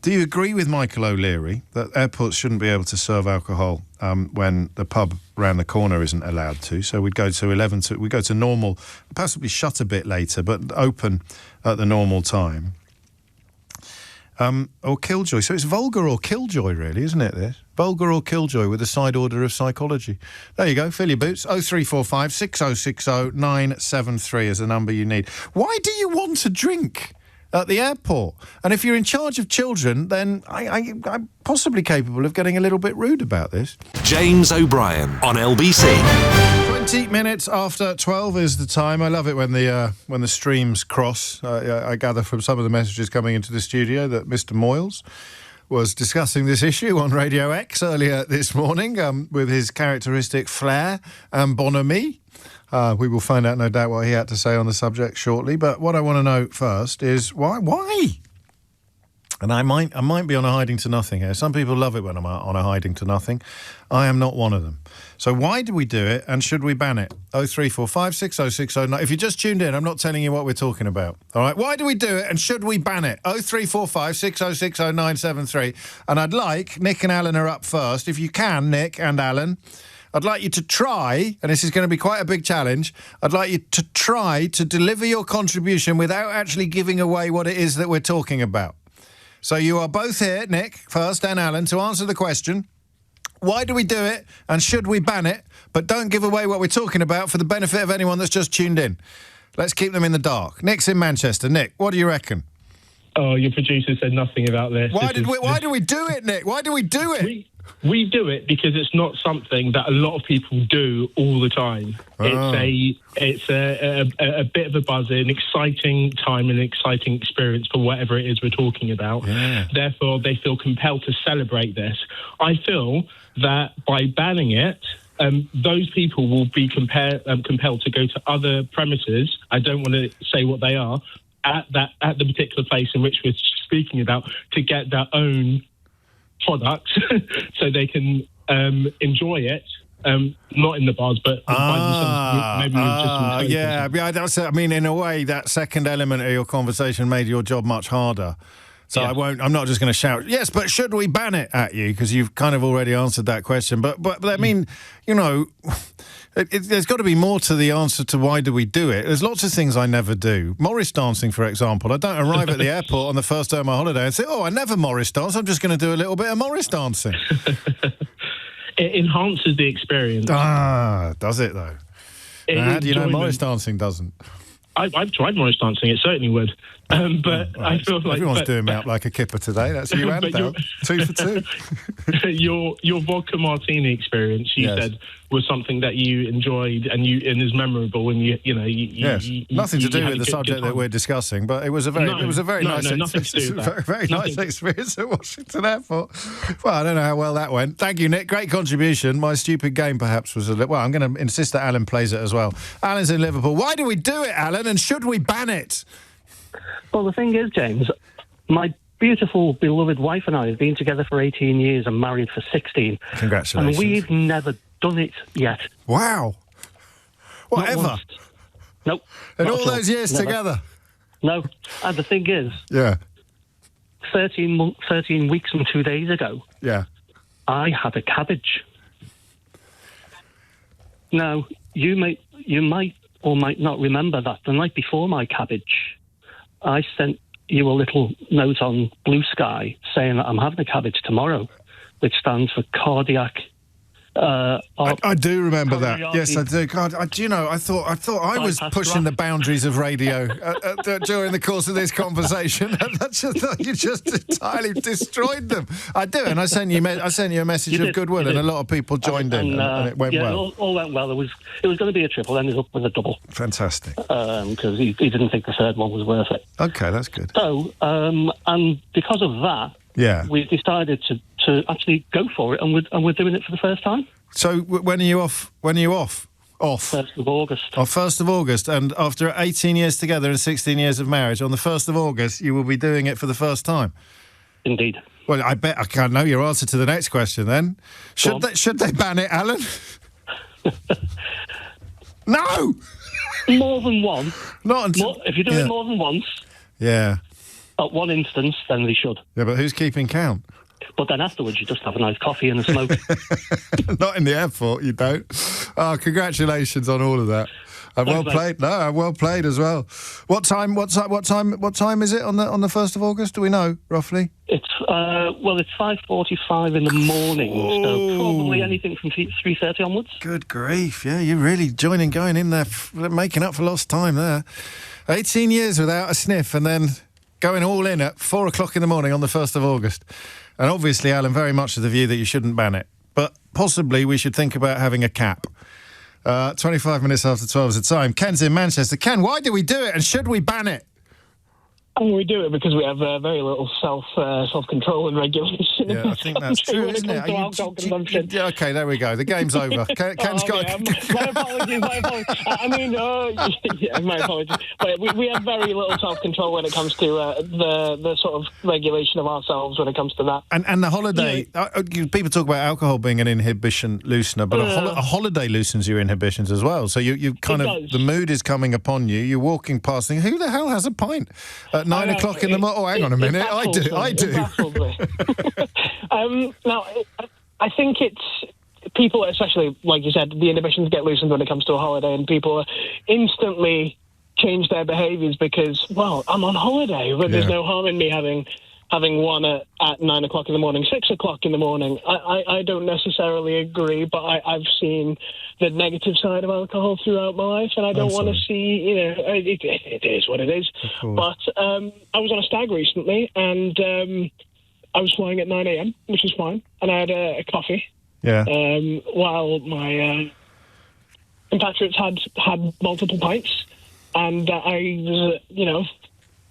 Do you agree with Michael O'Leary that airports shouldn't be able to serve alcohol when the pub round the corner isn't allowed to? So we'd go to we go to normal, possibly shut a bit later, but open at the normal time. Or killjoy. So it's vulgar or killjoy, really, isn't it, this? Vulgar or killjoy with a side order of psychology. There you go, fill your boots. 0345 6060 973 is the number you need. Why do you want to drink at the airport? And if you're in charge of children, then I'm possibly capable of getting a little bit rude about this. James O'Brien on LBC. 20 minutes after 12 is the time. I love it when the streams cross. I gather from some of the messages coming into the studio that Mr. Moyles was discussing this issue on Radio X earlier this morning with his characteristic flair and bonhomie. We will find out, no doubt, what he had to say on the subject shortly. But what I want to know first is why? And I might be on a hiding to nothing here. Some people love it when I'm on a hiding to nothing. I am not one of them. So why do we do it, and should we ban it? 0345 60609. If you just tuned in, I'm not telling you what we're talking about. All right? Why do we do it, and should we ban it? 0345 6060973. And I'd like, Nick and Alan are up first. If you can, Nick and Alan, I'd like you to try, and this is going to be quite a big challenge, I'd like you to try to deliver your contribution without actually giving away what it is that we're talking about. So you are both here, Nick, first, and Alan, to answer the question, why do we do it, and should we ban it? But don't give away what we're talking about for the benefit of anyone that's just tuned in. Let's keep them in the dark. Nick's in Manchester. Nick, what do you reckon? Oh, your producer said nothing about this. Why do we do it, Nick? Why do we do it? We do it because it's not something that a lot of people do all the time. Oh. It's a bit of a buzz, an exciting time, an exciting experience for whatever it is we're talking about. Yeah. Therefore, they feel compelled to celebrate this. I feel that by banning it, those people will be compelled to go to other premises. I don't want to say what they are at the particular place in which we're speaking about to get their own products so they can enjoy it, not in the bars, but by themselves, maybe with just some yeah, that's, I mean, in a way, that second element of your conversation made your job much harder. So yeah. I'm not just going to shout, yes, but should we ban it at you? Because you've kind of already answered that question. But I mean, you know, there's got to be more to the answer to why do we do it. There's lots of things I never do. Morris dancing, for example. I don't arrive at the airport on the first day of my holiday and say, oh, I never Morris dance. I'm just going to do a little bit of Morris dancing. It enhances the experience. Does it, though? How do you know Morris dancing doesn't? I've tried Morris dancing. It certainly would. But I feel like... Everyone's doing me out like a kipper today. That's you and Dale. 2 for 2. Your vodka martini experience, you said, was something that you enjoyed and is memorable when you nothing to do with the subject that we're discussing, but it was a very nice experience at Washington Airport. Well, I don't know how well that went. Thank you, Nick. Great contribution. My stupid game perhaps was a little... Well, I'm going to insist that Alan plays it as well. Alan's in Liverpool. Why do we do it, Alan, and should we ban it? Well, the thing is, James, my beautiful, beloved wife and I have been together for 18 years and married for 16. Congratulations. And we've never done it yet. Wow. Whatever? Nope. In all those years together? No. And the thing is, 13 weeks and 2 days ago, I had a cabbage. Now, you might or might not remember that the night before my cabbage, I sent you a little note on Blue Sky saying that I'm having a cabbage tomorrow, which stands for cardiac. I do remember that. Yes, I do. God, I thought I was pushing the boundaries of radio during the course of this conversation. You just entirely destroyed them. I do, and I sent you a message of goodwill, and a lot of people joined in, and it went well. All went well. It was going to be a triple, ended up with a double. Fantastic. Because he didn't think the third one was worth it. Okay, that's good. So, and because of that, we decided to actually go for it, and we're doing it for the first time. So when are you off? Off? 1st of August. Oh, 1st of August. And after 18 years together and 16 years of marriage, on the 1st of August, you will be doing it for the first time? Indeed. Well, I bet I can't know your answer to the next question then. Should they ban it, Alan? No! More than one. If you do it more than once. Yeah. At one instance, then they should. Yeah, but who's keeping count? But then afterwards, you just have a nice coffee and a smoke. Not in the airport, you don't. Oh, congratulations on all of that. And well played. No, well played as well. What time is it on the 1st of August? Do we know roughly? It's 5:45 in the morning, so probably anything from 3:30 onwards. Good grief! Yeah, you're really going in there, making up for lost time there. 18 years without a sniff, and then going all in at 4 o'clock in the morning on the 1st of August. And obviously, Alan, very much of the view that you shouldn't ban it. But possibly we should think about having a cap. 25 minutes after 12 is the time. Ken's in Manchester. Ken, why do we do it and should we ban it? And we do it because we have very little self-control and regulation. Yeah, I think that's true, isn't it? Alcohol consumption. Yeah, okay, there we go. The game's over. Ken's got... My apologies. I mean, yeah, my apologies. But we have very little self-control when it comes to the sort of regulation of ourselves when it comes to that. And the holiday... people talk about alcohol being an inhibition loosener, but a holiday loosens your inhibitions as well. So you kind of... The mood is coming upon you. You're walking past thinking, who the hell has a pint at 9 o'clock in the morning? Oh, hang on a minute. I do. Now, I think it's people, especially, like you said, the inhibitions get loosened when it comes to a holiday, and people instantly change their behaviours because, well, I'm on holiday, but there's no harm in me having one at 9 o'clock in the morning, 6 o'clock in the morning. I don't necessarily agree, but I've seen the negative side of alcohol throughout my life, and I don't want to see, it is what it is. But I was on a stag recently, and I was flying at 9 a.m., which was fine, and I had a coffee. Yeah. While my compatriots had multiple pints, and I was,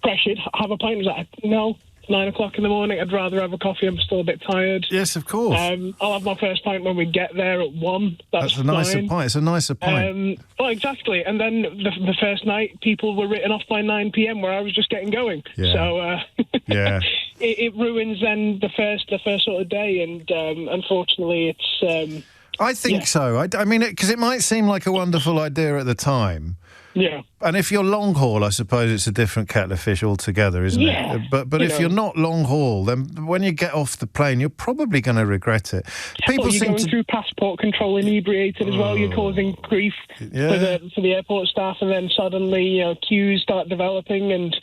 pressured, have a pint. I was like, no. 9 o'clock in the morning, I'd rather have a coffee. I'm still a bit tired. Yes, of course. I'll have my first pint when we get there at 1. That's a nicer pint. It's a nicer pint. Well, exactly. And then the first night, people were written off by 9 p.m. where I was just getting going. Yeah. So yeah, it ruins then the first sort of day. And unfortunately, it's. I think so. I mean, because it might seem like a wonderful idea at the time. Yeah. And if you're long haul, I suppose it's a different kettle of fish altogether, isn't it? But if you're not long haul, then when you get off the plane, you're probably going to regret it. People you're going through passport control inebriated as well. You're causing grief for the airport staff, and then suddenly queues start developing, and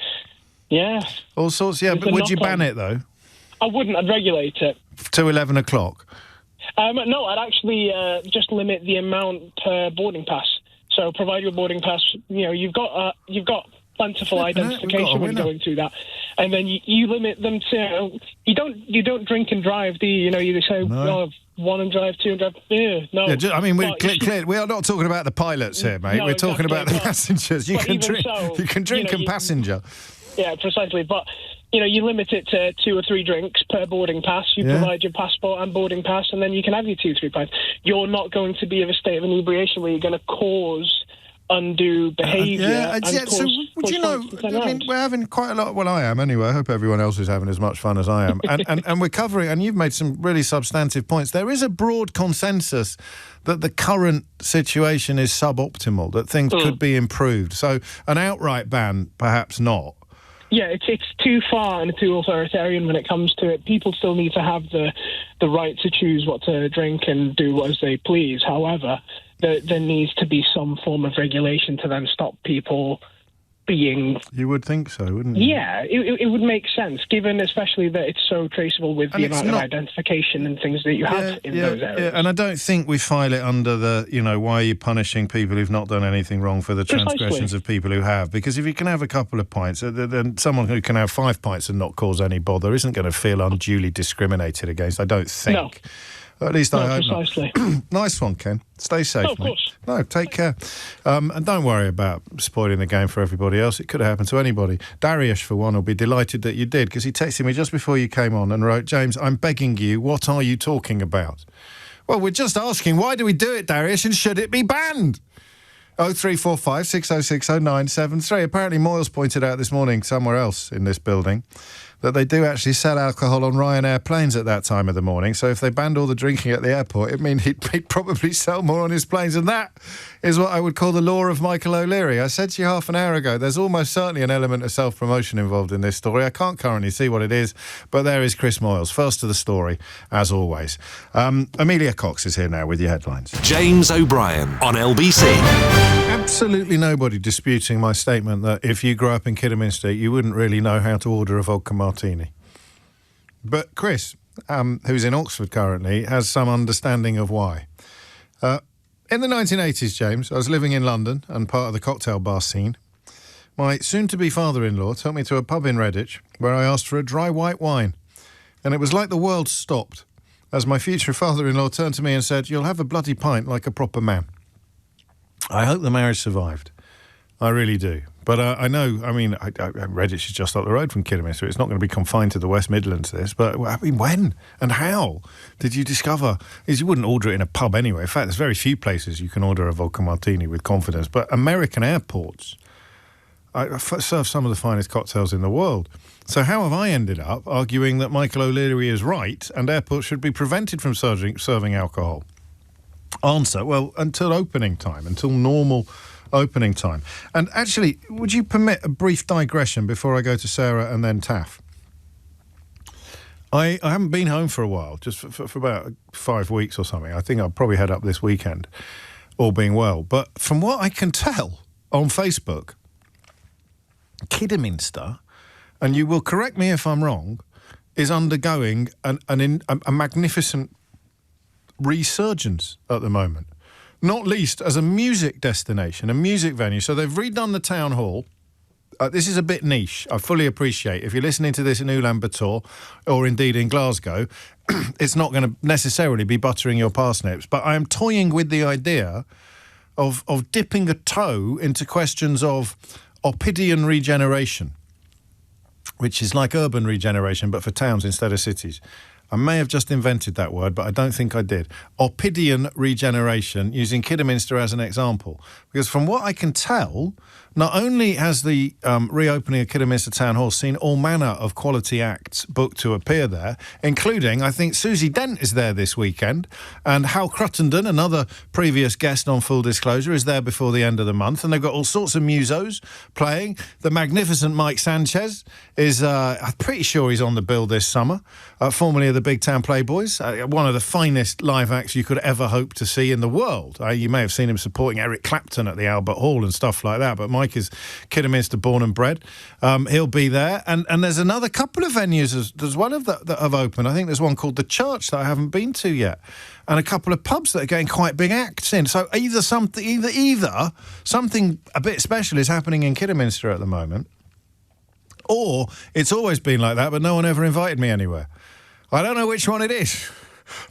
all sorts. Yeah, but would you ban it though? I wouldn't. I'd regulate it to 11 o'clock. No, I'd actually just limit the amount per boarding pass. So provide your boarding pass. You've got plentiful identification when you're going through that, and then you limit them to. You don't drink and drive, do you? You say one and drive, two and drive. No. Yeah, I mean, we are not talking about the pilots here, mate. We're talking about the passengers. You can drink. You can drink and passenger. Yeah, precisely. But you limit it to 2 or 3 drinks per boarding pass. You provide your passport and boarding pass, and then you can have your 2-3 pints. You're not going to be of a state of inebriation where you're going to cause undue behaviour. So would you know? I mean, we're having quite a lot. Well, I am anyway. I hope everyone else is having as much fun as I am. and we're covering. And you've made some really substantive points. There is a broad consensus that the current situation is suboptimal. That things could be improved. So an outright ban, perhaps not. Yeah, it's too far and too authoritarian when it comes to it. People still need to have the right to choose what to drink and do as they please. However, there needs to be some form of regulation to then stop people being... You would think so, wouldn't you? Yeah, it would make sense, given especially that it's so traceable with the amount of identification and things that you have in those areas. Yeah, and I don't think we file it under the, why are you punishing people who've not done anything wrong for the transgressions of people who have? Because if you can have a couple of pints, then someone who can have 5 pints and not cause any bother isn't going to feel unduly discriminated against, I don't think. No. At least I hope precisely. Not. Nice one, Ken. Stay safe, of course. No, take care. And don't worry about spoiling the game for everybody else. It could have happened to anybody. Darius, for one, will be delighted that you did, because he texted me just before you came on and wrote, James, I'm begging you, what are you talking about? Well, we're just asking, why do we do it, Darius, and should it be banned? 0345 606 0973. Apparently Moyles pointed out this morning somewhere else in this building that they do actually sell alcohol on Ryanair planes at that time of the morning. So if they banned all the drinking at the airport, it means he'd probably sell more on his planes. And that is what I would call the law of Michael O'Leary. I said to you half an hour ago, there's almost certainly an element of self-promotion involved in this story. I can't currently see what it is, but there is Chris Moyles, first to the story, as always. Amelia Cox is here now with your headlines. James O'Brien on LBC. Absolutely nobody disputing my statement that if you grew up in Kidderminster, you wouldn't really know how to order a vodka martini. But Chris, who's in Oxford currently, has some understanding of why. In the 1980s, James, I was living in London and part of the cocktail bar scene. My soon-to-be father-in-law took me to a pub in Redditch where I asked for a dry white wine. And it was like the world stopped as my future father-in-law turned to me and said, "You'll have a bloody pint like a proper man." I hope the marriage survived. I really do. But I know, I mean, Redditch is just up the road from Kidderminster. It's not going to be confined to the West Midlands, this. But, I mean, when and how did you discover? You wouldn't order it in a pub anyway. In fact, there's very few places you can order a vodka martini with confidence. But American airports serve some of the finest cocktails in the world. So how have I ended up arguing that Michael O'Leary is right and airports should be prevented from serving alcohol? Answer, well, until opening time, until normal opening time. And actually, would you permit a brief digression before I go to Sarah and then Taff? I haven't been home for a while, just for about 5 weeks or something. I think I'll probably head up this weekend, all being well. But from what I can tell on Facebook, Kidderminster, and you will correct me if I'm wrong, is undergoing a magnificent resurgence at the moment. Not least as a music destination, a music venue. So they've redone the town hall. This is a bit niche, I fully appreciate. If you're listening to this in Ulaanbaatar or indeed in Glasgow, it's not going to necessarily be buttering your parsnips. But I am toying with the idea of dipping a toe into questions of Opidian regeneration, which is like urban regeneration, but for towns instead of cities. I may have just invented that word, but I don't think I did. Opidian regeneration, using Kidderminster as an example. Because from what I can tell, not only has the reopening of Kidderminster Town Hall seen all manner of quality acts booked to appear there, including, I think, Susie Dent is there this weekend, and Hal Cruttenden, another previous guest on Full Disclosure, is there before the end of the month, and they've got all sorts of musos playing. The magnificent Mike Sanchez is, I'm pretty sure he's on the bill this summer, formerly of the Big Town Playboys, one of the finest live acts you could ever hope to see in the world. You may have seen him supporting Eric Clapton at the Albert Hall and stuff like that, but Mike is Kidderminster born and bred. He'll be there. And there's another couple of venues as well that have opened. I think there's one called The Church that I haven't been to yet. And a couple of pubs that are getting quite big acts in. So either something a bit special is happening in Kidderminster at the moment, or it's always been like that, but no one ever invited me anywhere. I don't know which one it is,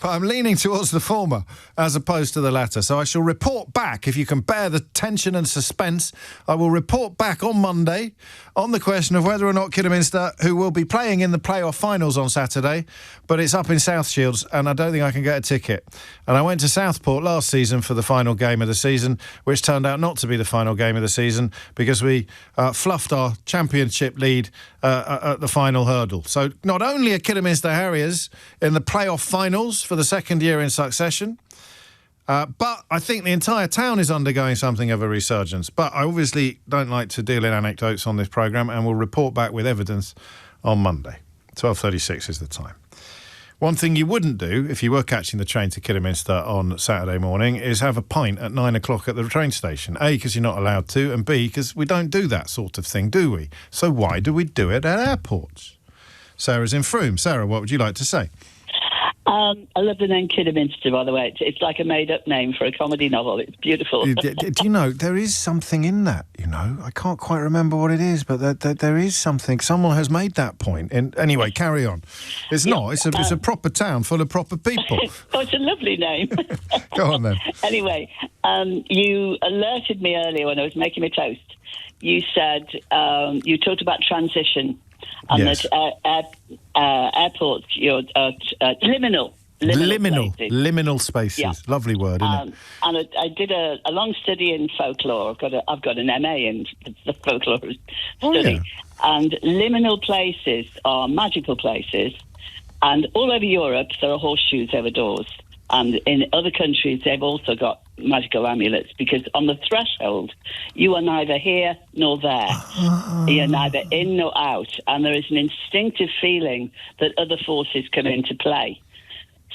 but I'm leaning towards the former as opposed to the latter. So I shall report back, if you can bear the tension and suspense, I will report back on Monday on the question of whether or not Kidderminster, who will be playing in the playoff finals on Saturday, but it's up in South Shields and I don't think I can get a ticket. And I went to Southport last season for the final game of the season, which turned out not to be the final game of the season because we fluffed our championship lead at the final hurdle. So not only are Kidderminster Harriers in the playoff finals for the second year in succession, but I think the entire town is undergoing something of a resurgence. But I obviously don't like to deal in anecdotes on this programme and will report back with evidence on Monday. 12:36 is the time. One thing you wouldn't do if you were catching the train to Kidderminster on Saturday morning is have a pint at 9 o'clock at the train station. A, because you're not allowed to, and B, because we don't do that sort of thing, do we? So why do we do it at airports? Sarah's in Frome. Sarah, what would you like to say? I love the name Kidderminster, by the way. It's like a made-up name for a comedy novel. It's beautiful. Do you know, there is something in that, you know? I can't quite remember what it is, but there is something. Someone has made that point. Anyway, carry on. It's not. It's a proper town full of proper people. Oh, it's a lovely name. Go on, then. Anyway, you alerted me earlier when I was making my toast. You said you talked about transition. And yes. that airports, liminal spaces. Yeah. Lovely word, isn't it? And I did a long study in folklore. I've got an MA in the folklore study. Yeah. And liminal places are magical places. And all over Europe, there are horseshoes over doors. And in other countries, they've also got magical amulets because on the threshold, you are neither here nor there. You're neither in nor out. And there is an instinctive feeling that other forces come into play.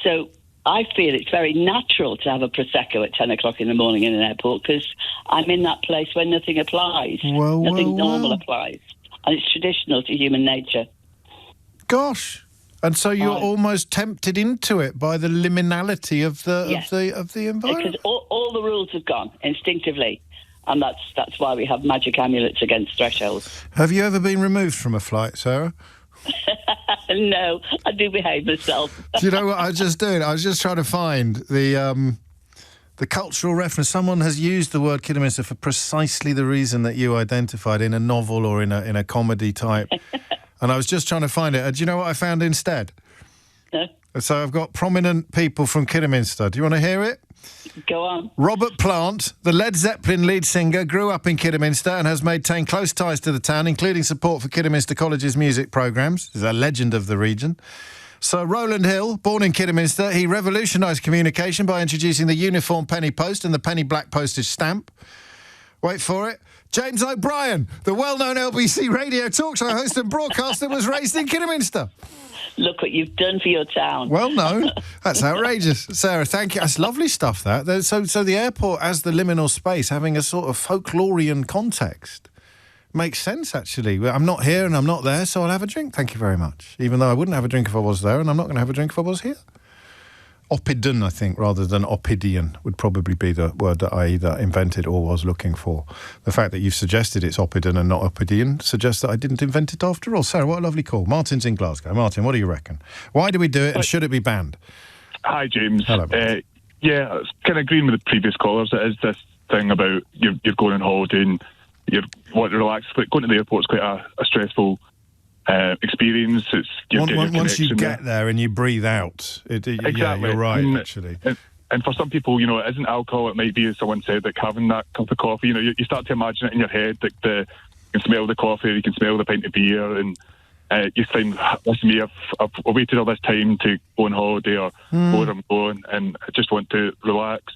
So I feel it's very natural to have a Prosecco at 10 o'clock in the morning in an airport because I'm in that place where nothing applies. Nothing normal applies. And it's traditional to human nature. Gosh. And so you're almost tempted into it by the liminality of the environment. Because all the rules have gone instinctively, and that's why we have magic amulets against thresholds. Have you ever been removed from a flight, Sarah? No, I do behave myself. Do you know what I was just doing? I was just trying to find the The cultural reference. Someone has used the word Kidderminster for precisely the reason that you identified in a novel or in a comedy type. And I was just trying to find it. Do you know what I found instead? No. So I've got prominent people from Kidderminster. Do you want to hear it? Go on. Robert Plant, the Led Zeppelin lead singer, grew up in Kidderminster and has maintained close ties to the town, including support for Kidderminster College's music programmes. He's a legend of the region. Sir Rowland Hill, born in Kidderminster, he revolutionised communication by introducing the uniform penny post and the penny black postage stamp. Wait for it. James O'Brien, the well-known LBC Radio talk show host and broadcaster, was raised in Kidderminster. Look what you've done for your town. Well known. That's outrageous. Sarah, thank you. That's lovely stuff, that. So the airport as the liminal space, having a sort of folklorian context, makes sense, actually. I'm not here and I'm not there, so I'll have a drink. Thank you very much. Even though I wouldn't have a drink if I was there, and I'm not going to have a drink if I was here. Oppidon, I think, rather than Oppidian, would probably be the word that I either invented or was looking for. The fact that you've suggested it's Oppidon and not Oppidian suggests that I didn't invent it after all. Sarah, what a lovely call. Martin's in Glasgow. Martin, what do you reckon? Why do we do it, and should it be banned? Hi, James. Hello. Yeah, I was kind of agreeing with the previous callers. It is this thing about you're going on holiday and you want to relax. Going to the airport is quite a stressful experience. It's once you get there and you breathe out. Exactly. Yeah, you're right, actually. And for some people, it isn't alcohol. It might be, as someone said, like having that cup of coffee. You start to imagine it in your head. Like you can smell the coffee, you can smell the pint of beer, and you think, listen, me, I've waited all this time to go on holiday or go where I'm going, and I just want to relax.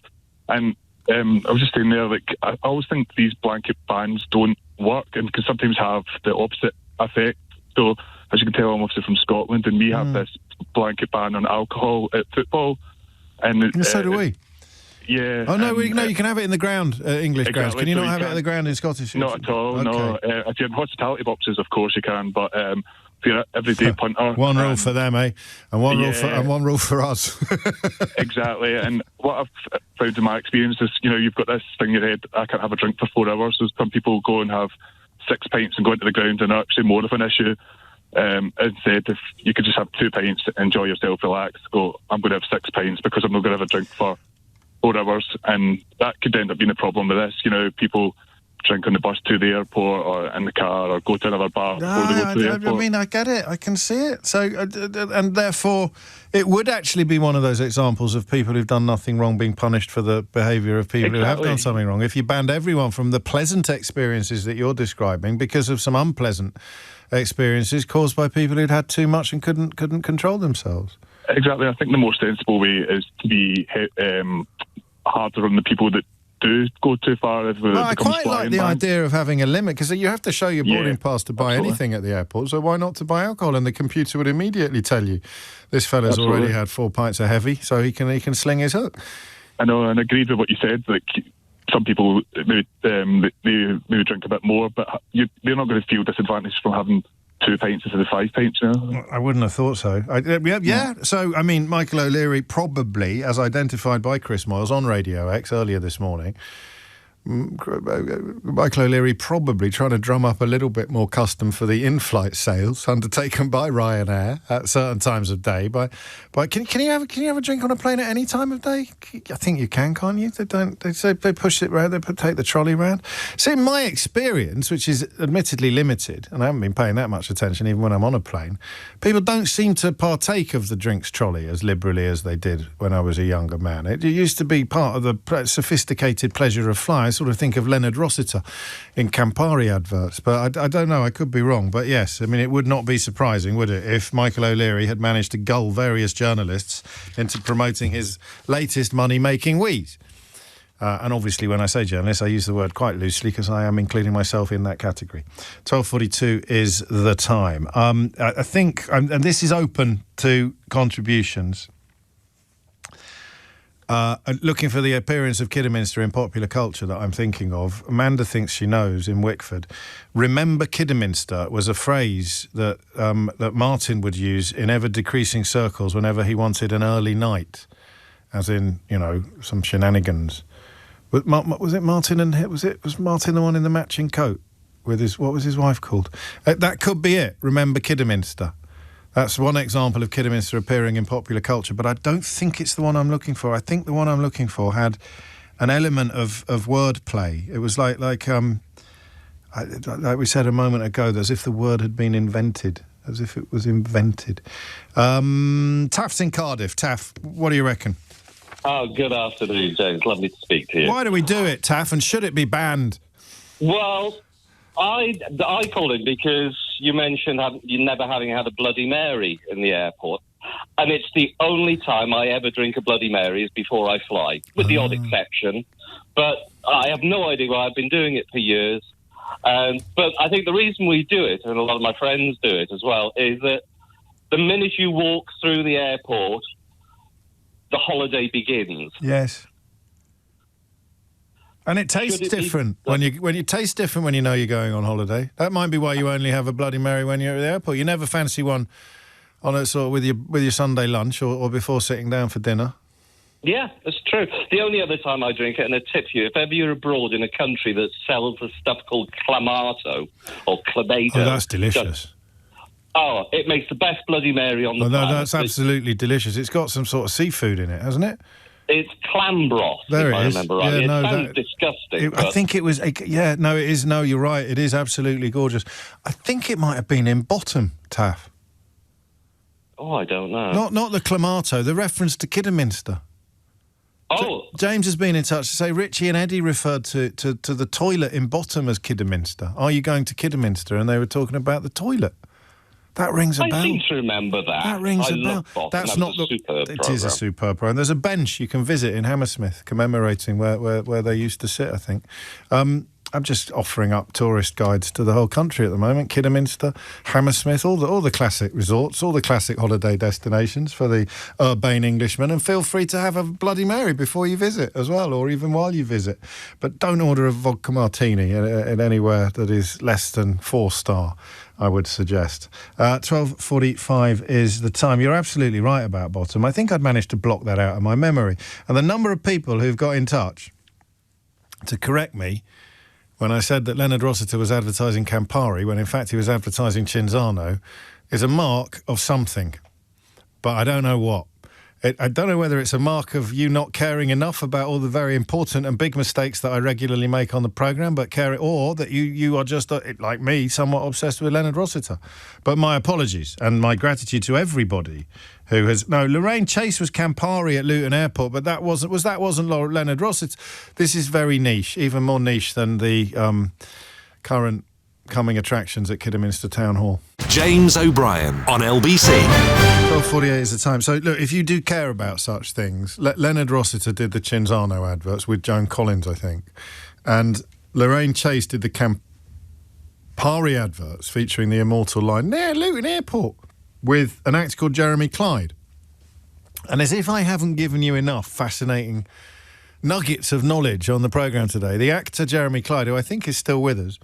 And I was just saying there, like, I always think these blanket bans don't work and can sometimes have the opposite effect. So, as you can tell, I'm obviously from Scotland, and we have this blanket ban on alcohol at football. And so do we. Yeah. Oh, no, you can have it in the ground, English grounds. Can you not have it at the ground in Scottish? Not at all, okay. No. If you're in hospitality boxes, of course you can, but if you're an everyday punter... One rule for them, eh? And one rule for us. Exactly. And what I've found in my experience is, you've got this thing in your head, I can't have a drink for 4 hours. So some people go and have 6 pints and go into the ground, and are actually more of an issue. Instead, if you could just have 2 pints, enjoy yourself, relax, go, I'm going to have 6 pints because I'm not going to have a drink for 4 hours. And that could end up being a problem with this. People drink on the bus to the airport or in the car or go to another bar before they go to the airport. I mean, I get it. I can see it. So, and therefore, it would actually be one of those examples of people who've done nothing wrong being punished for the behaviour of people who have done something wrong. If you banned everyone from the pleasant experiences that you're describing because of some unpleasant experiences caused by people who'd had too much and couldn't control themselves. Exactly. I think the more sensible way is to be harder on the people that do go too far. I quite like the idea of having a limit, because you have to show your boarding pass to buy anything at the airport, so why not to buy alcohol? And the computer would immediately tell you, this fella's already had 4 pints of heavy, so he can sling his hook. I know, and I agreed with what you said, like some people maybe drink a bit more, but they're not going to feel disadvantaged from having 2 pints instead of 5 pints, I wouldn't have thought so. So, I mean, Michael O'Leary probably, as identified by Chris Moyles on Radio X earlier this morning, Michael O'Leary probably trying to drum up a little bit more custom for the in-flight sales undertaken by Ryanair at certain times of day. Can you have a drink on a plane at any time of day? I think you can, can't you? They say they push it round. They take the trolley round. So in my experience, which is admittedly limited, and I haven't been paying that much attention even when I'm on a plane, people don't seem to partake of the drinks trolley as liberally as they did when I was a younger man. It used to be part of the sophisticated pleasure of flying. I sort of think of Leonard Rossiter in Campari adverts, but I don't know, I could be wrong. But yes, I mean, it would not be surprising, would it, if Michael O'Leary had managed to gull various journalists into promoting his latest money-making wheeze. And obviously, when I say journalists, I use the word quite loosely because I am including myself in that category. 12:42 is the time. I think, and this is open to contributions, looking for the appearance of Kidderminster in popular culture that I'm thinking of. Amanda thinks she knows in Wickford. Remember Kidderminster was a phrase that that Martin would use in ever-decreasing circles whenever he wanted an early night, as in, some shenanigans. Was it Martin was Martin the one in the matching coat with what was his wife called? That could be it. Remember Kidderminster. That's one example of Kidderminster appearing in popular culture, but I don't think it's the one I'm looking for. I think the one I'm looking for had an element of wordplay. It was like we said a moment ago, as if the word had been invented, as if it was invented. Taff's in Cardiff. Taff, what do you reckon? Oh, good afternoon, James. Lovely to speak to you. Why do we do it, Taff, and should it be banned? Well, I called it because you mentioned you never having had a Bloody Mary in the airport. And it's the only time I ever drink a Bloody Mary is before I fly, with the odd exception. But I have no idea why. I've been doing it for years. But I think the reason we do it, and a lot of my friends do it as well, is that the minute you walk through the airport, the holiday begins. Yes. And it tastes different when you taste different when you know you're going on holiday. That might be why you only have a Bloody Mary when you're at the airport. You never fancy one on a sort of with your Sunday lunch or before sitting down for dinner. Yeah, that's true. The only other time I drink it, and I tip you, if ever you're abroad in a country that sells a stuff called clamato or clamato. Oh, that's delicious. Oh, it makes the best Bloody Mary on the planet. That's absolutely delicious. It's got some sort of seafood in it, hasn't it? It's clam broth, there if it I is. remember right. Yeah, it sounds disgusting. I think it was... Yeah, no, it is. No, you're right. It is absolutely gorgeous. I think it might have been in Bottom, Taff. Oh, I don't know. Not the clamato, the reference to Kidderminster. Oh. James has been in touch to say Richie and Eddie referred to the toilet in Bottom as Kidderminster. Are you going to Kidderminster? And they were talking about the toilet. That rings a bell. I seem to remember that. That rings a love bell. Bottom. That's That not was the. a superb It programme. is a superb program. There's a bench you can visit in Hammersmith commemorating where they used to sit, I think. I'm just offering up tourist guides to the whole country at the moment. Kidderminster, Hammersmith, all the classic resorts, all the classic holiday destinations for the urbane Englishman. And feel free to have a Bloody Mary before you visit as well, or even while you visit. But don't order a vodka martini in anywhere that is less than 4-star, I would suggest. 12:45 is the time. You're absolutely right about Bottom. I think I'd managed to block that out of my memory. And the number of people who've got in touch to correct me when I said that Leonard Rossiter was advertising Campari, when in fact he was advertising Cinzano, is a mark of something. But I don't know what. I don't know whether it's a mark of you not caring enough about all the very important and big mistakes that I regularly make on the programme, or that you are just, like me, somewhat obsessed with Leonard Rossiter. But my apologies and my gratitude to everybody who has... No, Lorraine Chase was Campari at Luton Airport, but that wasn't Leonard Rossiter. This is very niche, even more niche than the current coming attractions at Kidderminster Town Hall. James O'Brien on LBC. 12:48 is the time. So, look, if you do care about such things, Leonard Rossiter did the Cinzano adverts with Joan Collins, I think, and Lorraine Chase did the Campari adverts featuring the immortal line, near Luton Airport, with an actor called Jeremy Clyde. And as if I haven't given you enough fascinating nuggets of knowledge on the programme today, the actor Jeremy Clyde, who I think is still with us,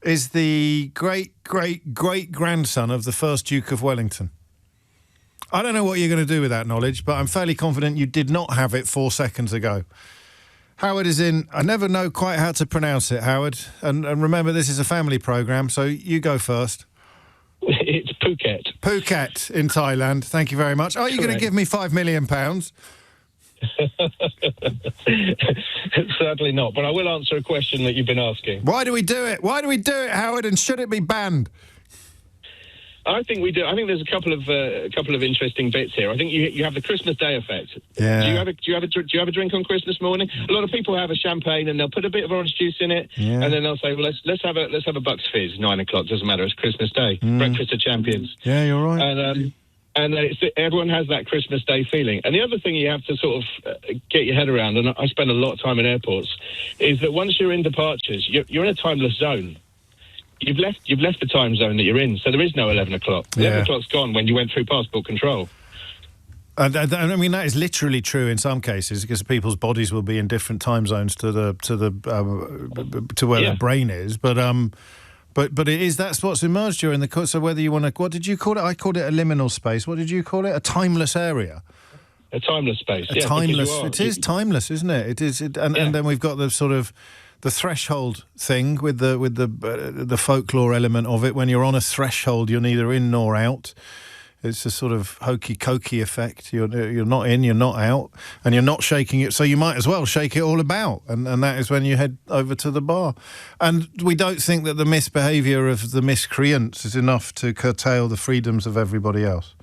is the great-great-great-grandson of the first Duke of Wellington. I don't know what you're going to do with that knowledge, but I'm fairly confident you did not have it 4 seconds ago. Howard is in... I never know quite how to pronounce it, Howard. And remember, this is a family programme, so you go first. It's Phuket. Phuket in Thailand. Thank you very much. Are you going to give me £5 million? Certainly not, but I will answer a question that you've been asking. Why do we do it? Why do we do it, Howard? And should it be banned? I think we do. I think there's a couple of interesting bits here. I think you have the Christmas Day effect. Yeah. Do you have a drink on Christmas morning? A lot of people have a champagne and they'll put a bit of orange juice in it, and then they'll say, well, let's have a Bucks Fizz. 9 o'clock, doesn't matter. It's Christmas Day. Breakfast of champions. Yeah, you're right. And everyone has that Christmas Day feeling. And the other thing you have to sort of get your head around, and I spend a lot of time in airports, is that once you're in departures, you're in a timeless zone. You've left the time zone that you're in, so there is no 11 o'clock. 11 o'clock's gone when you went through passport control. I mean, that is literally true in some cases, because people's bodies will be in different time zones to where their brain is. But it is, that's what's emerged during the course. So whether you want to, what did you call it? I called it a liminal space. What did you call it? A timeless area. A timeless space. It is timeless, isn't it? It is, and then we've got the sort of the threshold thing with the folklore element of it. When you're on a threshold, you're neither in nor out. It's a sort of hokey-cokey effect. You're not in, you're not out, and you're not shaking it, so you might as well shake it all about, and that is when you head over to the bar. And we don't think that the misbehaviour of the miscreants is enough to curtail the freedoms of everybody else.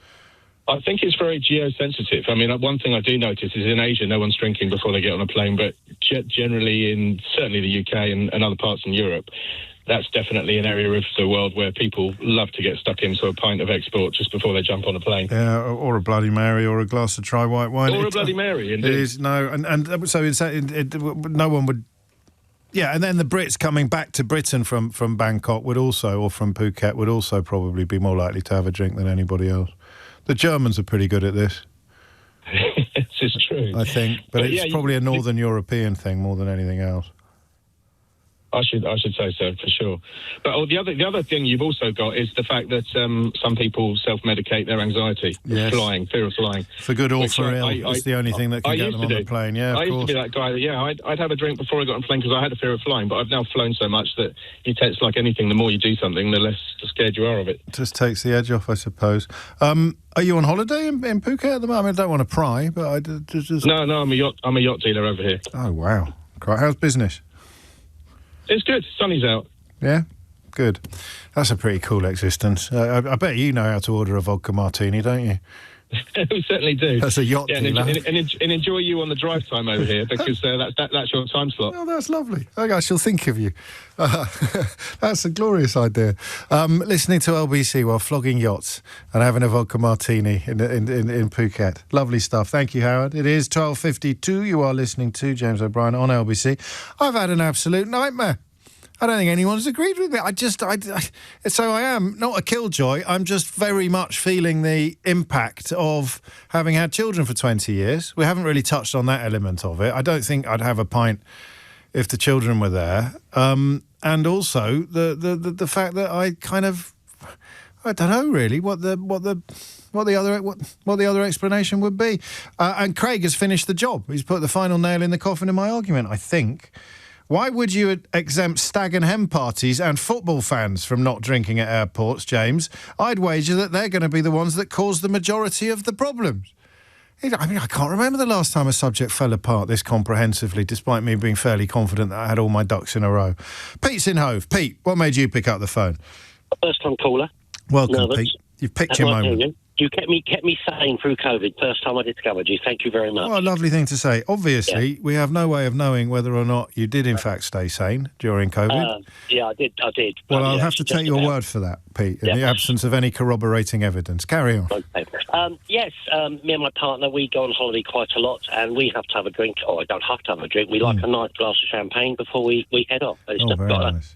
I think it's very geosensitive. I mean, one thing I do notice is in Asia, no one's drinking before they get on a plane, but generally in certainly the UK and other parts in Europe, that's definitely an area of the world where people love to get stuck into a pint of export just before they jump on a plane. Yeah, or a Bloody Mary, or a glass of dry white wine. Or a Bloody Mary, indeed. It is, no, and so no one would... Yeah, and then the Brits coming back to Britain from Bangkok would also, or from Phuket, would also probably be more likely to have a drink than anybody else. The Germans are pretty good at this. This is true. I think, but it's probably a Northern European thing more than anything else. I should say so, for sure. But the other thing you've also got is the fact that some people self-medicate their anxiety. Yes. Flying, fear of flying. For good or for ill, it's the only thing that can get them on the plane. Yeah, of course. I used to be that guy. I'd have a drink before I got on the plane because I had a fear of flying, but I've now flown so much that it's like anything. The more you do something, the less scared you are of it. Just takes the edge off, I suppose. Are you on holiday in Phuket at the moment? I mean, I don't want to pry, but I just... No, I'm a yacht dealer over here. Oh, wow. How's business? It's good. Sunny's out. Yeah? Good. That's a pretty cool existence. I bet you know how to order a vodka martini, don't you? We certainly do. That's a yacht dealer. And enjoy you on the drive time over here because that's your time slot. Oh, that's lovely. I shall think of you. That's a glorious idea. Listening to LBC while flogging yachts and having a vodka martini in Phuket. Lovely stuff. Thank you, Howard. It is 12:52. You are listening to James O'Brien on LBC. I've had an absolute nightmare. I don't think anyone's agreed with me. So I am not a killjoy. I'm just very much feeling the impact of having had children for 20 years. We haven't really touched on that element of it. I don't think I'd have a pint if the children were there. And also the fact that I don't know really what the other explanation would be. And Craig has finished the job. He's put the final nail in the coffin in my argument, I think. Why would you exempt stag and hen parties and football fans from not drinking at airports, James? I'd wager that they're going to be the ones that cause the majority of the problems. I mean, I can't remember the last time a subject fell apart this comprehensively, despite me being fairly confident that I had all my ducks in a row. Pete's in Hove. Pete, what made you pick up the phone? First-time caller. Welcome, Nervous. Pete. You've picked your moment. You kept me sane through COVID. First time I discovered you. Thank you very much. What a lovely thing to say. Obviously, we have no way of knowing whether or not you did, in fact, stay sane during COVID. Yeah, I did. Well, I'll have to take your word for that, Pete, in the absence of any corroborating evidence. Carry on. Okay. Yes, me and my partner, we go on holiday quite a lot, and we have to have a drink. Or I don't have to have a drink. We like a nice glass of champagne before we head off. It's just very nice.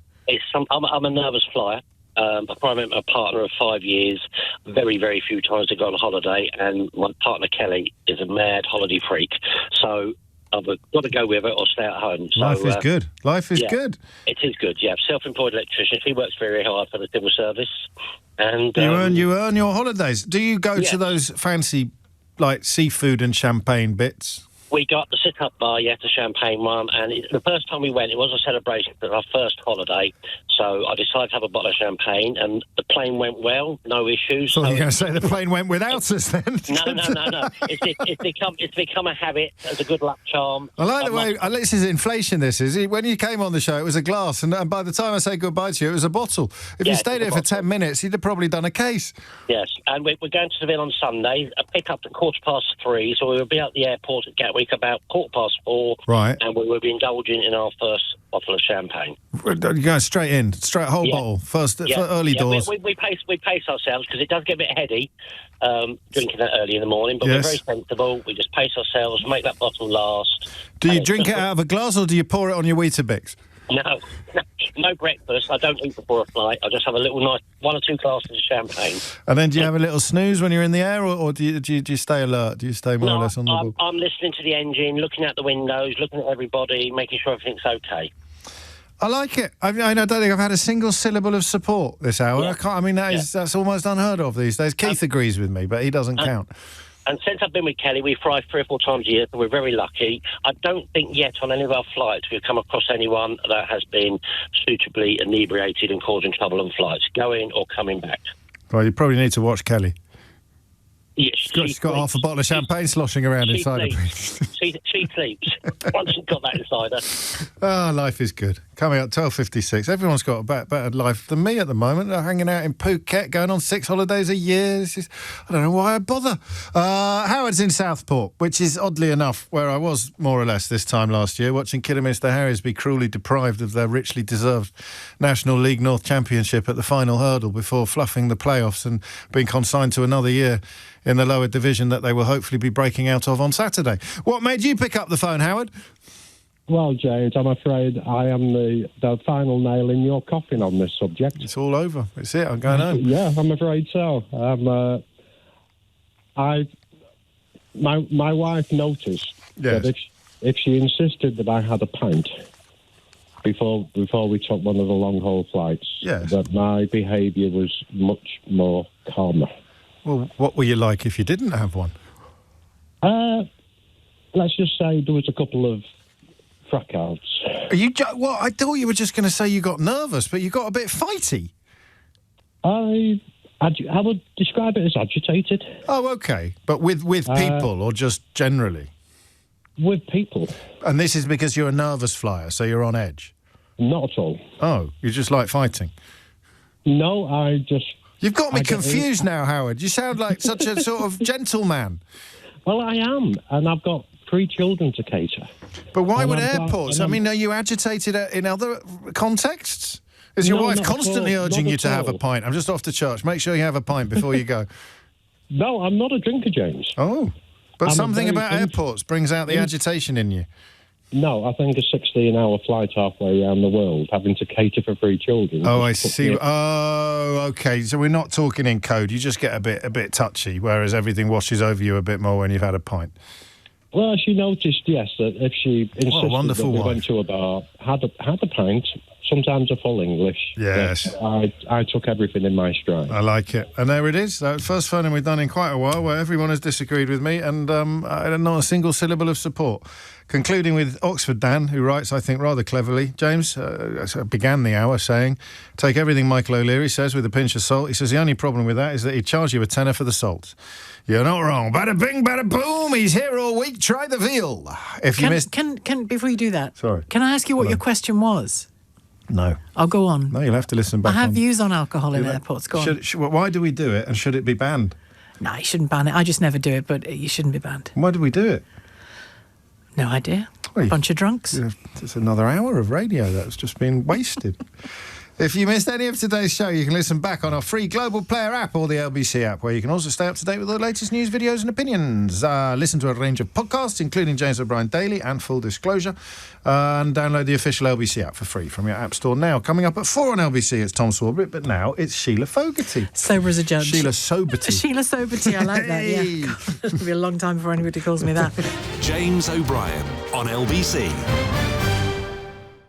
I'm a nervous flyer. I probably met my partner of 5 years, very, very few times to go on holiday, and my partner Kelly is a mad holiday freak. So I've got to go with her or stay at home. So, Life is good. Life is good. It is good, yeah. Self-employed electrician. He works very hard for the civil service. And you earn your holidays. Do you go to those fancy, like, seafood and champagne bits? We got the sit-up bar, the champagne one, and the first time we went, it was a celebration for our first holiday, so I decided to have a bottle of champagne, and the plane went well, no issues. So you're going to say the plane went without us then? No. It's become a habit as a good luck charm. I like the way, this is inflation, this is. When you came on the show, it was a glass, and by the time I say goodbye to you, it was a bottle. If you stayed there for 10 minutes, you'd have probably done a case. Yes, and we're going to Seville on Sunday, a pick up at 3:15, so we'll be at the airport at Gatwick about 4:15, right? And we will be indulging in our first bottle of champagne. You're going straight whole bottle, first early doors. We pace ourselves because it does get a bit heady drinking that early in the morning, but we're very sensible. We just pace ourselves, make that bottle last. Do you drink it out of a glass or do you pour it on your Weetabix? No breakfast. I don't eat before a flight. I just have a little nice 1 or 2 glasses of champagne. And then do you have a little snooze when you're in the air, or do you stay alert? Do you stay more or less on the ball? I'm listening to the engine, looking out the windows, looking at everybody, making sure everything's okay. I like it. I don't think I've had a single syllable of support this hour. That's almost unheard of these days. Keith agrees with me, but he doesn't count. And since I've been with Kelly, we fly 3 or 4 times a year, so we're very lucky. I don't think yet on any of our flights we've come across anyone that has been suitably inebriated and causing trouble on flights, going or coming back. Well, you probably need to watch Kelly. Yes, She's got half a bottle of champagne sloshing around inside her. She sleeps. Once she's got that inside her. Oh, life is good. Coming up 12:56. Everyone's got a better life than me at the moment. They're hanging out in Phuket, going on 6 holidays a year. I don't know why I bother. Howard's in Southport, which is oddly enough where I was more or less this time last year, watching Kidderminster Harriers be cruelly deprived of their richly deserved National League North Championship at the final hurdle before fluffing the playoffs and being consigned to another year in the lower division that they will hopefully be breaking out of on Saturday. What made you pick up the phone, Howard? Well, James, I'm afraid I am the final nail in your coffin on this subject. It's all over. It's it. I'm going home. Yeah, I'm afraid so. My wife noticed that if she insisted that I had a pint before we took one of the long-haul flights, that my behaviour was much more calmer. Well, what were you like if you didn't have one? Let's just say there was a couple of frackouts. What? I thought you were just going to say you got nervous, but you got a bit fighty. I would describe it as agitated. Oh, okay. But with people or just generally? With people. And this is because you're a nervous flyer, so you're on edge? Not at all. Oh, you just like fighting? No, I just... You've got me confused now, Howard. You sound like such a sort of gentleman. Well, I am, and I've got 3 children to cater. But why would airports? I mean, are you agitated in other contexts? Is your wife constantly urging you to have a pint? I'm just off to church. Make sure you have a pint before you go. No, I'm not a drinker, James. Oh, but something about airports brings out the agitation in you. No, I think a 16-hour flight halfway around the world, having to cater for 3 children. Oh, I see. Oh, okay. So we're not talking in code. You just get a bit touchy, whereas everything washes over you a bit more when you've had a pint. Well, she noticed, yes, that if she insisted that we went to a bar, had a pint, sometimes a full English. Yes. I took everything in my stride. I like it. And there it is. First phoning we've done in quite a while where everyone has disagreed with me and not a single syllable of support. Concluding with Oxford Dan, who writes, I think, rather cleverly. James began the hour saying, take everything Michael O'Leary says with a pinch of salt. He says the only problem with that is that he'd charge you a tenner for the salt. You're not wrong. Bada bing, bada boom. He's here all week. Try the veal. If you missed... Can before you do that, sorry, can I ask you what your question was? No. I'll go on. No, you'll have to listen back. I have views on alcohol in airports. Go on. Why do we do it, and should it be banned? No, you shouldn't ban it. I just never do it, but you shouldn't be banned. Why do we do it? No idea. Bunch of drunks. It's another hour of radio that's just been wasted. If you missed any of today's show, you can listen back on our free Global Player app or the LBC app, where you can also stay up to date with the latest news, videos and opinions. Listen to a range of podcasts, including James O'Brien Daily and Full Disclosure, and download the official LBC app for free from your app store now. Coming up at 4 on LBC, it's Tom Swarbrick, but now it's Sheila Fogarty. Sober as a judge. Sheila Soberty. Sheila Soberty, I like that, yeah. God, it'll be a long time before anybody calls me that. James O'Brien on LBC.